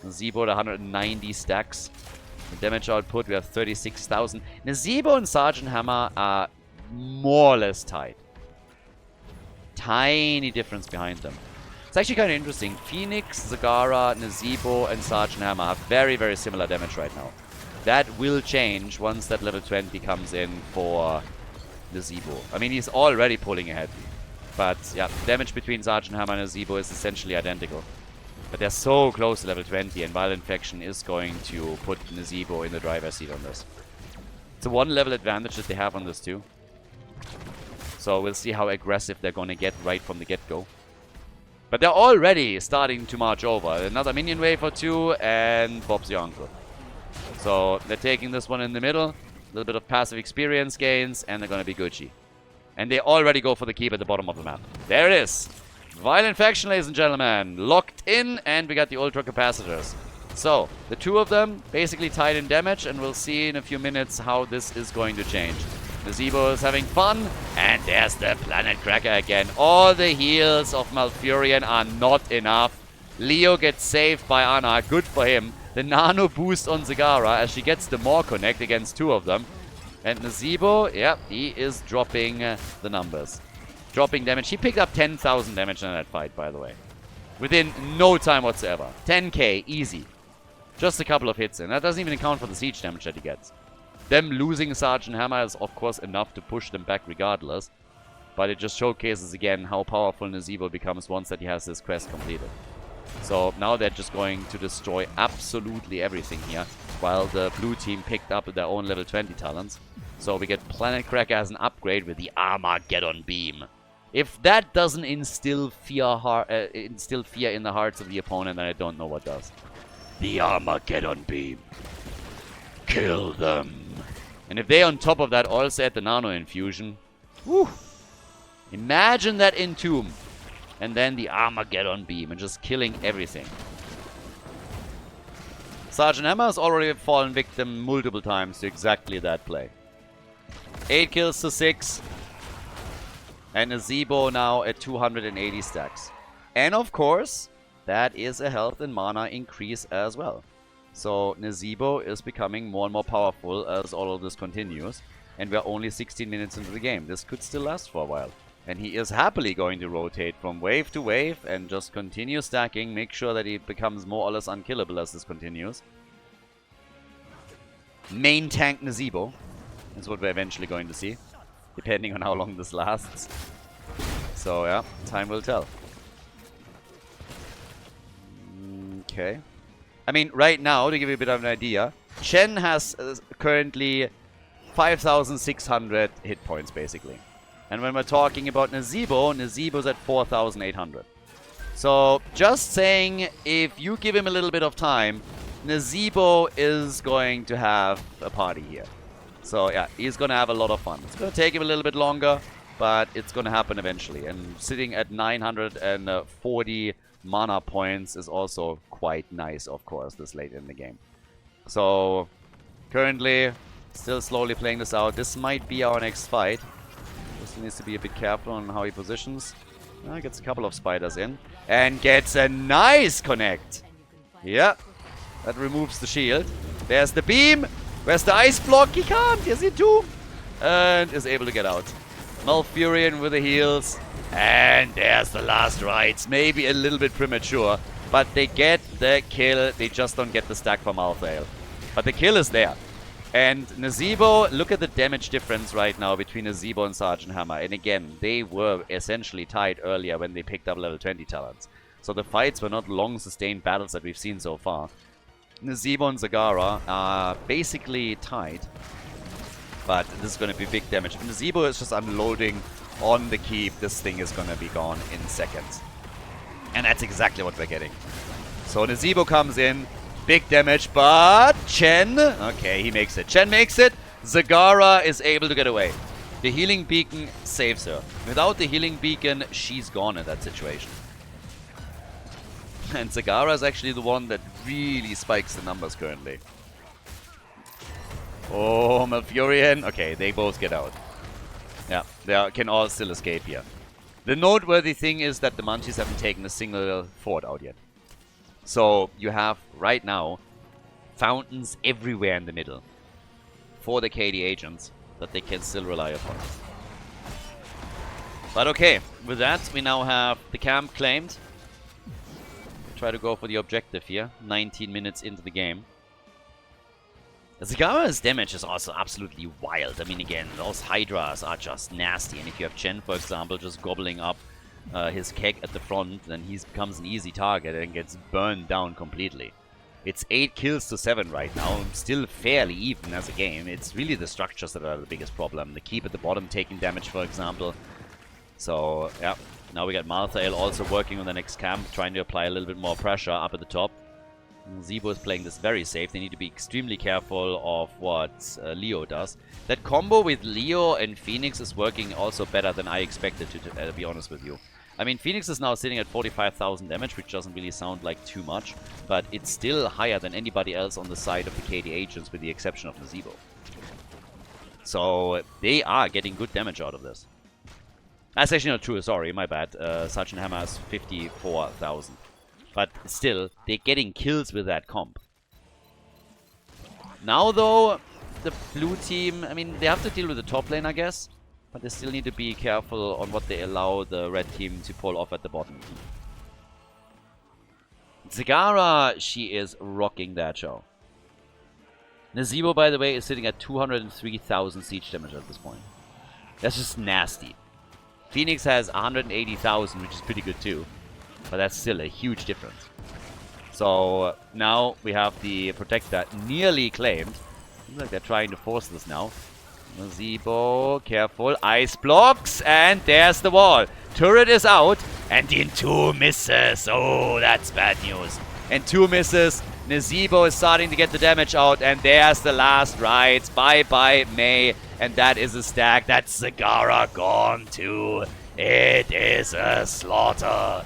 Nazeebo at 190 stacks. The damage output, we have 36,000. Nazeebo and Sergeant Hammer are more or less tied. Tiny difference behind them. It's actually kind of interesting. Phoenix, Zagara, Nazeebo, and Sergeant Hammer have very, very similar damage right now. That will change once that level 20 comes in for Nazeebo. I mean, he's already pulling ahead. But, yeah, damage between Sergeant Hammer and Nazeebo is essentially identical. But they're so close to level 20, and Vile Infection is going to put Nazeebo in the driver's seat on this. It's a 1 level advantage that they have on this too. So we'll see how aggressive they're going to get right from the get-go. But they're already starting to march over. Another minion wave or 2, and Bob's your uncle. So they're taking this one in the middle. A little bit of passive experience gains, and they're going to be Gucci. And they already go for the keep at the bottom of the map. There it is. Vile Infection, ladies and gentlemen. Locked in, and we got the Ultra Capacitors. So, the 2 of them basically tied in damage, and we'll see in a few minutes how this is going to change. Nazeebo is having fun, and there's the Planet Cracker again. All the heals of Malfurion are not enough. Leo gets saved by Ana, good for him. The nano boost on Zagara as she gets the more connect against 2 of them. And Nazeebo, yeah, he is dropping the numbers. Dropping damage. He picked up 10,000 damage in that fight, by the way. Within no time whatsoever. 10k, easy. Just a couple of hits in. That doesn't even account for the siege damage that he gets. Them losing Sergeant Hammer is, of course, enough to push them back regardless. But it just showcases again how powerful Nazeebo becomes once that he has this quest completed. So now they're just going to destroy absolutely everything here, while the blue team picked up their own level 20 talents. So we get Planet Cracker as an upgrade with the Armageddon Beam. If that doesn't instill fear in the hearts of the opponent, then I don't know what does. The Armageddon Beam. Kill them. And if they on top of that also add the Nano Infusion, whew, imagine that Entomb. And then the Armageddon Beam and just killing everything. Sergeant Hammer has already fallen victim multiple times to exactly that play. 8 kills to 6. And Nazeebo now at 280 stacks. And of course, that is a health and mana increase as well. So Nazeebo is becoming more and more powerful as all of this continues. And we're only 16 minutes into the game. This could still last for a while. And he is happily going to rotate from wave to wave and just continue stacking. Make sure that he becomes more or less unkillable as this continues. main tank Nazebo is what we're eventually going to see, depending on how long this lasts. So yeah, time will tell. Okay. I mean, right now, to give you a bit of an idea, Chen has currently 5,600 hit points, basically. And when we're talking about Nazebo, Nazebo's at 4,800. So, just saying, if you give him a little bit of time, Nazebo is going to have a party here. So, yeah, he's going to have a lot of fun. It's going to take him a little bit longer, but it's going to happen eventually. And sitting at 940 mana points is also quite nice, of course, this late in the game. So, currently, still slowly playing this out. This might be our next fight. Just needs to be a bit careful on how he positions. Gets a couple of spiders in. And gets a nice connect. Yeah. That removes the shield. There's the beam. Where's the ice block? He can't. Yes, he do. And is able to get out. Malfurion with the heals. And there's the last rites. Maybe a little bit premature. But they get the kill. They just don't get the stack from Malthael. But the kill is there. And Nazebo, look at the damage difference right now between Nazebo and Sergeant Hammer. And again, they were essentially tied earlier when they picked up level 20 talents. So the fights were not long sustained battles that we've seen so far. Nazebo and Zagara are basically tied. But this is going to be big damage. If Nazebo is just unloading on the keep, this thing is going to be gone in seconds. And that's exactly what we're getting. So Nazebo comes in. Big damage, but Chen, okay, he makes it. Chen makes it. Zagara is able to get away. The healing beacon saves her. Without the healing beacon, she's gone in that situation. And Zagara is actually the one that really spikes the numbers currently. Oh, Malfurion. Okay, they both get out. Yeah, they can all still escape here. The noteworthy thing is that the Munchies haven't taken a single fort out yet. So you have, right now, fountains everywhere in the middle for the KD agents that they can still rely upon. But okay, with that, we now have the camp claimed. Try to go for the objective here, 19 minutes into the game. Zagara's damage is also absolutely wild. I mean, again, those Hydras are just nasty. And if you have Chen, for example, just gobbling up his keg at the front, then he becomes an easy target and gets burned down completely. It's 8 kills to 7 right now, still fairly even as a game. It's really the structures that are the biggest problem. The keep at the bottom taking damage, for example. So, yeah, now we got Malthael also working on the next camp, trying to apply a little bit more pressure up at the top. Zebo is playing this very safe. They need to be extremely careful of what Leo does. That combo with Leo and Phoenix is working also better than I expected to be honest with you. I mean, Phoenix is now sitting at 45,000 damage, which doesn't really sound like too much, but it's still higher than anybody else on the side of the KD agents, with the exception of Nazebo. So they are getting good damage out of this. That's actually not true, sorry, my bad. Sergeant Hammer has 54,000. But still, they're getting kills with that comp. Now, though, the blue team, I mean, they have to deal with the top lane, I guess. But they still need to be careful on what they allow the red team to pull off at the bottom. Zagara, she is rocking that show. Nazebo, by the way, is sitting at 203,000 siege damage at this point. That's just nasty. Phoenix has 180,000, which is pretty good too. But that's still a huge difference. So now we have the Protector nearly claimed. Looks like they're trying to force this now. Nazebo, careful. Ice blocks, and there's the wall. Turret is out, and in 2 misses. Oh, that's bad news. And 2 misses. Nazebo is starting to get the damage out, and there's the last ride. Bye-bye, May. And that is a stack. That's Zagara gone too. It is a slaughter.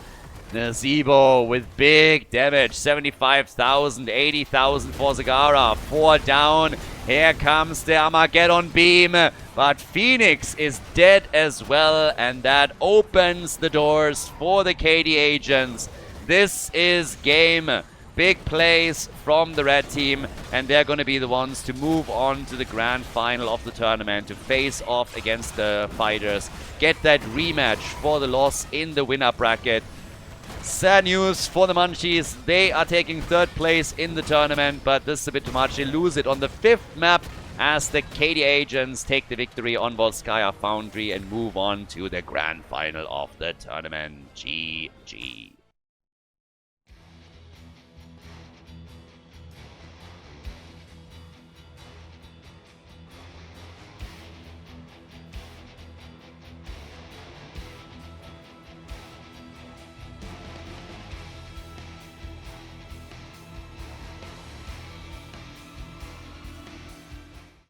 Nazebo with big damage. 75,000, 80,000 for Zagara. 4 down. Here comes the Armageddon beam. But Phoenix is dead as well. And that opens the doors for the KD agents. This is game. Big plays from the red team, and they're going to be the ones to move on to the grand final of the tournament, to face off against the fighters, get that rematch for the loss in the winner bracket. Sad news for the Munchies. They are taking 3rd place in the tournament, but this is a bit too much. They lose it on the 5th map as the KD Agents take the victory on Volskaya Foundry and move on to the grand final of the tournament. GG.